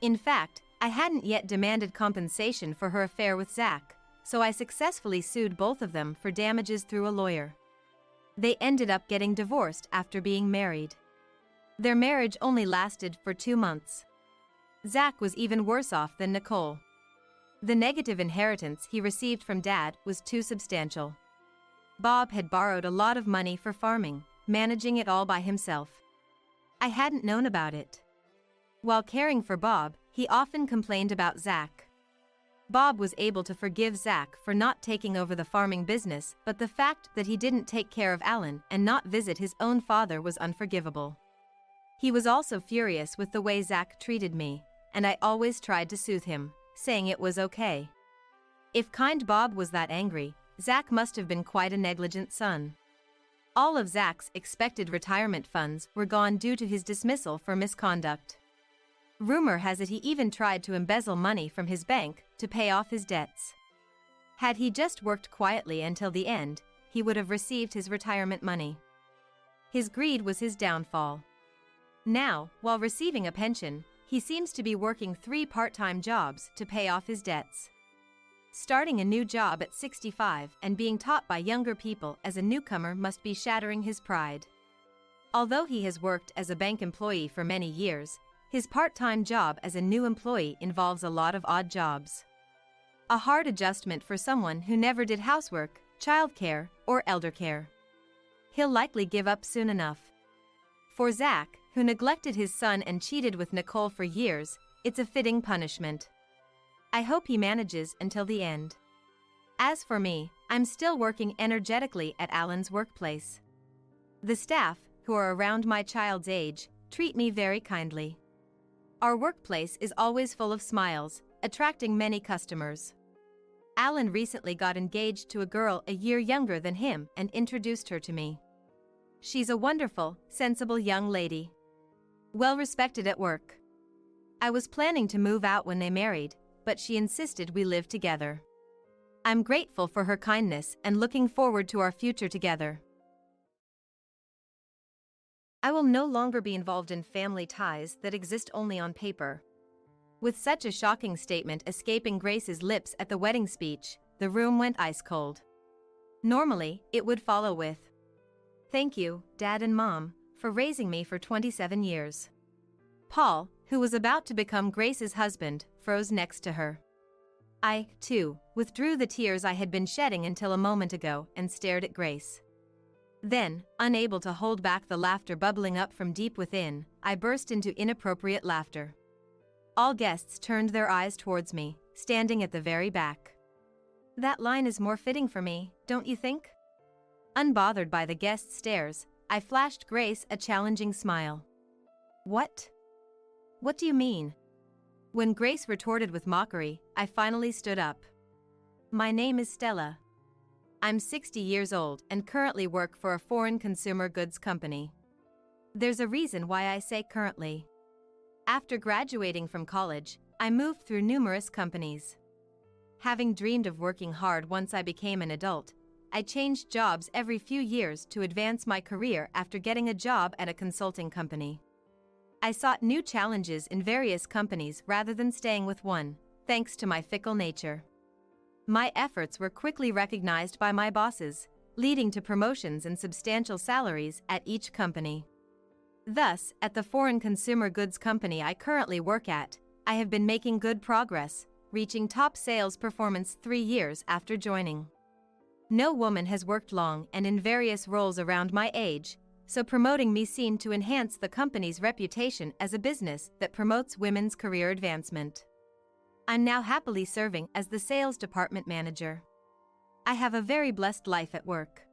In fact, I hadn't yet demanded compensation for her affair with Zach, so I successfully sued both of them for damages through a lawyer. They ended up getting divorced after being married. Their marriage only lasted for 2 months. Zach was even worse off than Nicole. The negative inheritance he received from Dad was too substantial. Bob had borrowed a lot of money for farming, managing it all by himself. I hadn't known about it. While caring for Bob, he often complained about Zach. Bob was able to forgive Zach for not taking over the farming business, but the fact that he didn't take care of Alan and not visit his own father was unforgivable. He was also furious with the way Zach treated me, and I always tried to soothe him, saying it was okay. If kind Bob was that angry, Zach must have been quite a negligent son. All of Zach's expected retirement funds were gone due to his dismissal for misconduct. Rumor has it he even tried to embezzle money from his bank to pay off his debts. Had he just worked quietly until the end, he would have received his retirement money. His greed was his downfall. Now, while receiving a pension, he seems to be working 3 part-time jobs to pay off his debts. Starting a new job at 65 and being taught by younger people as a newcomer must be shattering his pride. Although he has worked as a bank employee for many years, his part-time job as a new employee involves a lot of odd jobs. A hard adjustment for someone who never did housework, childcare, or elder care. He'll likely give up soon enough. For Zach, who neglected his son and cheated with Nicole for years, it's a fitting punishment. I hope he manages until the end. As for me, I'm still working energetically at Alan's workplace. The staff, who are around my child's age, treat me very kindly. Our workplace is always full of smiles, attracting many customers. Alan recently got engaged to a girl a year younger than him and introduced her to me. She's a wonderful, sensible young lady. Well respected at work. I was planning to move out when they married, but she insisted we live together. I'm grateful for her kindness and looking forward to our future together. I will no longer be involved in family ties that exist only on paper. With such a shocking statement escaping Grace's lips at the wedding speech, the room went ice cold. Normally, it would follow with, "Thank you, Dad and Mom, for raising me for 27 years." Paul, who was about to become Grace's husband, froze next to her. I, too, withdrew the tears I had been shedding until a moment ago and stared at Grace. Then, unable to hold back the laughter bubbling up from deep within, I burst into inappropriate laughter. All guests turned their eyes towards me, standing at the very back. That line is more fitting for me, don't you think? Unbothered by the guests' stares, I flashed Grace a challenging smile. What? What do you mean? When Grace retorted with mockery, I finally stood up. My name is Stella. I'm 60 years old and currently work for a foreign consumer goods company. There's a reason why I say currently. After graduating from college, I moved through numerous companies. Having dreamed of working hard once I became an adult, I changed jobs every few years to advance my career after getting a job at a consulting company. I sought new challenges in various companies rather than staying with one, thanks to my fickle nature. My efforts were quickly recognized by my bosses, leading to promotions and substantial salaries at each company. Thus, at the foreign consumer goods company I currently work at, I have been making good progress, reaching top sales performance 3 years after joining. No woman has worked long and in various roles around my age, so promoting me seemed to enhance the company's reputation as a business that promotes women's career advancement. I'm now happily serving as the sales department manager. I have a very blessed life at work.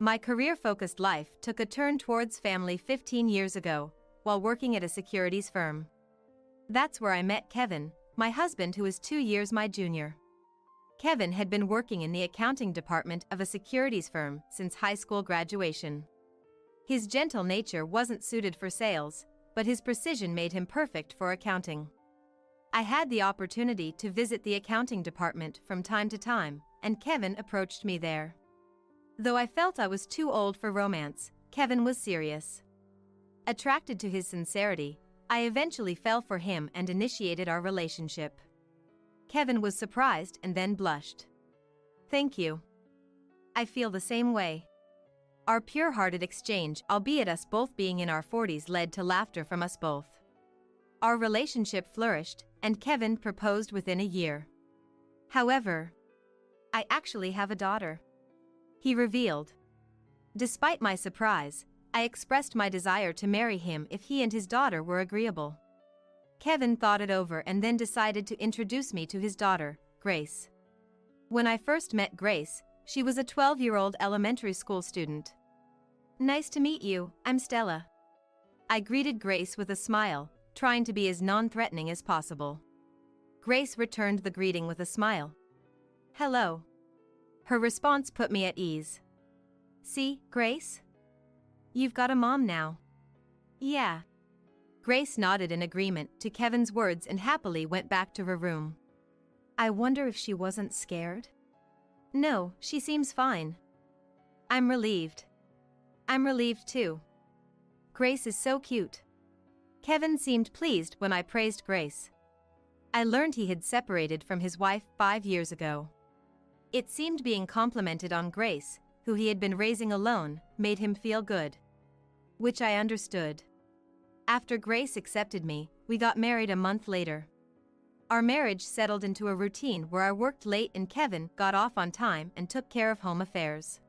My career-focused life took a turn towards family 15 years ago, while working at a securities firm. That's where I met Kevin, my husband who is 2 years my junior. Kevin had been working in the accounting department of a securities firm since high school graduation. His gentle nature wasn't suited for sales, but his precision made him perfect for accounting. I had the opportunity to visit the accounting department from time to time, and Kevin approached me there. Though I felt I was too old for romance, Kevin was serious. Attracted to his sincerity, I eventually fell for him and initiated our relationship. Kevin was surprised and then blushed. Thank you. I feel the same way. Our pure-hearted exchange, albeit us both being in our 40s, led to laughter from us both. Our relationship flourished, and Kevin proposed within a year. However, I actually have a daughter, he revealed. Despite my surprise, I expressed my desire to marry him if he and his daughter were agreeable. Kevin thought it over and then decided to introduce me to his daughter, Grace. When I first met Grace, she was a 12-year-old elementary school student. "Nice to meet you, I'm Stella." I greeted Grace with a smile, trying to be as non-threatening as possible. Grace returned the greeting with a smile. "Hello." Her response put me at ease. "See, Grace? You've got a mom now." "Yeah." Grace nodded in agreement to Kevin's words and happily went back to her room. I wonder if she wasn't scared? No, she seems fine. I'm relieved. I'm relieved too. Grace is so cute. Kevin seemed pleased when I praised Grace. I learned he had separated from his wife 5 years ago. It seemed being complimented on Grace, who he had been raising alone, made him feel good. Which I understood. After Grace accepted me, we got married a month later. Our marriage settled into a routine where I worked late and Kevin got off on time and took care of home affairs.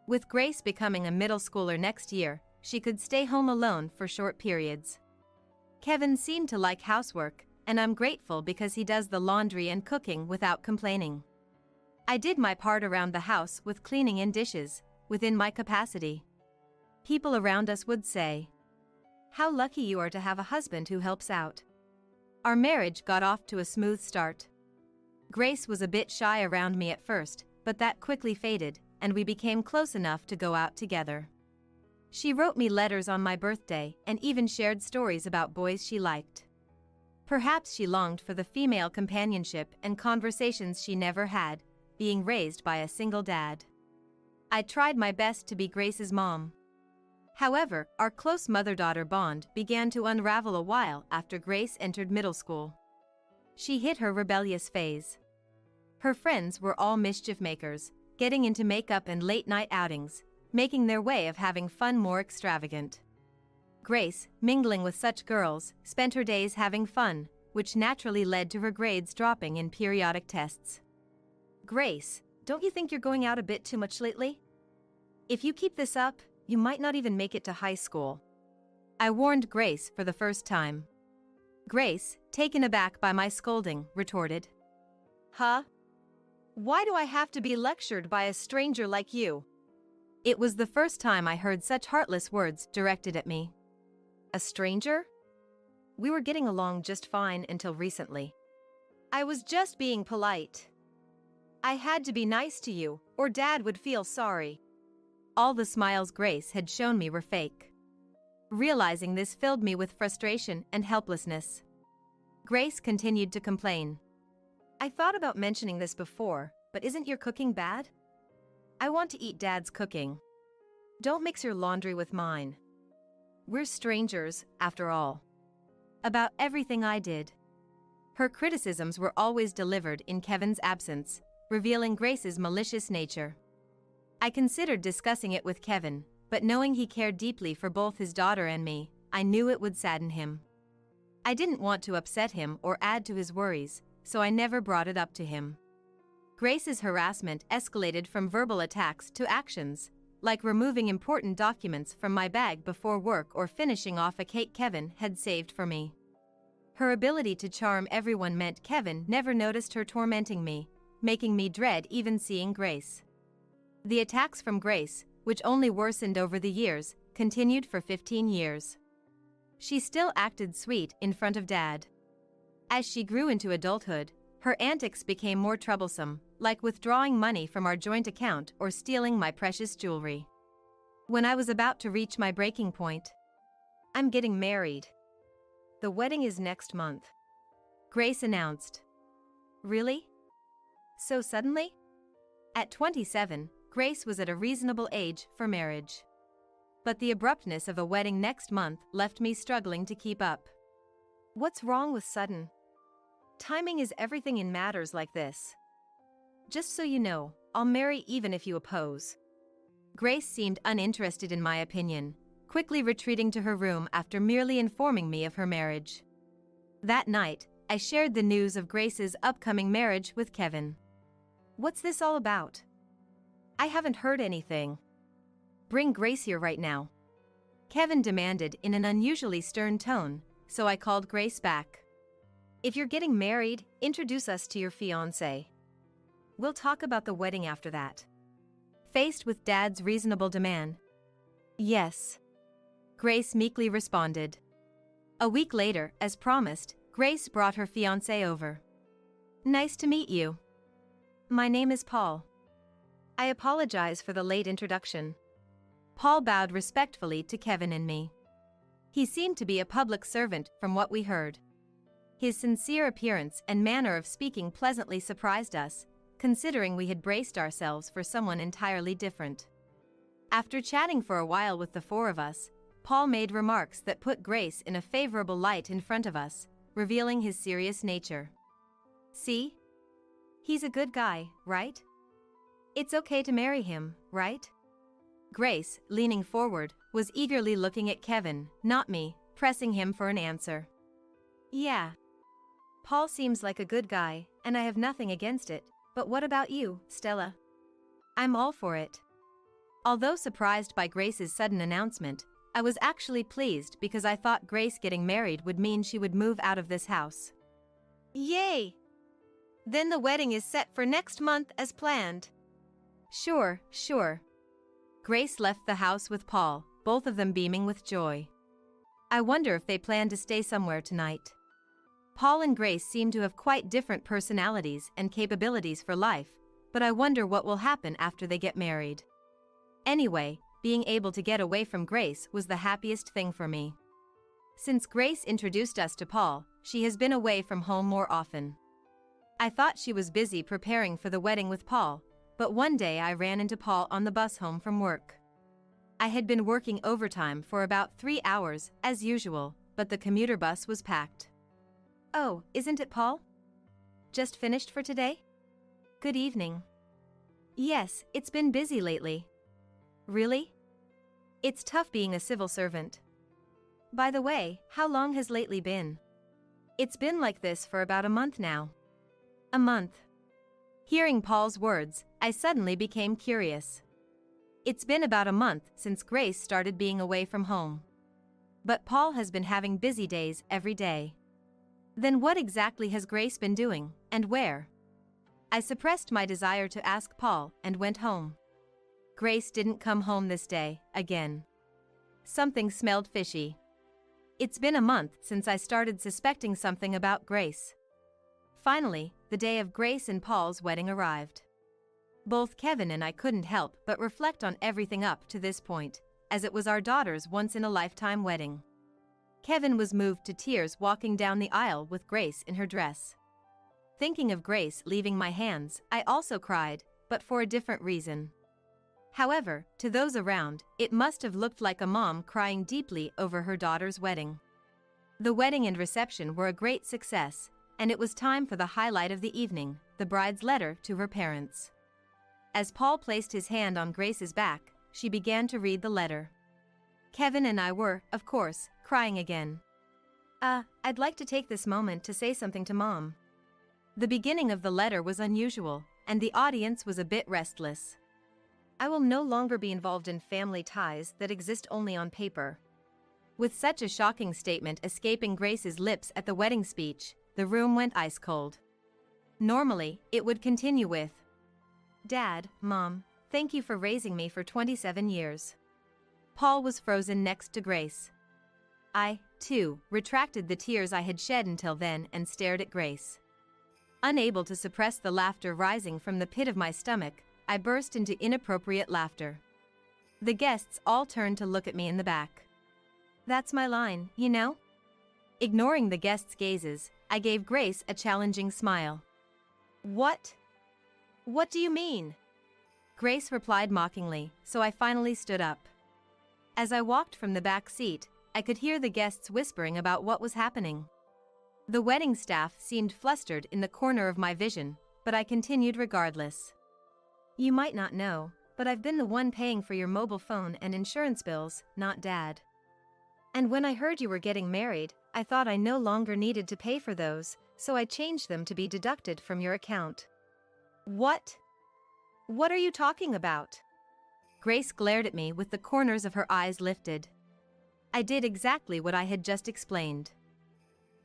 With Grace becoming a middle schooler next year, she could stay home alone for short periods. Kevin seemed to like housework, and I'm grateful because he does the laundry and cooking without complaining. I did my part around the house with cleaning and dishes, within my capacity. People around us would say, "How lucky you are to have a husband who helps out." Our marriage got off to a smooth start. Grace was a bit shy around me at first, but that quickly faded, and we became close enough to go out together. She wrote me letters on my birthday and even shared stories about boys she liked. Perhaps she longed for the female companionship and conversations she never had, being raised by a single dad. I tried my best to be Grace's mom. However, our close mother-daughter bond began to unravel a while after Grace entered middle school. She hit her rebellious phase. Her friends were all mischief makers, getting into makeup and late-night outings, making their way of having fun more extravagant. Grace, mingling with such girls, spent her days having fun, which naturally led to her grades dropping in periodic tests. "Grace, don't you think you're going out a bit too much lately? If you keep this up, you might not even make it to high school." I warned Grace for the first time. Grace, taken aback by my scolding, retorted, "Huh? Why do I have to be lectured by a stranger like you?" It was the first time I heard such heartless words directed at me. A stranger? We were getting along just fine until recently. I was just being polite. I had to be nice to you, or Dad would feel sorry. All the smiles Grace had shown me were fake. Realizing this filled me with frustration and helplessness. Grace continued to complain. "I thought about mentioning this before, but isn't your cooking bad? I want to eat Dad's cooking. Don't mix your laundry with mine. We're strangers, after all." About everything I did. Her criticisms were always delivered in Kevin's absence, revealing Grace's malicious nature. I considered discussing it with Kevin, but knowing he cared deeply for both his daughter and me, I knew it would sadden him. I didn't want to upset him or add to his worries, so I never brought it up to him. Grace's harassment escalated from verbal attacks to actions, like removing important documents from my bag before work or finishing off a cake Kevin had saved for me. Her ability to charm everyone meant Kevin never noticed her tormenting me, making me dread even seeing Grace. The attacks from Grace, which only worsened over the years, continued for 15 years. She still acted sweet in front of Dad. As she grew into adulthood, her antics became more troublesome, like withdrawing money from our joint account or stealing my precious jewelry. When I was about to reach my breaking point, "I'm getting married. The wedding is next month," Grace announced. "Really? So suddenly?" At 27, Grace was at a reasonable age for marriage. But the abruptness of a wedding next month left me struggling to keep up. What's wrong with sudden? Timing is everything in matters like this. Just so you know, I'll marry even if you oppose. Grace seemed uninterested in my opinion, quickly retreating to her room after merely informing me of her marriage. That night, I shared the news of Grace's upcoming marriage with Kevin. What's this all about? I haven't heard anything. Bring Grace here right now, Kevin demanded in an unusually stern tone, so I called Grace back. If you're getting married, introduce us to your fiancé. We'll talk about the wedding after that. Faced with Dad's reasonable demand, yes, Grace meekly responded. A week later, as promised, Grace brought her fiancé over. Nice to meet you. My name is Paul. I apologize for the late introduction. Paul bowed respectfully to Kevin and me. He seemed to be a public servant from what we heard. His sincere appearance and manner of speaking pleasantly surprised us, considering we had braced ourselves for someone entirely different. After chatting for a while with the four of us, Paul made remarks that put Grace in a favorable light in front of us, revealing his serious nature. See? He's a good guy, right? It's okay to marry him, right? Grace, leaning forward, was eagerly looking at Kevin, not me, pressing him for an answer. Yeah. Paul seems like a good guy, and I have nothing against it, but what about you, Stella? I'm all for it. Although surprised by Grace's sudden announcement, I was actually pleased because I thought Grace getting married would mean she would move out of this house. Yay! Then the wedding is set for next month as planned. Sure. Grace left the house with Paul, both of them beaming with joy. I wonder if they plan to stay somewhere tonight. Paul and Grace seem to have quite different personalities and capabilities for life, but I wonder what will happen after they get married. Anyway, being able to get away from Grace was the happiest thing for me. Since Grace introduced us to Paul, she has been away from home more often. I thought she was busy preparing for the wedding with Paul, but one day I ran into Paul on the bus home from work. I had been working overtime for about 3 hours, as usual, but the commuter bus was packed. Oh, isn't it Paul? Just finished for today? Good evening. Yes, it's been busy lately. Really? It's tough being a civil servant. By the way, how long has lately been? It's been like this for about a month now. A month. Hearing Paul's words, I suddenly became curious. It's been about a month since Grace started being away from home. But Paul has been having busy days every day. Then what exactly has Grace been doing, and where? I suppressed my desire to ask Paul and went home. Grace didn't come home this day, again. Something smelled fishy. It's been a month since I started suspecting something about Grace. Finally, the day of Grace and Paul's wedding arrived. Both Kevin and I couldn't help but reflect on everything up to this point, as it was our daughter's once-in-a-lifetime wedding. Kevin was moved to tears walking down the aisle with Grace in her dress. Thinking of Grace leaving my hands, I also cried, but for a different reason. However, to those around, it must have looked like a mom crying deeply over her daughter's wedding. The wedding and reception were a great success, and it was time for the highlight of the evening, the bride's letter to her parents. As Paul placed his hand on Grace's back, she began to read the letter. Kevin and I were, of course, crying again. I'd like to take this moment to say something to Mom. The beginning of the letter was unusual, and the audience was a bit restless. I will no longer be involved in family ties that exist only on paper. With such a shocking statement escaping Grace's lips at the wedding speech, the room went ice cold. Normally, it would continue with, Dad, Mom, thank you for raising me for 27 years. Paul was frozen next to Grace. I, too, retracted the tears I had shed until then and stared at Grace. Unable to suppress the laughter rising from the pit of my stomach, I burst into inappropriate laughter. The guests all turned to look at me in the back. That's my line, you know? Ignoring the guests' gazes, I gave Grace a challenging smile. What? What do you mean? Grace replied mockingly, so I finally stood up. As I walked from the back seat, I could hear the guests whispering about what was happening. The wedding staff seemed flustered in the corner of my vision, but I continued regardless. You might not know, but I've been the one paying for your mobile phone and insurance bills, not Dad. And when I heard you were getting married, I thought I no longer needed to pay for those, so I changed them to be deducted from your account." "What? What are you talking about?" Grace glared at me with the corners of her eyes lifted. I did exactly what I had just explained.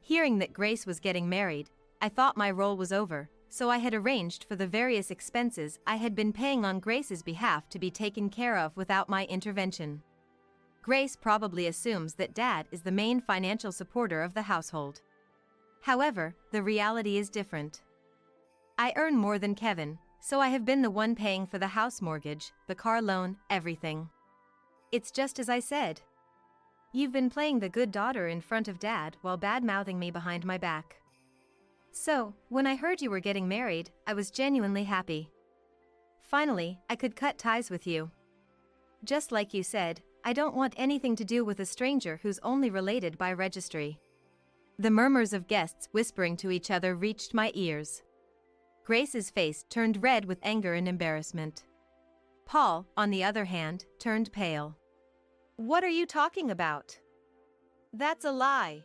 Hearing that Grace was getting married, I thought my role was over, so I had arranged for the various expenses I had been paying on Grace's behalf to be taken care of without my intervention. Grace probably assumes that Dad is the main financial supporter of the household. However, the reality is different. I earn more than Kevin, so I have been the one paying for the house mortgage, the car loan, everything. It's just as I said. You've been playing the good daughter in front of Dad while bad-mouthing me behind my back. So, when I heard you were getting married, I was genuinely happy. Finally, I could cut ties with you. Just like you said, I don't want anything to do with a stranger who's only related by registry." The murmurs of guests whispering to each other reached my ears. Grace's face turned red with anger and embarrassment. Paul, on the other hand, turned pale. "What are you talking about? That's a lie.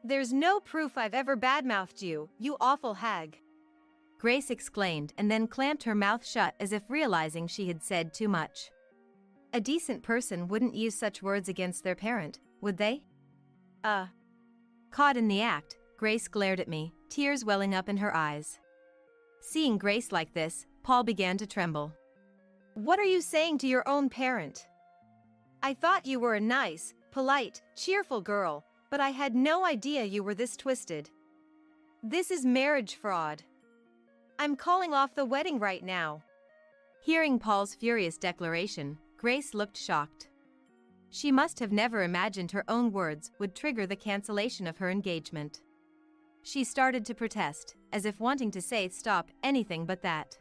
There's no proof I've ever badmouthed you, you awful hag," Grace exclaimed and then clamped her mouth shut as if realizing she had said too much. A decent person wouldn't use such words against their parent, would they? Caught in the act, Grace glared at me, tears welling up in her eyes. Seeing Grace like this, Paul began to tremble. "What are you saying to your own parent? I thought you were a nice, polite, cheerful girl, but I had no idea you were this twisted. This is marriage fraud. I'm calling off the wedding right now." Hearing Paul's furious declaration, Grace looked shocked. She must have never imagined her own words would trigger the cancellation of her engagement. She started to protest, as if wanting to say stop anything but that.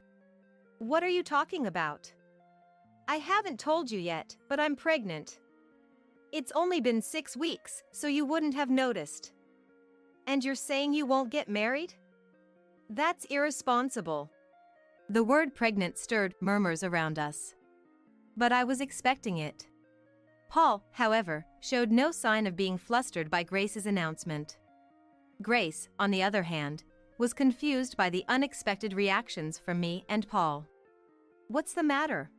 "What are you talking about? I haven't told you yet, but I'm pregnant. It's only been 6 weeks, so you wouldn't have noticed. And you're saying you won't get married? That's irresponsible." The word pregnant stirred murmurs around us. But I was expecting it. Paul, however, showed no sign of being flustered by Grace's announcement. Grace, on the other hand, was confused by the unexpected reactions from me and Paul. "What's the matter?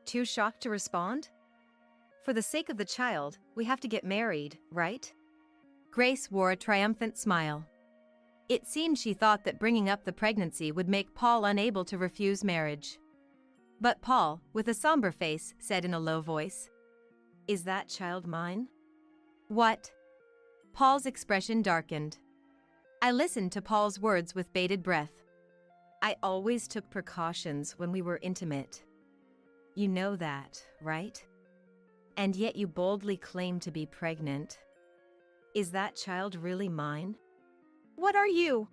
Too shocked to respond? For the sake of the child, we have to get married, right?" Grace wore a triumphant smile. It seemed she thought that bringing up the pregnancy would make Paul unable to refuse marriage. But Paul, with a somber face, said in a low voice, "Is that child mine?" "What?" Paul's expression darkened. I listened to Paul's words with bated breath. "I always took precautions when we were intimate. You know that, right? And yet you boldly claim to be pregnant. Is that child really mine?" "What are you?"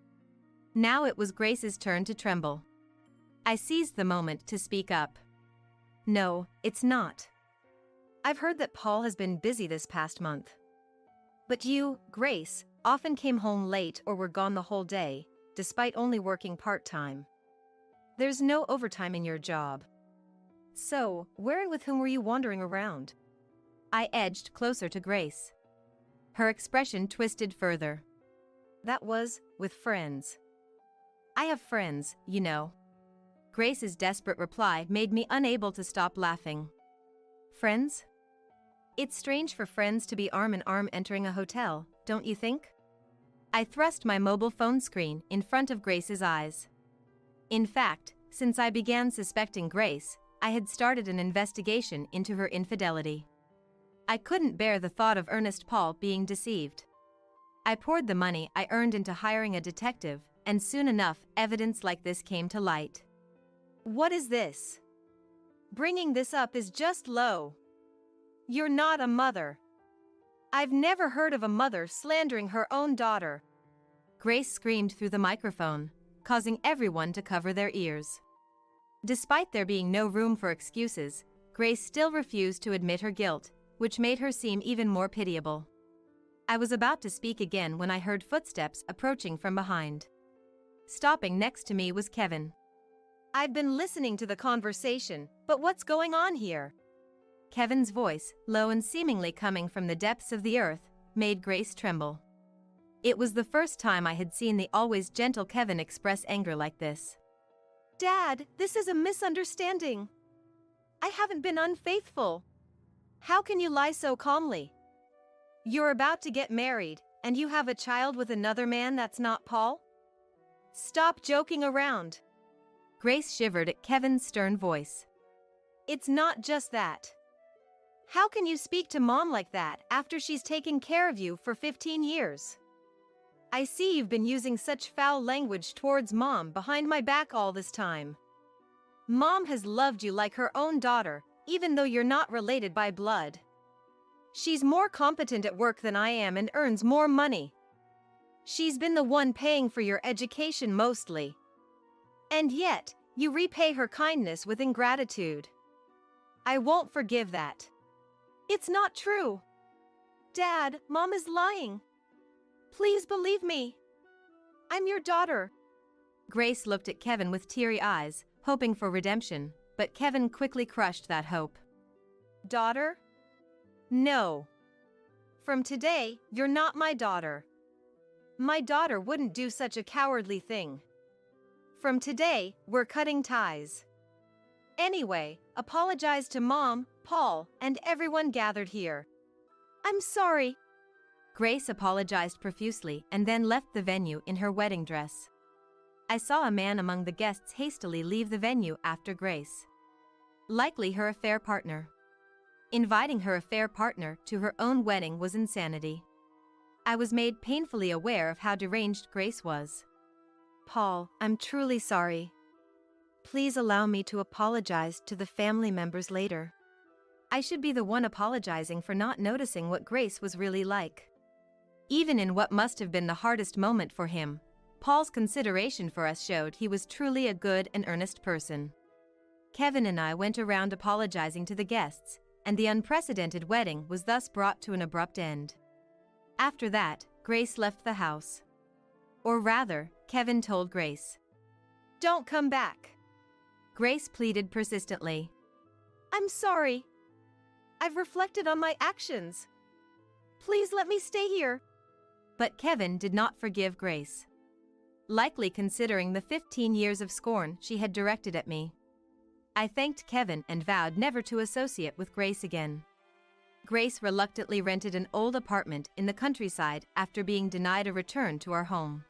Now it was Grace's turn to tremble. I seized the moment to speak up. "No, it's not. I've heard that Paul has been busy this past month. But you, Grace, often came home late or were gone the whole day, despite only working part-time. There's no overtime in your job. So, where and with whom were you wandering around?" I edged closer to Grace. Her expression twisted further. "That was with friends." "I have friends, you know." Grace's desperate reply made me unable to stop laughing. "Friends? It's strange for friends to be arm in arm entering a hotel, don't you think?" I thrust my mobile phone screen in front of Grace's eyes. In fact, since I began suspecting Grace, I had started an investigation into her infidelity. I couldn't bear the thought of Ernest Paul being deceived. I poured the money I earned into hiring a detective, and soon enough, evidence like this came to light. "What is this? Bringing this up is just low. You're not a mother. I've never heard of a mother slandering her own daughter." Grace screamed through the microphone, causing everyone to cover their ears. Despite there being no room for excuses, Grace still refused to admit her guilt, which made her seem even more pitiable. I was about to speak again when I heard footsteps approaching from behind. Stopping next to me was Kevin. I've been listening to the conversation, but what's going on here? Kevin's voice, low and seemingly coming from the depths of the earth, made Grace tremble. It was the first time I had seen the always gentle Kevin express anger like this. Dad, this is a misunderstanding. I haven't been unfaithful. How can you lie so calmly? You're about to get married, and you have a child with another man that's not Paul? Stop joking around. Grace shivered at Kevin's stern voice. It's not just that. How can you speak to Mom like that after she's taken care of you for 15 years? I see you've been using such foul language towards Mom behind my back all this time. Mom has loved you like her own daughter, even though you're not related by blood. She's more competent at work than I am and earns more money. She's been the one paying for your education mostly. And yet, you repay her kindness with ingratitude. I won't forgive that. It's not true. Dad, Mom is lying. Please believe me. I'm your daughter. Grace looked at Kevin with teary eyes, hoping for redemption, but Kevin quickly crushed that hope. Daughter? No. From today, you're not my daughter. My daughter wouldn't do such a cowardly thing. From today, we're cutting ties. Anyway, apologize to Mom, Paul, and everyone gathered here. I'm sorry. Grace apologized profusely and then left the venue in her wedding dress. I saw a man among the guests hastily leave the venue after Grace. Likely her affair partner. Inviting her affair partner to her own wedding was insanity. I was made painfully aware of how deranged Grace was. Paul, I'm truly sorry. Please allow me to apologize to the family members later. I should be the one apologizing for not noticing what Grace was really like. Even in what must have been the hardest moment for him, Paul's consideration for us showed he was truly a good and earnest person. Kevin and I went around apologizing to the guests, and the unprecedented wedding was thus brought to an abrupt end. After that, Grace left the house. Or rather, Kevin told Grace. Don't come back. Grace pleaded persistently. I'm sorry. I've reflected on my actions. Please let me stay here. But Kevin did not forgive Grace. Likely considering the 15 years of scorn she had directed at me. I thanked Kevin and vowed never to associate with Grace again. Grace reluctantly rented an old apartment in the countryside after being denied a return to our home.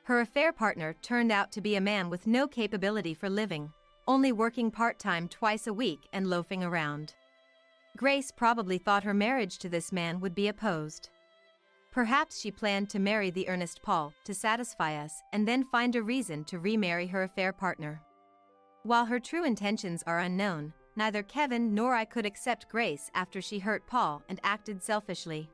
Her affair partner turned out to be a man with no capability for living, only working part-time twice a week and loafing around. Grace probably thought her marriage to this man would be opposed. Perhaps she planned to marry the earnest Paul to satisfy us and then find a reason to remarry her affair partner. While her true intentions are unknown, neither Kevin nor I could accept Grace after she hurt Paul and acted selfishly.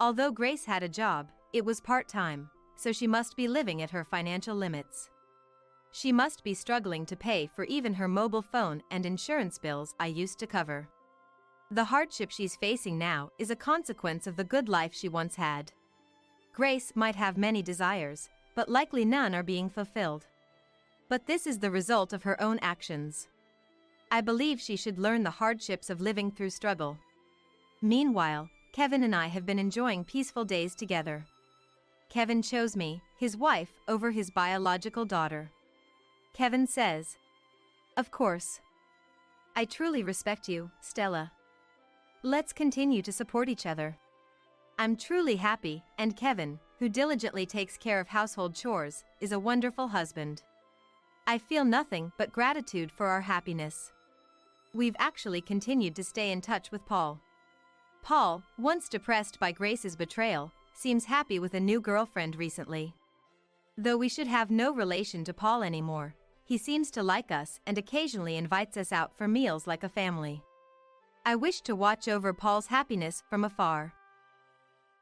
Although Grace had a job, it was part-time, so she must be living at her financial limits. She must be struggling to pay for even her mobile phone and insurance bills I used to cover. The hardship she's facing now is a consequence of the good life she once had. Grace might have many desires, but likely none are being fulfilled. But this is the result of her own actions. I believe she should learn the hardships of living through struggle. Meanwhile, Kevin and I have been enjoying peaceful days together. Kevin chose me, his wife, over his biological daughter. Kevin says, "Of course. I truly respect you, Stella. Let's continue to support each other." I'm truly happy, and Kevin, who diligently takes care of household chores, is a wonderful husband. I feel nothing but gratitude for our happiness. We've actually continued to stay in touch with Paul. Paul, once depressed by Grace's betrayal, seems happy with a new girlfriend recently. Though we should have no relation to Paul anymore, he seems to like us and occasionally invites us out for meals like a family. I wish to watch over Paul's happiness from afar.